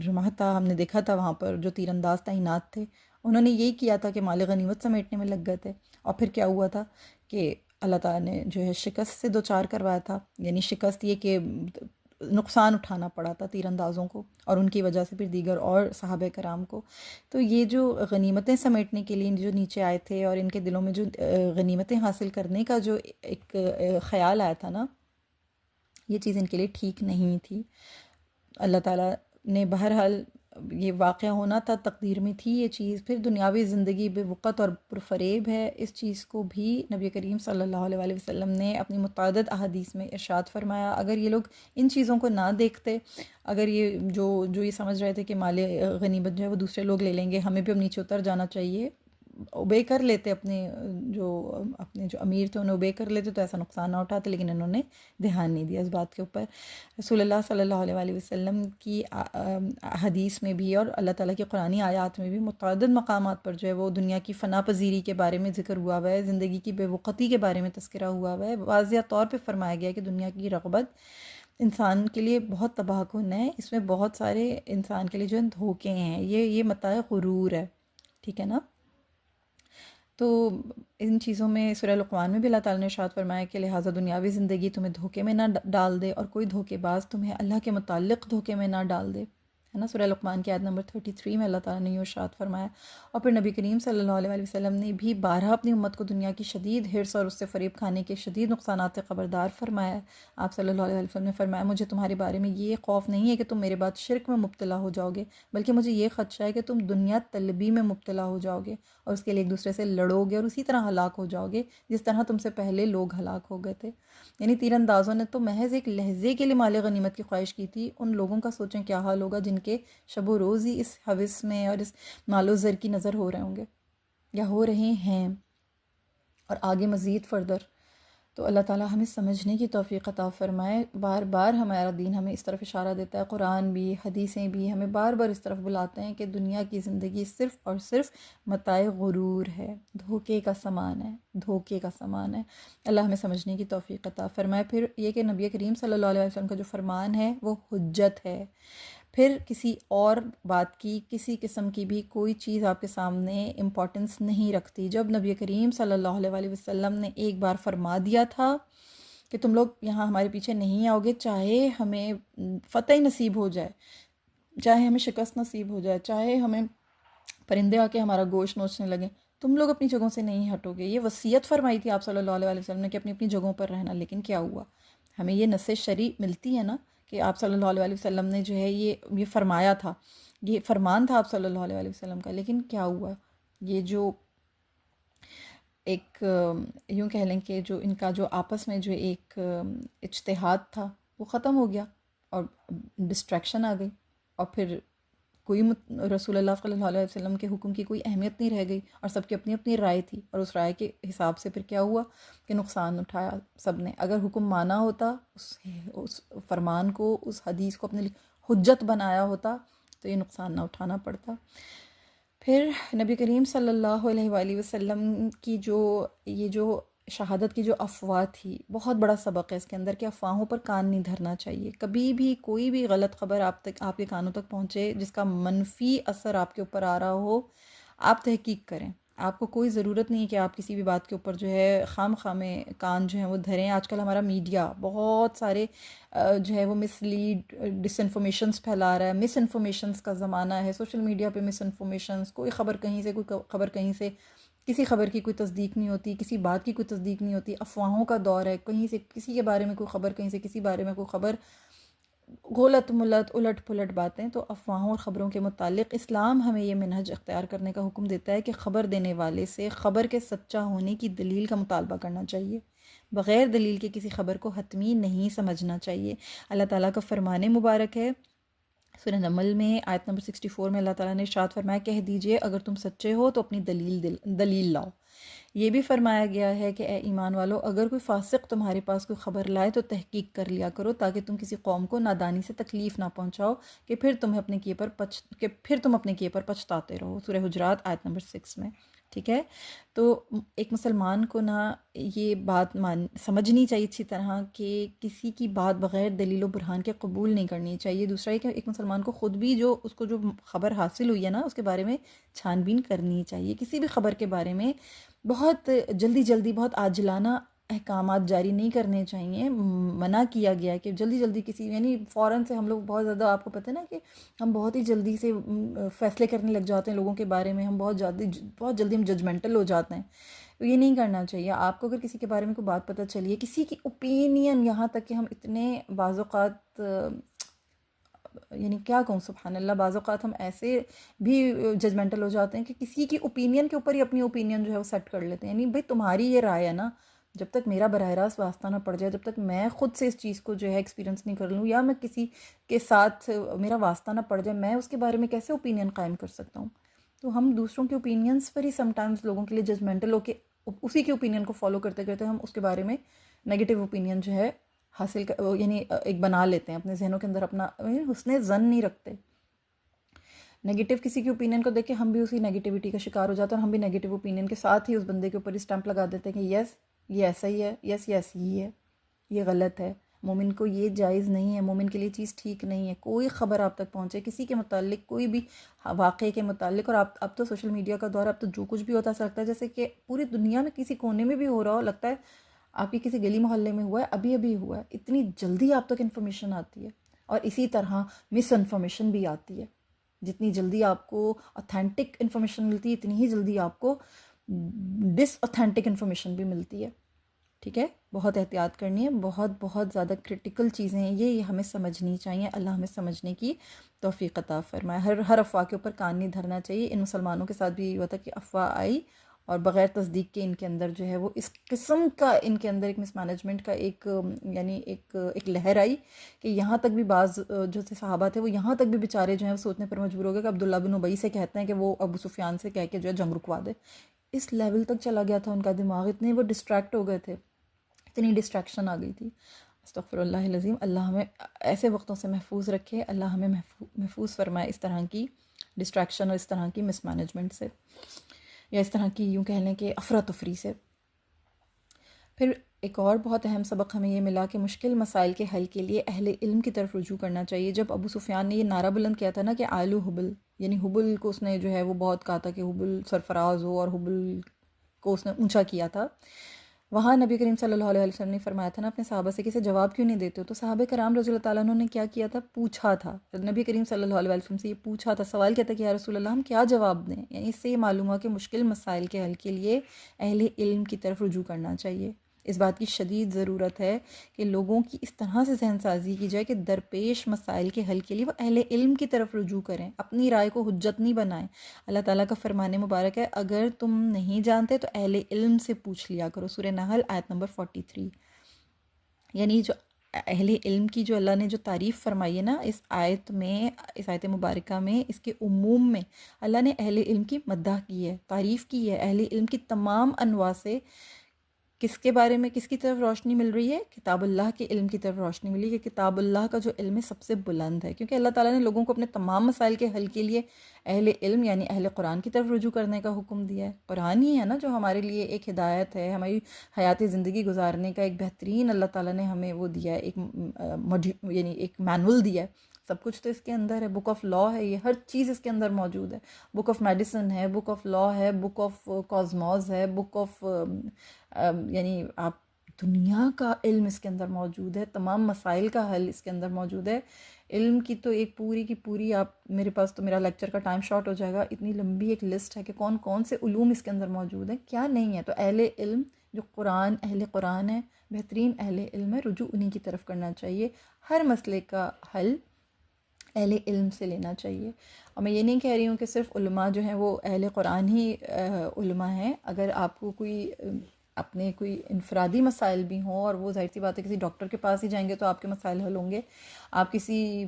رمح تھا، ہم نے دیکھا تھا وہاں پر جو تیر انداز تعینات تھے، انہوں نے یہی کیا تھا کہ مال غنیمت سمیٹنے میں لگ گئے تھے. اور پھر کیا ہوا تھا کہ اللہ تعالیٰ نے جو ہے شکست سے دوچار کروایا تھا. یعنی شکست یہ کہ نقصان اٹھانا پڑا تھا تیر اندازوں کو، اور ان کی وجہ سے پھر دیگر اور صحابہ کرام کو. تو یہ جو غنیمتیں سمیٹنے کے لیے جو نیچے آئے تھے، اور ان کے دلوں میں جو غنیمتیں حاصل کرنے کا جو ایک خیال آیا تھا نا، یہ چیز ان کے لیے ٹھیک نہیں تھی. اللہ تعالیٰ نے بہرحال یہ واقعہ ہونا تھا، تقدیر میں تھی یہ چیز. پھر دنیاوی زندگی بے وقت اور پرفریب ہے، اس چیز کو بھی نبی کریم صلی اللہ علیہ وآلہ وسلم نے اپنی متعدد احادیث میں ارشاد فرمایا. اگر یہ لوگ ان چیزوں کو نہ دیکھتے، اگر یہ جو یہ سمجھ رہے تھے کہ مال غنیمت جو ہے وہ دوسرے لوگ لے لیں گے، ہمیں بھی اب نیچے اتر جانا چاہیے، اوبے کر لیتے جو اپنے جو امیر تھے انہیں اوبے کر لیتے تو ایسا نقصان نہ اٹھاتے، لیکن انہوں نے دھیان نہیں دیا اس بات کے اوپر۔ رسول اللہ صلی اللہ علیہ وآلہ وسلم کی حدیث میں بھی اور اللہ تعالیٰ کی قرآنی آیات میں بھی متعدد مقامات پر جو ہے وہ دنیا کی فنا پذیری کے بارے میں ذکر ہوا ہوا ہے، زندگی کی بے وقتی کے بارے میں تذکرہ ہوا ہوا ہے۔ واضح طور پہ فرمایا گیا ہے کہ دنیا کی رغبت انسان کے لیے بہت تباہ کن ہے، اس میں بہت سارے انسان کے لیے جو ہے دھوکے ہیں، یہ متاع غرور ہے، ٹھیک ہے نا۔ تو ان چیزوں میں سورہ لقمان میں بھی اللہ تعالیٰ نے ارشاد فرمایا کہ لہٰذا دنیاوی زندگی تمہیں دھوکے میں نہ ڈال دے اور کوئی دھوکے باز تمہیں اللہ کے متعلق دھوکے میں نہ ڈال دے، ہے نا۔ سورہ لقمان کی آیت نمبر 33 میں اللہ تعالیٰ نے یہ ارشاد فرمایا۔ اور پھر نبی کریم صلی اللہ علیہ وآلہ وسلم نے بھی بارہا اپنی امت کو دنیا کی شدید حرص اور اس سے فریب کھانے کے شدید نقصانات سے خبردار فرمایا ہے۔ آپ صلی اللہ علیہ وآلہ وسلم نے فرمایا مجھے تمہارے بارے میں یہ خوف نہیں ہے کہ تم میرے بعد شرک میں مبتلا ہو جاؤ گے، بلکہ مجھے یہ خدشہ ہے کہ تم دنیا طلبی میں مبتلا ہو جاؤ گے اور اس کے لیے ایک دوسرے سے لڑو گے اور اسی طرح ہلاک ہو جاؤ گے جس طرح تم سے پہلے لوگ ہلاک ہو گئے تھے۔ یعنی تیر اندازوں نے تو محض ایک لحظے کے لیے مال غنیمت کی خواہش کی تھی، ان لوگوں کا سوچیں کیا حال ہوگا جن کے شب و روز ہی اس حوث میں اور اس مال و زر کی نظر ہو رہے ہوں گے یا ہو رہے ہیں، اور آگے مزید فردر۔ تو اللہ تعالیٰ ہمیں سمجھنے کی توفیق عطا فرمائے۔ بار بار ہمارا دین ہمیں اس طرف اشارہ دیتا ہے، قرآن بھی حدیثیں بھی ہمیں بار بار اس طرف بلاتے ہیں کہ دنیا کی زندگی صرف اور صرف متاع غرور ہے، دھوکے کا سامان ہے، دھوکے کا سامان ہے۔ اللہ ہمیں سمجھنے کی توفیق عطا فرمائے۔ پھر یہ کہ نبی کریم صلی اللہ علیہ وسلم کا جو فرمان ہے وہ حجت ہے، پھر کسی اور بات کی کسی قسم کی بھی کوئی چیز آپ کے سامنے امپورٹنس نہیں رکھتی۔ جب نبی کریم صلی اللہ علیہ وآلہ وسلم نے ایک بار فرما دیا تھا کہ تم لوگ یہاں ہمارے پیچھے نہیں آؤ گے، چاہے ہمیں فتح ہی نصیب ہو جائے، چاہے ہمیں شکست نصیب ہو جائے، چاہے ہمیں پرندے آ کے ہمارا گوشت نوچنے لگیں، تم لوگ اپنی جگہوں سے نہیں ہٹو گے۔ یہ وصیت فرمائی تھی آپ صلی اللہ علیہ وسلم نے کہ اپنی اپنی جگہوں پر رہنا، لیکن کیا ہوا؟ ہمیں یہ نص شرعی ملتی ہے نا کہ آپ صلی اللہ علیہ وسلم نے جو ہے یہ فرمایا تھا، یہ فرمان تھا آپ صلی اللہ علیہ وسلم کا، لیکن کیا ہوا؟ یہ جو ایک یوں کہہ لیں کہ جو ان کا جو آپس میں جو ایک اجتہاد تھا وہ ختم ہو گیا اور ڈسٹریکشن آ گئی، اور پھر کوئی رسول اللہ صلی اللہ علیہ وسلم کے حکم کی کوئی اہمیت نہیں رہ گئی اور سب کی اپنی اپنی رائے تھی، اور اس رائے کے حساب سے پھر کیا ہوا کہ نقصان اٹھایا سب نے۔ اگر حکم مانا ہوتا، اس فرمان کو، اس حدیث کو اپنے لیے حجت بنایا ہوتا تو یہ نقصان نہ اٹھانا پڑتا۔ پھر نبی کریم صلی اللہ علیہ وآلہ وسلم کی یہ جو شہادت کی جو افواہ تھی، بہت بڑا سبق ہے اس کے اندر کہ افواہوں پر کان نہیں دھرنا چاہیے۔ کبھی بھی کوئی بھی غلط خبر آپ کے کانوں تک پہنچے جس کا منفی اثر آپ کے اوپر آ رہا ہو، آپ تحقیق کریں۔ آپ کو کوئی ضرورت نہیں کہ آپ کسی بھی بات کے اوپر جو ہے خام میں کان جو ہیں وہ دھریں۔ آج کل ہمارا میڈیا بہت سارے جو ہے وہ مس لیڈ ڈس انفارمیشنس پھیلا رہا ہے، مس انفارمیشنس کا زمانہ ہے، سوشل میڈیا پہ مس انفارمیشنس، کوئی خبر کہیں سے، کوئی خبر کہیں سے، کسی خبر کی کوئی تصدیق نہیں ہوتی، کسی بات کی کوئی تصدیق نہیں ہوتی، افواہوں کا دور ہے، کہیں سے کسی کے بارے میں کوئی خبر، کہیں سے کسی بارے میں کوئی خبر، غلط ملت الٹ پلٹ باتیں۔ تو افواہوں اور خبروں کے متعلق اسلام ہمیں یہ منہج اختیار کرنے کا حکم دیتا ہے کہ خبر دینے والے سے خبر کے سچا ہونے کی دلیل کا مطالبہ کرنا چاہیے، بغیر دلیل کے کسی خبر کو حتمی نہیں سمجھنا چاہیے۔ اللہ تعالیٰ کا فرمان مبارک ہے سورہ نمل میں آیت نمبر 64 میں اللہ تعالیٰ نے ارشاد فرمایا کہہ دیجئے اگر تم سچے ہو تو اپنی دلیل لاؤ۔ یہ بھی فرمایا گیا ہے کہ اے ایمان والو اگر کوئی فاسق تمہارے پاس کوئی خبر لائے تو تحقیق کر لیا کرو تاکہ تم کسی قوم کو نادانی سے تکلیف نہ پہنچاؤ کہ پھر تم اپنے کیے پر پچھتاتے رہو۔ سورہ حجرات آیت نمبر 6 میں، ٹھیک ہے۔ تو ایک مسلمان کو نہ یہ بات سمجھنی چاہیے اچھی طرح کہ کسی کی بات بغیر دلیل و برہان کے قبول نہیں کرنی چاہیے۔ دوسرا ہے کہ ایک مسلمان کو خود بھی اس کو جو خبر حاصل ہوئی ہے نا اس کے بارے میں چھان بین کرنی چاہیے۔ کسی بھی خبر کے بارے میں بہت جلدی بہت عاجلانہ احکامات جاری نہیں کرنے چاہیے۔ منع کیا گیا ہے کہ جلدی کسی، یعنی فوراً سے ہم لوگ بہت زیادہ، آپ کو پتہ ہے نا کہ ہم بہت ہی جلدی سے فیصلے کرنے لگ جاتے ہیں لوگوں کے بارے میں، ہم بہت جلدی ہم ججمنٹل ہو جاتے ہیں۔ تو یہ نہیں کرنا چاہیے۔ آپ کو اگر کسی کے بارے میں کوئی بات پتہ چلیے، کسی کی اوپینین، یہاں تک کہ ہم اتنے بعض اوقات یعنی کیا کہوں سبحان اللہ، بعض اوقات ہم ایسے بھی ججمنٹل ہو جاتے ہیں کہ کسی کی اوپینین کے اوپر ہی اپنی اوپینین جو ہے وہ سیٹ کر لیتے ہیں۔ یعنی بھئی تمہاری یہ رائے ہے نا، جب تک میرا براہ راست واسطہ نہ پڑ جائے، جب تک میں خود سے اس چیز کو جو ہے ایکسپیرینس نہیں کر لوں یا میں کسی کے ساتھ میرا واسطہ نہ پڑ جائے، میں اس کے بارے میں کیسے اوپینین قائم کر سکتا ہوں؟ تو ہم دوسروں کے اوپینینس پر ہی سم ٹائمز لوگوں کے لیے ججمنٹل ہو کے اسی کے اوپینین کو فالو کرتے کرتے ہم اس کے بارے میں نیگیٹو اوپینین جو ہے حاصل یعنی ایک بنا لیتے ہیں اپنے ذہنوں کے اندر، اپنا حسن ظن نہیں رکھتے. نیگیٹو کسی کے اوپینین کو دیکھ کے ہم بھی اسی نیگیٹیوٹی کا شکار ہو جاتے ہیں، اور ہم بھی نیگیٹو اوپینین کے ساتھ ہی اس بندے کے اوپر اسٹمپ لگا دیتے ہیں کہ یس یہ ایسا ہی ہے، یس یہ ایسی ہی ہے، یہ غلط ہے، مومن کو یہ جائز نہیں ہے، مومن کے لیے چیز ٹھیک نہیں ہے. کوئی خبر آپ تک پہنچے کسی کے متعلق، کوئی بھی واقعے کے متعلق، اور اب تو سوشل میڈیا کا دور ہے، اب تو جو کچھ بھی ہوتا ہے لگتا ہے جیسے کہ پوری دنیا میں کسی کونے میں بھی ہو رہا ہو، لگتا ہے آپ کی کسی گلی محلے میں ہوا ہے، ابھی ابھی ہوا ہے. اتنی جلدی آپ تک انفارمیشن آتی ہے، اور اسی طرح مس انفارمیشن بھی آتی ہے. جتنی جلدی آپ کو اوتھینٹک انفارمیشن ملتی ہے اتنی ہی جلدی آپ کو ڈس اوتھینٹک انفارمیشن بھی ملتی ہے. ٹھیک ہے، بہت احتیاط کرنی ہے، بہت بہت زیادہ کرٹیکل چیزیں ہیں یہ ہمیں سمجھنی چاہیے. اللہ ہمیں سمجھنے کی توفیق عطا فرمائے. ہر افواہ کے اوپر کان نہیں دھرنا چاہیے. ان مسلمانوں کے ساتھ بھی یہ ہوا تھا کہ افواہ آئی اور بغیر تصدیق کے ان کے اندر جو ہے وہ اس قسم کا ان کے اندر ایک مس مینجمنٹ کا ایک یعنی ایک لہر آئی کہ یہاں تک بھی بعض جو صحابہ تھے وہ یہاں تک بھی بیچارے جو ہیں وہ سوچنے پر مجبور ہو گئے کہ عبداللہ بن ابی سے کہتے ہیں کہ وہ ابو سفیان سے کہہ کے جو ہے جنگ رکوا دے. اس لیول تک چلا گیا تھا ان کا دماغ، اتنے وہ ڈسٹریکٹ ہو گئے تھے، اتنی ڈسٹریکشن آ گئی تھی. استغفر اللہ العظیم. اللہ ہمیں ایسے وقتوں سے محفوظ رکھے، اللہ ہمیں محفوظ فرمائے اس طرح کی ڈسٹریکشن اور اس طرح کی مس مینجمنٹ سے، یا اس طرح کی یوں کہہ لیں کہ افراتفری سے. پھر ایک اور بہت اہم سبق ہمیں یہ ملا کہ مشکل مسائل کے حل کے لیے اہل علم کی طرف رجوع کرنا چاہیے. جب ابو سفیان نے یہ نعرہ بلند کیا تھا نا کہ آلو حبل، یعنی حبل کو اس نے جو ہے وہ بہت کہا تھا کہ حبل سرفراز ہو، اور حبل کو اس نے اونچا کیا تھا، وہاں نبی کریم صلی اللہ علیہ وسلم نے فرمایا تھا نا اپنے صحابہ سے کہ اسے جواب کیوں نہیں دیتے ہو؟ تو صحابہ کرام رضی اللہ تعالیٰ عنہ نے کیا کیا تھا؟ پوچھا تھا. نبی کریم صلی اللہ علیہ وسلم سے یہ پوچھا تھا، سوال کیا تھا کہ یا رسول اللہ ہم کیا جواب دیں؟ یعنی اس سے یہ معلوم ہوا کہ مشکل مسائل کے حل کے لیے اہل علم کی طرف رجوع کرنا چاہیے. اس بات کی شدید ضرورت ہے کہ لوگوں کی اس طرح سے ذہن سازی کی جائے کہ درپیش مسائل کے حل کے لیے وہ اہل علم کی طرف رجوع کریں، اپنی رائے کو حجت نہیں بنائیں. اللہ تعالیٰ کا فرمان مبارک ہے اگر تم نہیں جانتے تو اہل علم سے پوچھ لیا کرو. سورہ نحل آیت نمبر 43. یعنی جو اہل علم کی جو اللہ نے جو تعریف فرمائی ہے نا اس آیت میں، اس آیت مبارکہ میں، اس کے عموم میں اللہ نے اہل علم کی مدح کی ہے، تعریف کی ہے. اہل علم کی تمام انواع سے کس کے بارے میں، کس کی طرف روشنی مل رہی ہے؟ کتاب اللہ کے علم کی طرف روشنی ملی کہ کتاب اللہ کا جو علم ہے سب سے بلند ہے، کیونکہ اللہ تعالیٰ نے لوگوں کو اپنے تمام مسائل کے حل کے لیے اہل علم یعنی اہل قرآن کی طرف رجوع کرنے کا حکم دیا ہے. قرآن ہی ہے نا جو ہمارے لیے ایک ہدایت ہے، ہماری حیات زندگی گزارنے کا ایک بہترین اللہ تعالیٰ نے ہمیں وہ دیا ہے، ایک یعنی ایک مینول دیا ہے. سب کچھ تو اس کے اندر ہے، بک آف لا ہے، یہ ہر چیز اس کے اندر موجود ہے. بک آف میڈیسن ہے، بک آف لا ہے، بک آف کازموز ہے، بک آف یعنی آپ دنیا کا علم اس کے اندر موجود ہے، تمام مسائل کا حل اس کے اندر موجود ہے. علم کی تو ایک پوری کی پوری، آپ میرے پاس تو میرا لیکچر کا ٹائم شارٹ ہو جائے گا، اتنی لمبی ایک لسٹ ہے کہ کون کون سے علوم اس کے اندر موجود ہیں، کیا نہیں ہے. تو اہل علم جو قرآن، اہل قرآن ہے، بہترین اہل علم ہے، رجوع انہی کی طرف کرنا چاہیے. ہر مسئلے کا حل اہل علم سے لینا چاہیے. اور میں یہ نہیں کہہ رہی ہوں کہ صرف علماء جو ہیں وہ اہل قرآن ہی علماء ہیں. اگر آپ کو کوئی اپنے کوئی انفرادی مسائل بھی ہوں، اور وہ ظاہر سی بات ہے کسی ڈاکٹر کے پاس ہی جائیں گے تو آپ کے مسائل حل ہوں گے، آپ کسی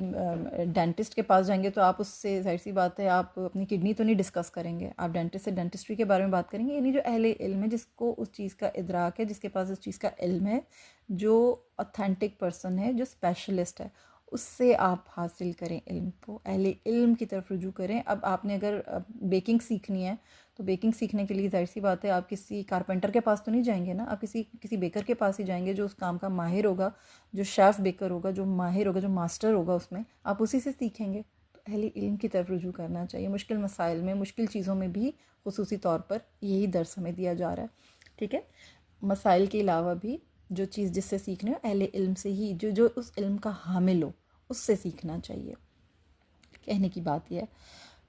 ڈینٹسٹ کے پاس جائیں گے تو آپ اس سے ظاہر سی بات ہے آپ اپنی کڈنی تو نہیں ڈسکس کریں گے، آپ ڈینٹسٹ سے ڈینٹسٹری کے بارے میں بات کریں گے. یعنی جو اہل علم ہے، جس کو اس چیز کا ادراک ہے، جس کے پاس اس چیز کا علم ہے، جو اوتھینٹک پرسن ہے، جو اسپیشلسٹ ہے، اس سے آپ حاصل کریں علم کو، اہل علم کی طرف رجوع کریں. اب آپ نے اگر بیکنگ سیکھنی ہے تو بیکنگ سیکھنے کے لیے ظاہر سی بات ہے آپ کسی کارپینٹر کے پاس تو نہیں جائیں گے نا، آپ کسی بیکر کے پاس ہی جائیں گے جو اس کام کا ماہر ہوگا، جو شیف بیکر ہوگا، جو ماہر ہوگا، جو ماسٹر ہوگا اس میں، آپ اسی سے سیکھیں گے. تو اہل علم کی طرف رجوع کرنا چاہیے. مشکل مسائل میں، مشکل چیزوں میں بھی خصوصی طور پر یہی درس ہمیں دیا جا رہا ہے. ٹھیک ہے، مسائل کے علاوہ بھی جو چیز جس سے سیکھنے ہو اہل علم سے ہی، جو اس علم کا حامل ہو اس سے سیکھنا چاہیے. کہنے کی بات یہ ہے.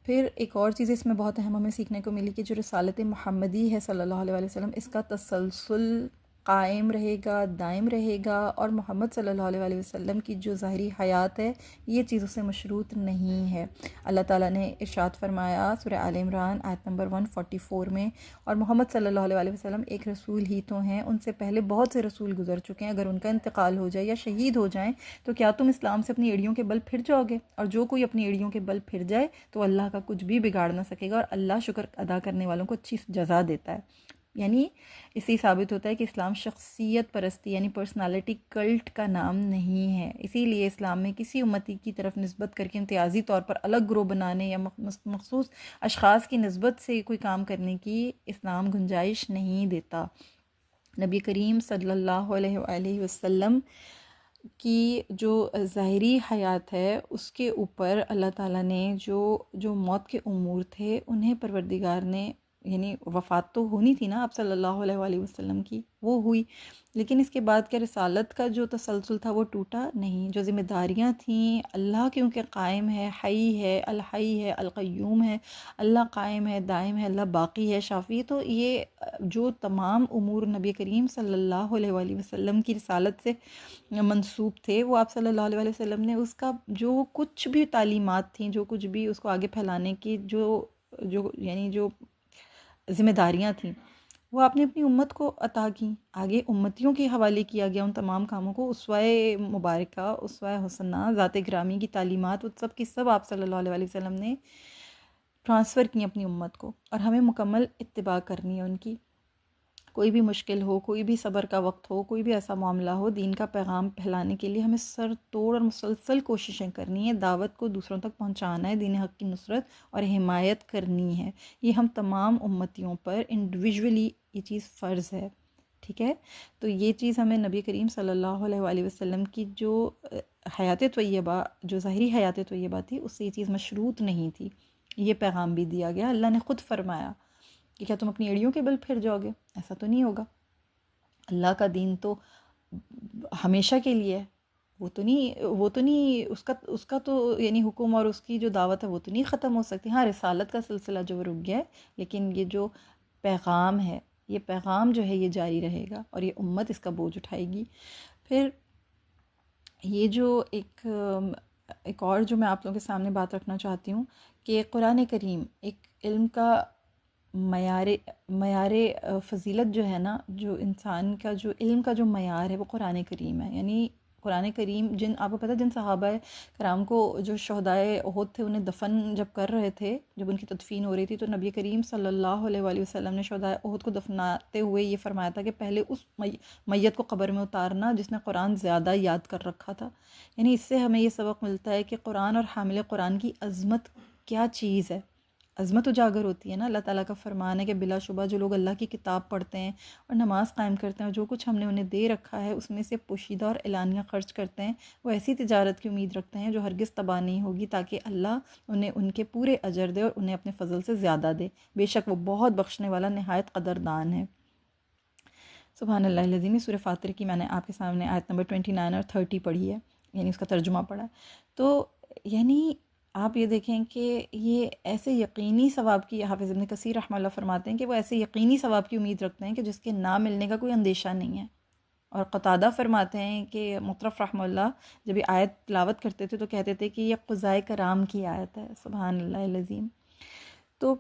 پھر ایک اور چیز اس میں بہت اہم ہمیں سیکھنے کو ملی کہ جو رسالت محمدی ہے صلی اللہ علیہ وسلم، اس کا تسلسل قائم رہے گا، دائم رہے گا، اور محمد صلی اللہ علیہ وآلہ وسلم کی جو ظاہری حیات ہے یہ چیز اس سے مشروط نہیں ہے۔ اللہ تعالیٰ نے ارشاد فرمایا سورہ آل عمران آیت نمبر 144 میں، اور محمد صلی اللہ علیہ وآلہ وسلم ایک رسول ہی تو ہیں، ان سے پہلے بہت سے رسول گزر چکے ہیں، اگر ان کا انتقال ہو جائے یا شہید ہو جائیں تو کیا تم اسلام سے اپنی ایڑیوں کے بل پھر جاؤ گے؟ اور جو کوئی اپنی ایڑیوں کے بل پھر جائے تو اللہ کا کچھ بھی بگاڑ نہ سکے گا، اور اللہ شکر ادا کرنے والوں کو اچھی جزا دیتا ہے۔ یعنی اس سے ثابت ہوتا ہے کہ اسلام شخصیت پرستی یعنی پرسنالٹی کلٹ کا نام نہیں ہے۔ اسی لیے اسلام میں کسی امتی کی طرف نسبت کر کے امتیازی طور پر الگ گروہ بنانے یا مخصوص اشخاص کی نسبت سے کوئی کام کرنے کی اسلام گنجائش نہیں دیتا۔ نبی کریم صلی اللہ علیہ وآلہ وسلم کی جو ظاہری حیات ہے اس کے اوپر اللہ تعالیٰ نے جو موت کے امور تھے انہیں پروردگار نے، یعنی وفات تو ہونی تھی نا آپ صلی اللہ علیہ وآلہ وسلم کی، وہ ہوئی، لیکن اس کے بعد کیا رسالت کا جو تسلسل تھا وہ ٹوٹا نہیں۔ جو ذمہ داریاں تھیں، اللہ کیونکہ قائم ہے، حی ہے، القیوم ہے، اللہ قائم ہے، دائم ہے، اللہ باقی ہے، شافی، تو یہ جو تمام امور نبی کریم صلی اللہ علیہ وآلہ وسلم کی رسالت سے منسوب تھے، وہ آپ صلی اللہ علیہ وآلہ وسلم نے اس کا جو کچھ بھی تعلیمات تھیں، جو کچھ بھی اس کو آگے پھیلانے کی یعنی جو ذمہ داریاں تھیں، وہ آپ نے اپنی امت کو عطا کیں، آگے امتیوں کے حوالے کیا گیا ان تمام کاموں کو۔ اسوہ مبارکہ، اسوہ حسنہ، ذات گرامی کی تعلیمات، وہ سب کی سب آپ صلی اللہ علیہ وآلہ وسلم نے ٹرانسفر کی اپنی امت کو، اور ہمیں مکمل اتباع کرنی ہے ان کی۔ کوئی بھی مشکل ہو، کوئی بھی صبر کا وقت ہو، کوئی بھی ایسا معاملہ ہو، دین کا پیغام پھیلانے کے لیے ہمیں سر توڑ اور مسلسل کوششیں کرنی ہے، دعوت کو دوسروں تک پہنچانا ہے، دین حق کی نصرت اور حمایت کرنی ہے۔ یہ ہم تمام امتیوں پر انڈیویژولی یہ چیز فرض ہے، ٹھیک ہے؟ تو یہ چیز ہمیں نبی کریم صلی اللہ علیہ وآلہ وسلم کی جو حیات طیبہ، جو ظاہری حیات طیبہ تھی، اس سے یہ چیز مشروط نہیں تھی۔ یہ پیغام بھی دیا گیا، اللہ نے خود فرمایا کہ کیا تم اپنی ایڑیوں کے بل پھر جاؤ گے؟ ایسا تو نہیں ہوگا۔ اللہ کا دین تو ہمیشہ کے لیے ہے، وہ تو نہیں اس کا تو یعنی حکم اور اس کی جو دعوت ہے وہ تو نہیں ختم ہو سکتی۔ ہاں، رسالت کا سلسلہ جو رک گیا ہے، لیکن یہ جو پیغام ہے، یہ پیغام جو ہے یہ جاری رہے گا، اور یہ امت اس کا بوجھ اٹھائے گی۔ پھر یہ جو ایک اور جو میں آپ لوگوں کے سامنے بات رکھنا چاہتی ہوں کہ قرآن کریم ایک علم کا معیار فضیلت جو ہے نا، جو انسان کا جو علم کا جو معیار ہے وہ قرآن کریم ہے۔ یعنی قرآن کریم آپ کو پتہ جن صحابہ کرام کو جو شہدائے احد تھے انہیں دفن جب کر رہے تھے، جب ان کی تدفین ہو رہی تھی، تو نبی کریم صلی اللہ علیہ وآلہ وسلم نے شہدائے احد کو دفناتے ہوئے یہ فرمایا تھا کہ پہلے اس میت کو قبر میں اتارنا جس نے قرآن زیادہ یاد کر رکھا تھا۔ یعنی اس سے ہمیں یہ سبق ملتا ہے کہ قرآن اور حامل قرآن کی عظمت کیا چیز ہے، عظمت اجاگر ہوتی ہے نا۔ اللہ تعالیٰ کا فرمان ہے کہ بلا شبہ جو لوگ اللہ کی کتاب پڑھتے ہیں اور نماز قائم کرتے ہیں اور جو کچھ ہم نے انہیں دے رکھا ہے اس میں سے پوشیدہ اور اعلانیہ خرچ کرتے ہیں، وہ ایسی تجارت کی امید رکھتے ہیں جو ہرگز تباہ نہیں ہوگی، تاکہ اللہ انہیں ان کے پورے اجر دے اور انہیں اپنے فضل سے زیادہ دے، بے شک وہ بہت بخشنے والا نہایت قدردان ہے۔ سبحان اللہ العظیم۔ سورہ فاطر کی میں نے آپ کے سامنے آیت نمبر 29 اور 30 پڑھی ہے، یعنی اس کا ترجمہ پڑھا ہے۔ تو یعنی آپ یہ دیکھیں کہ یہ ایسے یقینی ثواب کی، حافظ ابن کثیر رحمہ اللہ فرماتے ہیں کہ وہ ایسے یقینی ثواب کی امید رکھتے ہیں کہ جس کے نہ ملنے کا کوئی اندیشہ نہیں ہے۔ اور قتادہ فرماتے ہیں کہ مطرف رحمہ اللہ جب یہ آیت تلاوت کرتے تھے تو کہتے تھے کہ یہ قضائے کرام کی آیت ہے، سبحان اللہ العظیم۔ تو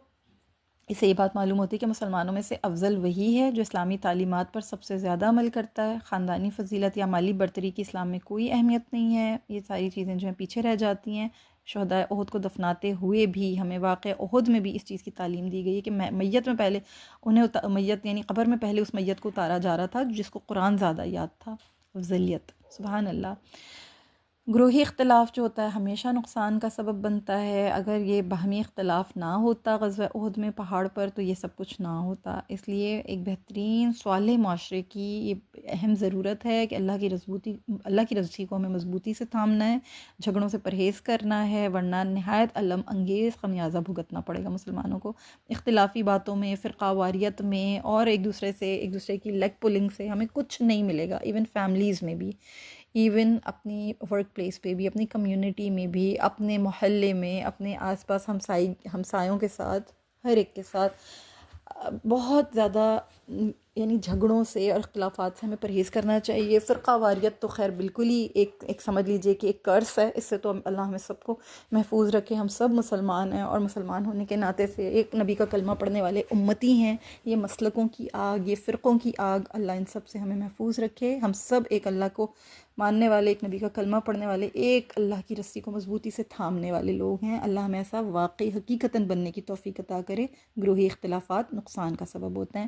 اس سے یہ بات معلوم ہوتی ہے کہ مسلمانوں میں سے افضل وہی ہے جو اسلامی تعلیمات پر سب سے زیادہ عمل کرتا ہے۔ خاندانی فضیلت یا مالی برتری کی اسلام میں کوئی اہمیت نہیں ہے، یہ ساری چیزیں جو ہیں پیچھے رہ جاتی ہیں۔ شہدائے احد کو دفناتے ہوئے بھی ہمیں واقعہ احد میں بھی اس چیز کی تعلیم دی گئی ہے کہ میت میں پہلے میت یعنی قبر میں پہلے اس میت کو اتارا جا رہا تھا جس کو قرآن زیادہ یاد تھا، افضلیت، سبحان اللہ۔ گروہی اختلاف جو ہوتا ہے ہمیشہ نقصان کا سبب بنتا ہے۔ اگر یہ باہمی اختلاف نہ ہوتا غزوہ احد میں پہاڑ پر تو یہ سب کچھ نہ ہوتا۔ اس لیے ایک بہترین صالح معاشرے کی یہ اہم ضرورت ہے کہ اللہ کی رضی کو ہمیں مضبوطی سے تھامنا ہے، جھگڑوں سے پرہیز کرنا ہے، ورنہ نہایت علم انگیز خمیازہ بھگتنا پڑے گا مسلمانوں کو۔ اختلافی باتوں میں، فرقہ واریت میں اور ایک دوسرے کی لیگ پولنگ سے ہمیں کچھ نہیں ملے گا، ایون فیملیز میں بھی، ایون اپنی ورک پلیس پہ بھی، اپنی کمیونٹی میں بھی، اپنے محلے میں، اپنے آس پاس ہمسایوں کے ساتھ، ہر ایک کے ساتھ بہت زیادہ یعنی جھگڑوں سے اور اختلافات سے ہمیں پرہیز کرنا چاہیے. فرقہ واریت تو خیر بالکل ہی ایک سمجھ لیجئے کہ ایک کرس ہے. اس سے تو اللہ ہمیں سب کو محفوظ رکھے. ہم سب مسلمان ہیں اور مسلمان ہونے کے ناطے سے ایک نبی کا کلمہ پڑھنے والے امتی ہیں. یہ مسلکوں کی آگ، یہ فرقوں کی آگ، اللہ ان سب سے ہمیں محفوظ رکھے. ہم سب ایک اللہ کو ماننے والے، ایک نبی کا کلمہ پڑھنے والے، ایک اللہ کی رسی کو مضبوطی سے تھامنے والے لوگ ہیں. اللہ ہمیں ایسا واقعی حقیقتاً بننے کی توفیق عطا کرے. گروہی اختلافات نقصان کا سبب ہوتے ہیں.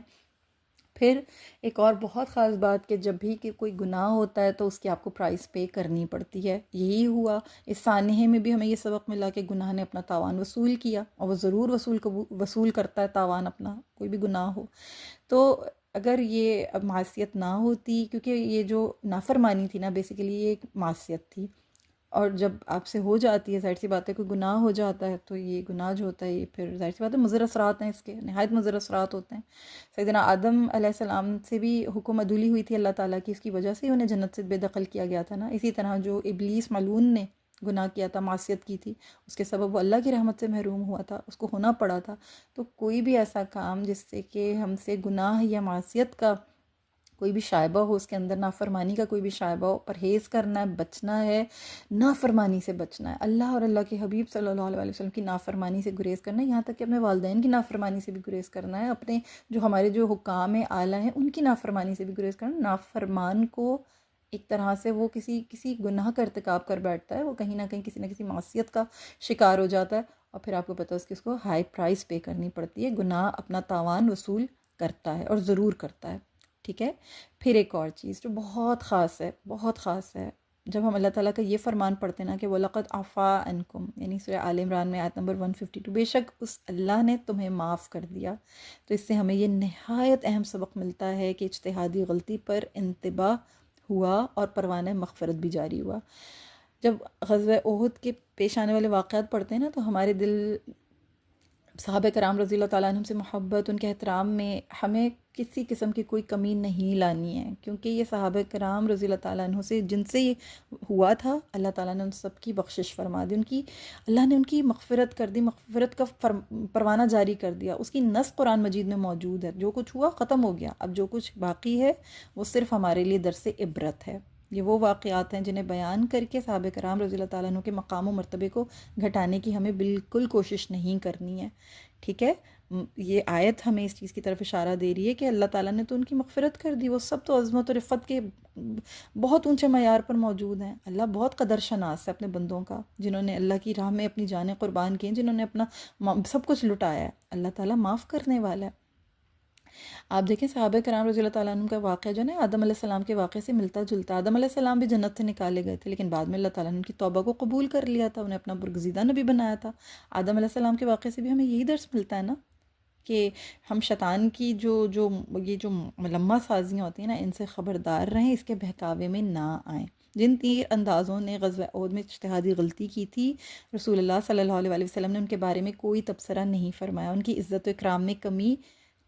پھر ایک اور بہت خاص بات کہ جب بھی کہ کوئی گناہ ہوتا ہے تو اس کی آپ کو پرائس پے کرنی پڑتی ہے. یہی ہوا اس سانحے میں بھی ہمیں یہ سبق ملا کہ گناہ نے اپنا تاوان وصول کیا، اور وہ ضرور وصول کرتا ہے تاوان اپنا، کوئی بھی گناہ ہو. تو اگر یہ اب معصیت نہ ہوتی، کیونکہ یہ جو نافرمانی تھی نا بیسیکلی یہ ایک معصیت تھی، اور جب آپ سے ہو جاتی ہے ظاہر سی بات ہے کوئی گناہ ہو جاتا ہے تو یہ گناہ جو ہوتا ہے یہ پھر ظاہر سی بات ہے مضر اثرات ہیں، اس کے نہایت مضر اثرات ہوتے ہیں. سیدنا آدم علیہ السلام سے بھی حکم عدولی ہوئی تھی اللہ تعالیٰ کی، اس کی وجہ سے ہی انہیں جنت سے بے دخل کیا گیا تھا نا. اسی طرح جو ابلیس ملعون نے گناہ کیا تھا، معصیت کی تھی، اس کے سبب وہ اللہ کی رحمت سے محروم ہوا تھا، اس کو ہونا پڑا تھا. تو کوئی بھی ایسا کام جس سے کہ ہم سے گناہ یا معصیت کا کوئی بھی شائبہ ہو، اس کے اندر نافرمانی کا کوئی بھی شائبہ ہو، پرہیز کرنا ہے، بچنا ہے، نافرمانی سے بچنا ہے. اللہ اور اللہ کے حبیب صلی اللہ علیہ وسلم کی نافرمانی سے گریز کرنا ہے، یہاں تک کہ اپنے والدین کی نافرمانی سے بھی گریز کرنا ہے، اپنے جو ہمارے جو حکام اعلیٰ ہیں ان کی نافرمانی سے بھی گریز کرنا. نافرمان کو ایک طرح سے وہ کسی گناہ کا ارتکاب کر بیٹھتا ہے، وہ کہیں نہ کہیں کسی نہ کسی معصیت کا شکار ہو جاتا ہے، اور پھر آپ کو پتہ ہے اس کو ہائی پرائس پے کرنی پڑتی ہے. گناہ اپنا تاوان وصول کرتا ہے اور ضرور کرتا ہے. ٹھیک ہے. پھر ایک اور چیز جو بہت خاص ہے، بہت خاص ہے، جب ہم اللہ تعالیٰ کا یہ فرمان پڑھتے ہیں نا کہ وَلَقَدْ عَفَا عَنْكُمْ، یعنی سورہ آل عمران میں آیت نمبر 152، بے شک اس اللہ نے تمہیں معاف کر دیا. تو اس سے ہمیں یہ نہایت اہم سبق ملتا ہے کہ اجتہادی غلطی پر انتباہ ہوا اور پروانہ مغفرت بھی جاری ہوا. جب غزوہ احد کے پیش آنے والے واقعات پڑھتے ہیں نا تو ہمارے دل صحابہ کرام رضی اللہ تعالیٰ عنہم سے محبت، ان کے احترام میں ہمیں کسی قسم کی کوئی کمی نہیں لانی ہے، کیونکہ یہ صحابہ کرام رضی اللہ تعالیٰ عنہ سے جن سے یہ ہوا تھا اللہ تعالیٰ نے ان سب کی بخشش فرما دی. اللہ نے ان کی مغفرت کر دی، مغفرت کا پروانہ جاری کر دیا. اس کی نص قرآن مجید میں موجود ہے. جو کچھ ہوا ختم ہو گیا، اب جو کچھ باقی ہے وہ صرف ہمارے لیے درس عبرت ہے. یہ وہ واقعات ہیں جنہیں بیان کر کے صحابہ کرام رضی اللہ تعالیٰ عنہ کے مقام و مرتبے کو گھٹانے کی ہمیں بالکل کوشش نہیں کرنی ہے. ٹھیک ہے. یہ آیت ہمیں اس چیز کی طرف اشارہ دے رہی ہے کہ اللہ تعالیٰ نے تو ان کی مغفرت کر دی. وہ سب تو عظمت و رفت کے بہت اونچے معیار پر موجود ہیں. اللہ بہت قدر شناس ہے اپنے بندوں کا، جنہوں نے اللہ کی راہ میں اپنی جانیں قربان کی ہیں، جنہوں نے اپنا سب کچھ لٹایا ہے. اللہ تعالیٰ معاف کرنے والا ہے. آپ دیکھیں صحابہ کرام رضی اللہ تعالیٰ عنہ کا واقعہ جو ہے نا آدم علیہ السلام کے واقعے سے ملتا جلتا. آدم علیہ السلام بھی جنت سے نکالے گئے تھے، لیکن بعد میں اللہ تعالیٰ نے ان کی توبہ کو قبول کر لیا تھا، انہیں اپنا برگزیدہ نبی بنایا تھا. آدم علیہ السلام کے واقعے سے بھی ہمیں یہی درس ملتا ہے نا کہ ہم شیطان کی یہ جو ملمہ سازیاں ہوتی ہیں نا، ان سے خبردار رہیں، اس کے بہکاوے میں نہ آئیں. جن تیر اندازوں نے غزوہ احد میں اجتہادی غلطی کی تھی، رسول اللہ صلی اللہ علیہ وسلم نے ان کے بارے میں کوئی تبصرہ نہیں فرمایا، ان کی عزت و اکرام میں کمی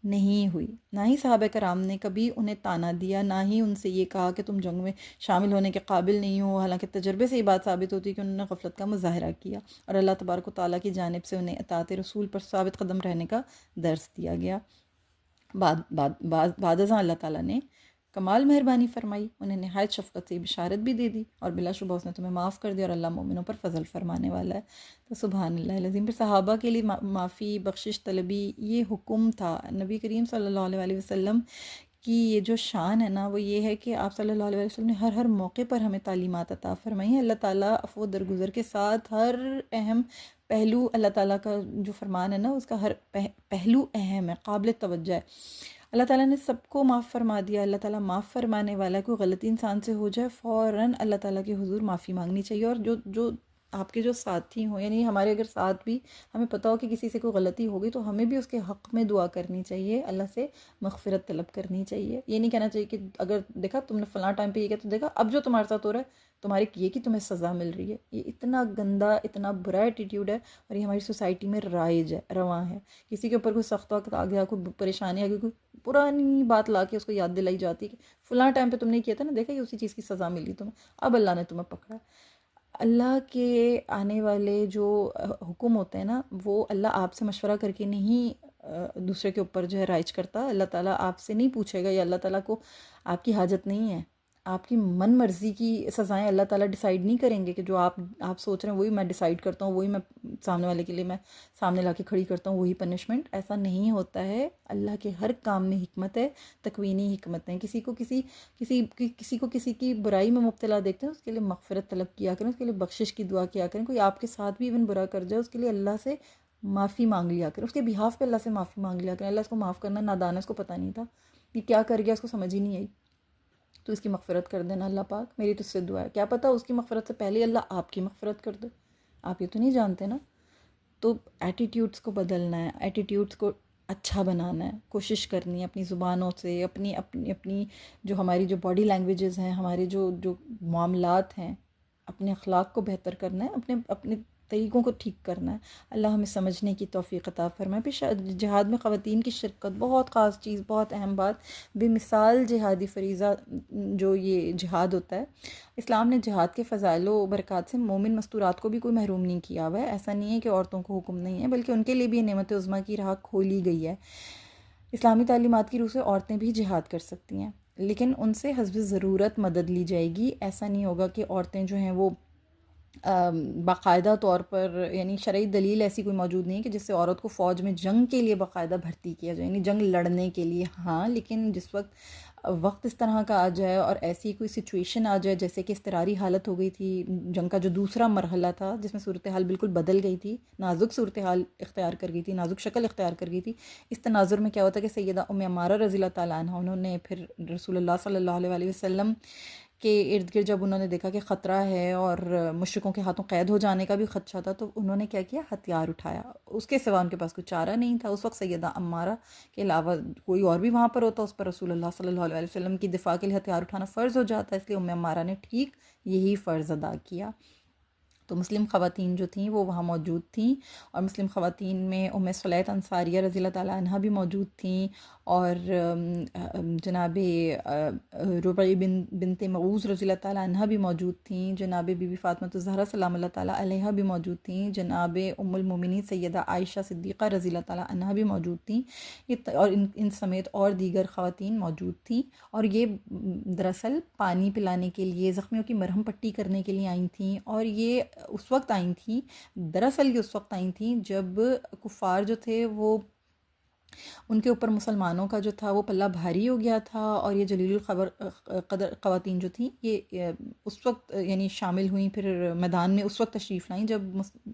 نہیں ہوئی. نہ ہی صحابہ کرام نے کبھی انہیں تانا دیا، نہ ہی ان سے یہ کہا کہ تم جنگ میں شامل ہونے کے قابل نہیں ہو. حالانکہ تجربے سے یہ بات ثابت ہوتی ہے کہ انہوں نے غفلت کا مظاہرہ کیا اور اللہ تبارک و تعالیٰ کی جانب سے انہیں اطاعت رسول پر ثابت قدم رہنے کا درس دیا گیا. بعد ازاں اللہ تعالیٰ نے کمال مہربانی فرمائی، انہیں نہایت شفقت سے بشارت بھی دے دی، اور بلا شبہ اس نے تمہیں معاف کر دیا، اور اللہ مومنوں پر فضل فرمانے والا ہے. تو سبحان اللہ العظیم. پھر صحابہ کے لیے معافی، بخشش طلبی یہ حکم تھا. نبی کریم صلی اللہ علیہ وسلم کی یہ جو شان ہے نا وہ یہ ہے کہ آپ صلی اللہ علیہ وسلم نے ہر ہر موقع پر ہمیں تعلیمات عطا فرمائی ہیں. اللہ تعالیٰ عفو درگزر کے ساتھ ہر اہم پہلو، اللہ تعالیٰ کا جو فرمان ہے نا اس کا ہر پہلو اہم ہے، قابل توجہ ہے. اللہ تعالیٰ نے سب کو معاف فرما دیا. اللہ تعالیٰ معاف فرمانے والا ہے. کوئی غلطی انسان سے ہو جائے فوراً اللہ تعالیٰ کے حضور معافی مانگنی چاہیے. اور جو آپ کے جو ساتھی ہوں، یعنی ہمارے اگر ساتھ بھی ہمیں پتہ ہو کہ کسی سے کوئی غلطی ہوگی تو ہمیں بھی اس کے حق میں دعا کرنی چاہیے، اللہ سے مغفرت طلب کرنی چاہیے. یہ نہیں کہنا چاہیے کہ اگر دیکھا تم نے فلاں ٹائم پہ یہ کیا تو دیکھا اب جو تمہارے ساتھ ہو رہا ہے تمہارے کیے کی تمہیں سزا مل رہی ہے. یہ اتنا گندا، اتنا برا ایٹیٹیوڈ ہے، اور یہ ہماری سوسائٹی میں رائج ہے، رواں ہے. کسی کے اوپر کوئی سخت وقت آ گیا، کوئی پریشانی آ گئی، کوئی پرانی بات لا کے اس کو یاد دلائی جاتی ہے کہ فلاں ٹائم پہ تم نے کیا تھا نا، دیکھا یہ اسی چیز کی سزا ملی تمہیں، اب اللہ نے تمہیں پکڑا. اللہ کے آنے والے جو حکم ہوتے ہیں نا وہ اللہ آپ سے مشورہ کر کے نہیں دوسرے کے اوپر جو ہے رائج کرتا. اللہ تعالیٰ آپ سے نہیں پوچھے گا، یا اللہ تعالیٰ کو آپ کی حاجت نہیں ہے. آپ کی من مرضی کی سزائیں اللہ تعالیٰ ڈیسائیڈ نہیں کریں گے کہ جو آپ سوچ رہے ہیں وہی میں ڈیسائیڈ کرتا ہوں، وہی میں سامنے والے کے لیے میں سامنے لا کے کھڑی کرتا ہوں، وہی پنشمنٹ. ایسا نہیں ہوتا ہے. اللہ کے ہر کام میں حکمت ہے، تکوینی حکمت ہے. کسی کو کسی کی برائی میں مبتلا دیکھتے ہیں، اس کے لیے مغفرت طلب کیا کریں، اس کے لیے بخشش کی دعا کیا کریں. کوئی آپ کے ساتھ بھی ایون برا کر جائے، اس کے لیے اللہ سے معافی مانگ لیا کریں، اس کے بہاف پہ اللہ سے معافی مانگ لیا کریں. اللہ اس کو معاف کرنا نادان ہے، اس کو پتہ نہیں تھا یہ کیا کر گیا، اس کو سمجھ ہی نہیں آئی، تو اس کی مغفرت کر دینا اللہ پاک. میری تو اس سے دعا ہے. کیا پتہ اس کی مغفرت سے پہلے اللہ آپ کی مغفرت کر دے، آپ یہ تو نہیں جانتے نا. تو ایٹیٹیوڈس کو بدلنا ہے، ایٹیٹیوڈس کو اچھا بنانا ہے، کوشش کرنی ہے اپنی زبانوں سے، اپنی جو ہماری جو باڈی لینگویجز ہیں، ہمارے جو معاملات ہیں، اپنے اخلاق کو بہتر کرنا ہے، اپنے طریقوں کو ٹھیک کرنا ہے. اللہ ہمیں سمجھنے کی توفیق عطا فرمائے. پھر جہاد میں خواتین کی شرکت بہت خاص چیز، بہت اہم بات. بے مثال جہادی فریضہ جو یہ جہاد ہوتا ہے، اسلام نے جہاد کے فضائل و برکات سے مومن مستورات کو بھی کوئی محروم نہیں کیا ہوا ہے. ایسا نہیں ہے کہ عورتوں کو حکم نہیں ہے، بلکہ ان کے لیے بھی یہ نعمت عظمیٰ کی راہ کھولی گئی ہے. اسلامی تعلیمات کی روح سے عورتیں بھی جہاد کر سکتی ہیں، لیکن ان سے حسب ضرورت مدد لی جائے گی. ایسا نہیں ہوگا کہ عورتیں جو ہیں وہ باقاعدہ طور پر، یعنی شرعی دلیل ایسی کوئی موجود نہیں ہے کہ جس سے عورت کو فوج میں جنگ کے لیے باقاعدہ بھرتی کیا جائے، یعنی جنگ لڑنے کے لیے. ہاں، لیکن جس وقت اس طرح کا آ جائے اور ایسی کوئی سچویشن آ جائے، جیسے کہ اضطراری حالت ہو گئی تھی جنگ کا جو دوسرا مرحلہ تھا، جس میں صورتحال بالکل بدل گئی تھی، نازک صورتحال اختیار کر گئی تھی، نازک شکل اختیار کر گئی تھی. اس تناظر میں کیا ہوتا ہے کہ سیدہ ام عمارہ رضی اللہ تعالیٰ عنہ، انہوں نے پھر رسول اللہ صلی اللہ علیہ وسلم کے ارد گرد جب انہوں نے دیکھا کہ خطرہ ہے اور مشرکوں کے ہاتھوں قید ہو جانے کا بھی خدشہ تھا، تو انہوں نے کیا کیا، ہتھیار اٹھایا. اس کے سوا ان کے پاس کوئی چارہ نہیں تھا. اس وقت سیدہ عمارہ کے علاوہ کوئی اور بھی وہاں پر ہوتا، اس پر رسول اللہ صلی اللہ علیہ وسلم کی دفاع کے لیے ہتھیار اٹھانا فرض ہو جاتا ہے. اس لیے ام عمارہ نے ٹھیک یہی فرض ادا کیا. تو مسلم خواتین جو تھیں وہ وہاں موجود تھیں، اور مسلم خواتین میں ام صلیت انصاریہ رضی اللہ تعالیٰ عنہ بھی موجود تھیں، اور جناب ربیع بنت مغوث رضی اللہ تعالیٰ عنہ بھی موجود تھیں، جناب بی بی فاطمہ الزہرا سلام اللہ تعالیٰ علیہا بھی موجود تھیں، جناب ام المومنین سیدہ عائشہ صدیقہ رضی اللہ تعالیٰ عنہ بھی موجود تھیں، اور ان سمیت اور دیگر خواتین موجود تھیں. اور یہ دراصل پانی پلانے کے لیے، زخمیوں کی مرہم پٹی کرنے کے لیے آئی تھیں. اور یہ اس وقت آئی تھیں، دراصل یہ اس وقت آئی تھیں جب کفار جو تھے وہ ان کے اوپر مسلمانوں کا جو تھا وہ پلہ بھاری ہو گیا تھا. اور یہ جلیل الخبر قدر خواتین جو تھیں یہ اس وقت یعنی شامل ہوئیں، پھر میدان میں اس وقت تشریف لائیں جب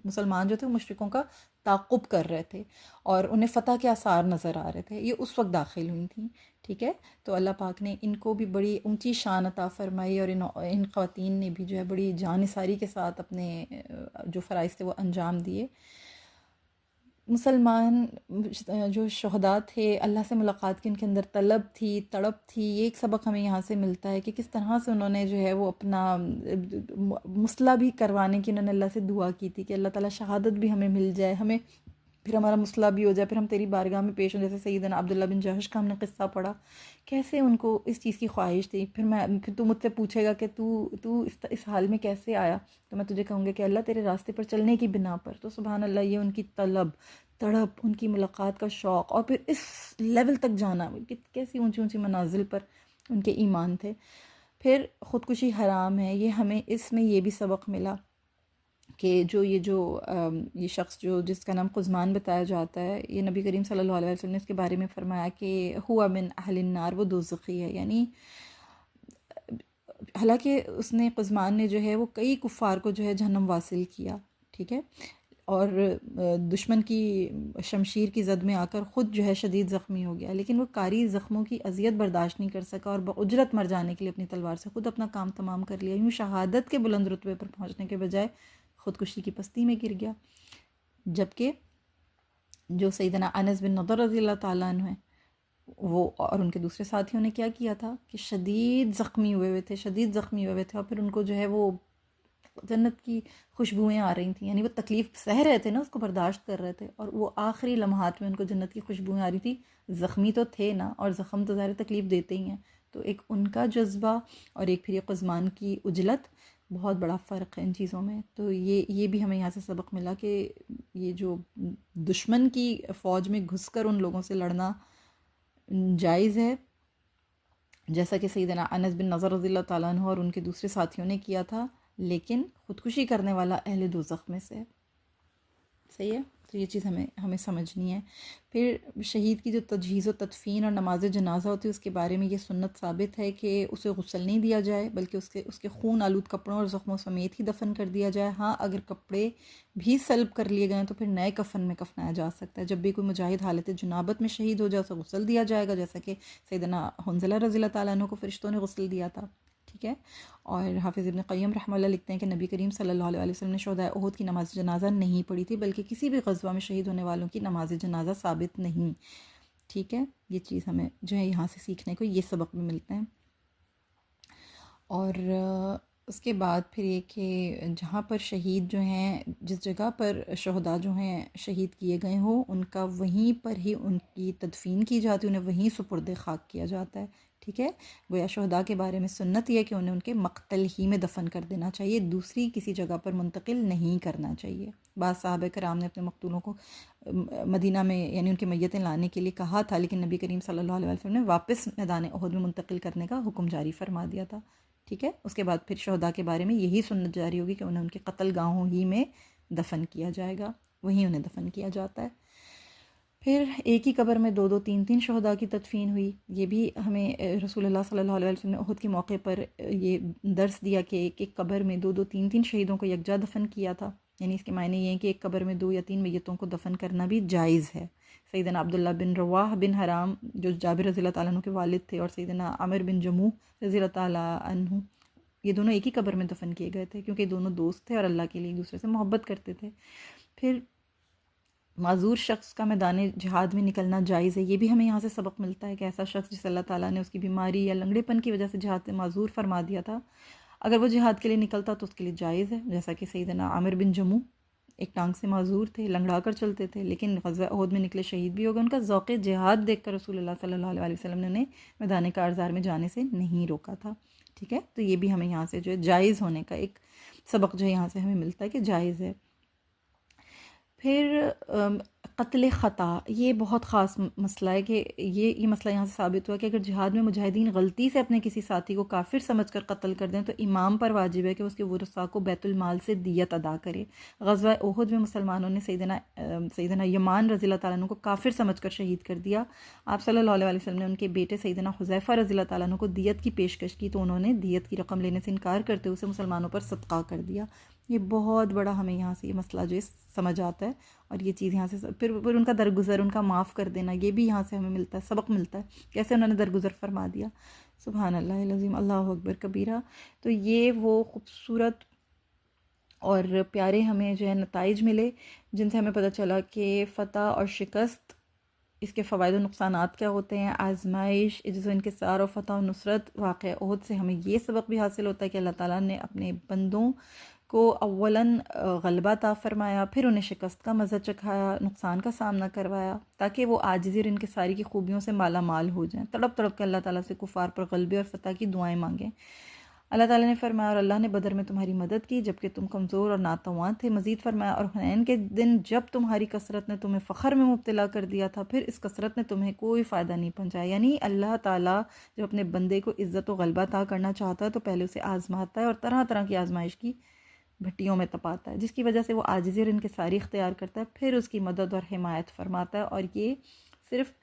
مسلمان جو تھے مشرکوں کا تعاقب کر رہے تھے اور انہیں فتح کے آثار نظر آ رہے تھے. یہ اس وقت داخل ہوئی تھیں. ٹھیک ہے، تو اللہ پاک نے ان کو بھی بڑی اونچی شان عطا فرمائی، اور ان خواتین نے بھی جو ہے بڑی جان نثاری کے ساتھ اپنے جو فرائض تھے وہ انجام دیے. مسلمان جو شہداء تھے، اللہ سے ملاقات کی ان کے اندر طلب تھی، تڑپ تھی. یہ ایک سبق ہمیں یہاں سے ملتا ہے کہ کس طرح سے انہوں نے جو ہے وہ اپنا مسئلہ بھی کروانے کی انہوں نے اللہ سے دعا کی تھی کہ اللہ تعالیٰ شہادت بھی ہمیں مل جائے، ہمیں پھر ہمارا مسئلہ بھی ہو جائے، پھر ہم تیری بارگاہ میں پیش ہوں. جیسے سیدنا عبداللہ بن جہش کا ہم نے قصہ پڑھا، کیسے ان کو اس چیز کی خواہش تھی. پھر تو مجھ سے پوچھے گا کہ تو اس حال میں کیسے آیا، تو میں تجھے کہوں گا کہ اللہ تیرے راستے پر چلنے کی بنا پر. تو سبحان اللہ، یہ ان کی طلب، تڑپ، ان کی ملاقات کا شوق، اور پھر اس لیول تک جانا، کیسی اونچی اونچی منازل پر ان کے ایمان تھے. پھر خودکشی حرام ہے. یہ ہمیں اس میں یہ بھی سبق ملا کہ یہ شخص جس کا نام قزمان بتایا جاتا ہے، یہ نبی کریم صلی اللہ علیہ وسلم نے اس کے بارے میں فرمایا کہ ہوا من اہل النار، وہ دوزخی ہے. یعنی حالانکہ قزمان نے جو ہے وہ کئی کفار کو جو ہے جہنم واصل کیا، ٹھیک ہے، اور دشمن کی شمشیر کی زد میں آ کر خود جو ہے شدید زخمی ہو گیا، لیکن وہ کاری زخموں کی اذیت برداشت نہیں کر سکا اور باجرت مر جانے کے لیے اپنی تلوار سے خود اپنا کام تمام کر لیا. یوں شہادت کے بلند رتبے پر پہنچنے کے بجائے خودکشی کی پستی میں گر گیا. جبکہ جو سیدنا انس بن نضر رضی اللہ تعالیٰ عنہ ہیں، وہ اور ان کے دوسرے ساتھیوں نے کیا کیا تھا کہ شدید زخمی ہوئے تھے، اور پھر ان کو جو ہے وہ جنت کی خوشبوئیں آ رہی تھیں. یعنی وہ تکلیف سہ رہے تھے نا، اس کو برداشت کر رہے تھے، اور وہ آخری لمحات میں ان کو جنت کی خوشبوئیں آ رہی تھی. زخمی تو تھے نا، اور زخم تو ظاہر تکلیف دیتے ہی ہیں. تو ایک ان کا جذبہ اور ایک پھر یہ قزمان کی عجلت، بہت بڑا فرق ہے ان چیزوں میں. تو یہ بھی ہمیں یہاں سے سبق ملا کہ یہ جو دشمن کی فوج میں گھس کر ان لوگوں سے لڑنا جائز ہے، جیسا کہ سیدنا انس بن نضر رضی اللہ تعالیٰ عنہ اور ان کے دوسرے ساتھیوں نے کیا تھا، لیکن خودکشی کرنے والا اہل دوزخ میں سے ہے. صحیح ہے. تو یہ چیز ہمیں سمجھنی ہے. پھر شہید کی جو تجہیز و تدفین اور نماز جنازہ ہوتی ہے اس کے بارے میں یہ سنت ثابت ہے کہ اسے غسل نہیں دیا جائے، بلکہ اس کے خون آلود کپڑوں اور زخموں سمیت ہی دفن کر دیا جائے. ہاں اگر کپڑے بھی سلب کر لیے گئے ہیں تو پھر نئے کفن میں کفنایا جا سکتا ہے. جب بھی کوئی مجاہد حالت جنابت میں شہید ہو جائے اسے غسل دیا جائے گا، جیسا کہ سیدنا حنظلہ رضی اللہ تعالیٰ عنہ کو فرشتوں نے غسل دیا تھا. ٹھیک ہے. اور حافظ ابن قیم رحمہ اللہ لکھتے ہیں کہ نبی کریم صلی اللہ علیہ وسلم نے شہداء احد کی نماز جنازہ نہیں پڑھی تھی، بلکہ کسی بھی غزوہ میں شہید ہونے والوں کی نماز جنازہ ثابت نہیں. ٹھیک ہے. یہ چیز ہمیں جو ہے یہاں سے سیکھنے کو یہ سبق بھی ملتے ہیں. اور اس کے بعد پھر یہ کہ جہاں پر شہید جو ہیں، جس جگہ پر شہداء جو ہیں شہید کیے گئے ہوں، ان کا وہیں پر ہی ان کی تدفین کی جاتی ہے، انہیں وہیں سپرد خاک کیا جاتا ہے. ٹھیک ہے. گویا شہداء کے بارے میں سنت یہ ہے کہ انہیں ان کے مقتل ہی میں دفن کر دینا چاہیے، دوسری کسی جگہ پر منتقل نہیں کرنا چاہیے. بعض صحابہ کرام نے اپنے مقتولوں کو مدینہ میں یعنی ان کی میتیں لانے کے لیے کہا تھا، لیکن نبی کریم صلی اللہ علیہ وسلم نے واپس میدان احد میں منتقل کرنے کا حکم جاری فرما دیا تھا. ٹھیک ہے. اس کے بعد پھر شہداء کے بارے میں یہی سنت جاری ہوگی کہ انہیں ان کے قتل گاہوں ہی میں دفن کیا جائے گا، وہیں انہیں دفن کیا جاتا ہے. پھر ایک ہی قبر میں 2 3 3 شہداء کی تدفین ہوئی. یہ بھی ہمیں رسول اللہ صلی اللہ علیہ وسلم نے احد کے موقع پر یہ درس دیا کہ ایک ایک قبر میں 2 2 3 3 شہیدوں کو یکجا دفن کیا تھا. یعنی اس کے معنی یہ ہیں کہ ایک قبر میں 2 یا 3 میتوں کو دفن کرنا بھی جائز ہے. سیدنا عبداللہ بن رواح بن حرام جو جابر رضی اللہ تعالیٰ عنہ کے والد تھے، اور سیدنا عامر بن جموح رضی اللہ تعالیٰ عنہ، یہ دونوں ایک ہی قبر میں دفن کیے گئے تھے، کیونکہ دونوں دوست تھے اور اللہ کے لیے ایک دوسرے سے محبت کرتے تھے. پھر معذور شخص کا میدان جہاد میں نکلنا جائز ہے. یہ بھی ہمیں یہاں سے سبق ملتا ہے کہ ایسا شخص جس اللہ تعالیٰ نے اس کی بیماری یا لنگڑے پن کی وجہ سے جہاد سے معذور فرما دیا تھا، اگر وہ جہاد کے لیے نکلتا تو اس کے لیے جائز ہے. جیسا کہ سیدنا عامر بن جموح ایک ٹانگ سے معذور تھے، لنگڑا کر چلتے تھے، لیکن غزوہ احد میں نکلے شہید بھی ہو گئے. ان کا ذوق جہاد دیکھ کر رسول اللہ صلی اللہ علیہ وسلم نے انہیں میدان کارزار میں جانے سے نہیں روکا تھا. ٹھیک ہے. تو یہ بھی ہمیں یہاں سے جو ہے جائز ہونے کا ایک سبق جو ہے یہاں سے ہمیں ملتا ہے کہ جائز ہے. پھر قتل خطا، یہ بہت خاص مسئلہ ہے کہ یہ مسئلہ یہاں سے ثابت ہوا کہ اگر جہاد میں مجاہدین غلطی سے اپنے کسی ساتھی کو کافر سمجھ کر قتل کر دیں تو امام پر واجب ہے کہ اس کے ورثاء کو بیت المال سے دیت ادا کرے. غزوہ احد میں مسلمانوں نے سیدنا یمان رضی اللہ تعالیٰ عنہ کو کافر سمجھ کر شہید کر دیا. آپ صلی اللہ علیہ وسلم نے ان کے بیٹے سیدنا حذیفہ رضی اللہ تعالیٰ عنہ کو دیت کی پیشکش کی تو انہوں نے دیت کی رقم لینے سے انکار کرتے اسے مسلمانوں پر صدقہ کر دیا. یہ بہت بڑا ہمیں یہاں سے یہ مسئلہ جو ہے سمجھ آتا ہے. اور یہ چیز یہاں سے پھر ان کا درگزر، ان کا معاف کر دینا، یہ بھی یہاں سے ہمیں ملتا ہے، سبق ملتا ہے کیسے انہوں نے درگزر فرما دیا. سبحان اللہ العظیم، اللہ اکبر کبیرہ. تو یہ وہ خوبصورت اور پیارے ہمیں جو ہے نتائج ملے جن سے ہمیں پتہ چلا کہ فتح اور شکست، اس کے فوائد و نقصانات کیا ہوتے ہیں. آزمائش، عجز و انکسار اور فتح و نصرت. واقعہ احد سے ہمیں یہ سبق بھی حاصل ہوتا ہے کہ اللہ تعالیٰ نے اپنے بندوں کو اولاً غلبہ عطا فرمایا، پھر انہیں شکست کا مزہ چکھایا، نقصان کا سامنا کروایا، تاکہ وہ عاجزی اور انکساری کی خوبیوں سے مالا مال ہو جائیں، تڑپ تڑپ کے اللہ تعالیٰ سے کفار پر غلبے اور فتح کی دعائیں مانگیں. اللہ تعالیٰ نے فرمایا اور اللہ نے بدر میں تمہاری مدد کی جبکہ تم کمزور اور ناتواں تھے. مزید فرمایا اور حنین کے دن جب تمہاری کثرت نے تمہیں فخر میں مبتلا کر دیا تھا، پھر اس کثرت نے تمہیں کوئی فائدہ نہیں پہنچایا. یعنی اللہ تعالیٰ جب اپنے بندے کو عزت و غلبہ عطا کرنا چاہتا ہے تو پہلے اسے آزماتا ہے اور طرح طرح کی آزمائش کی بھٹیوں میں تپاتا ہے، جس کی وجہ سے وہ عاجزی اور انکساری اختیار کرتا ہے، پھر اس کی مدد اور حمایت فرماتا ہے. اور یہ صرف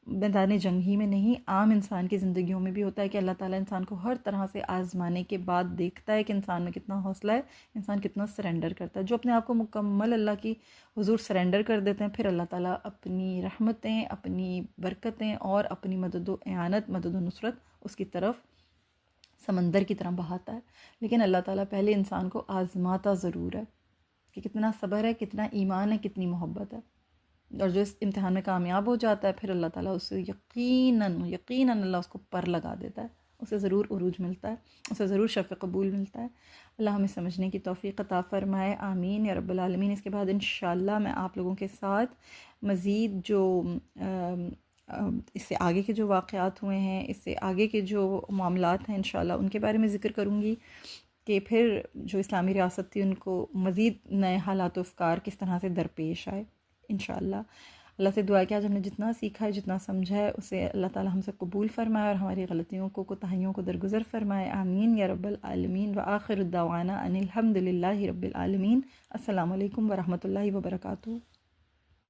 میدان جنگ ہی میں نہیں، عام انسان کی زندگیوں میں بھی ہوتا ہے کہ اللہ تعالیٰ انسان کو ہر طرح سے آزمانے کے بعد دیکھتا ہے کہ انسان میں کتنا حوصلہ ہے، انسان کتنا سرنڈر کرتا ہے. جو اپنے آپ کو مکمل اللہ کی حضور سرنڈر کر دیتے ہیں، پھر اللہ تعالیٰ اپنی رحمتیں، اپنی برکتیں اور اپنی مدد و اعانت، مدد و نصرت اس کی طرف سمندر کی طرح بہاتا ہے. لیکن اللہ تعالیٰ پہلے انسان کو آزماتا ضرور ہے کہ کتنا صبر ہے، کتنا ایمان ہے، کتنی محبت ہے. اور جو اس امتحان میں کامیاب ہو جاتا ہے پھر اللہ تعالیٰ اسے یقیناً اللہ اس کو پر لگا دیتا ہے، اسے ضرور عروج ملتا ہے، اسے ضرور شرف قبول ملتا ہے. اللہ ہمیں سمجھنے کی توفیق عطا فرمائے، آمین یا رب العالمین. اس کے بعد انشاءاللہ میں آپ لوگوں کے ساتھ مزید جو اس سے آگے کے جو واقعات ہوئے ہیں، اس سے آگے کے جو معاملات ہیں انشاءاللہ ان کے بارے میں ذکر کروں گی. کہ پھر جو اسلامی ریاست تھی ان کو مزید نئے حالات و افکار کس طرح سے درپیش آئے انشاءاللہ۔ اللہ سے دعا کہ آج ہم نے جتنا سیکھا ہے، جتنا سمجھا ہے، اسے اللہ تعالیٰ ہم سے قبول فرمائے اور ہماری غلطیوں کو، کوتاہیوں کو درگزر فرمائے، آمین یا رب العالمین۔ وآخر الدعوانا ان الحمد للہ رب العالمین۔ السلام علیکم ورحمۃ اللہ وبرکاتہ۔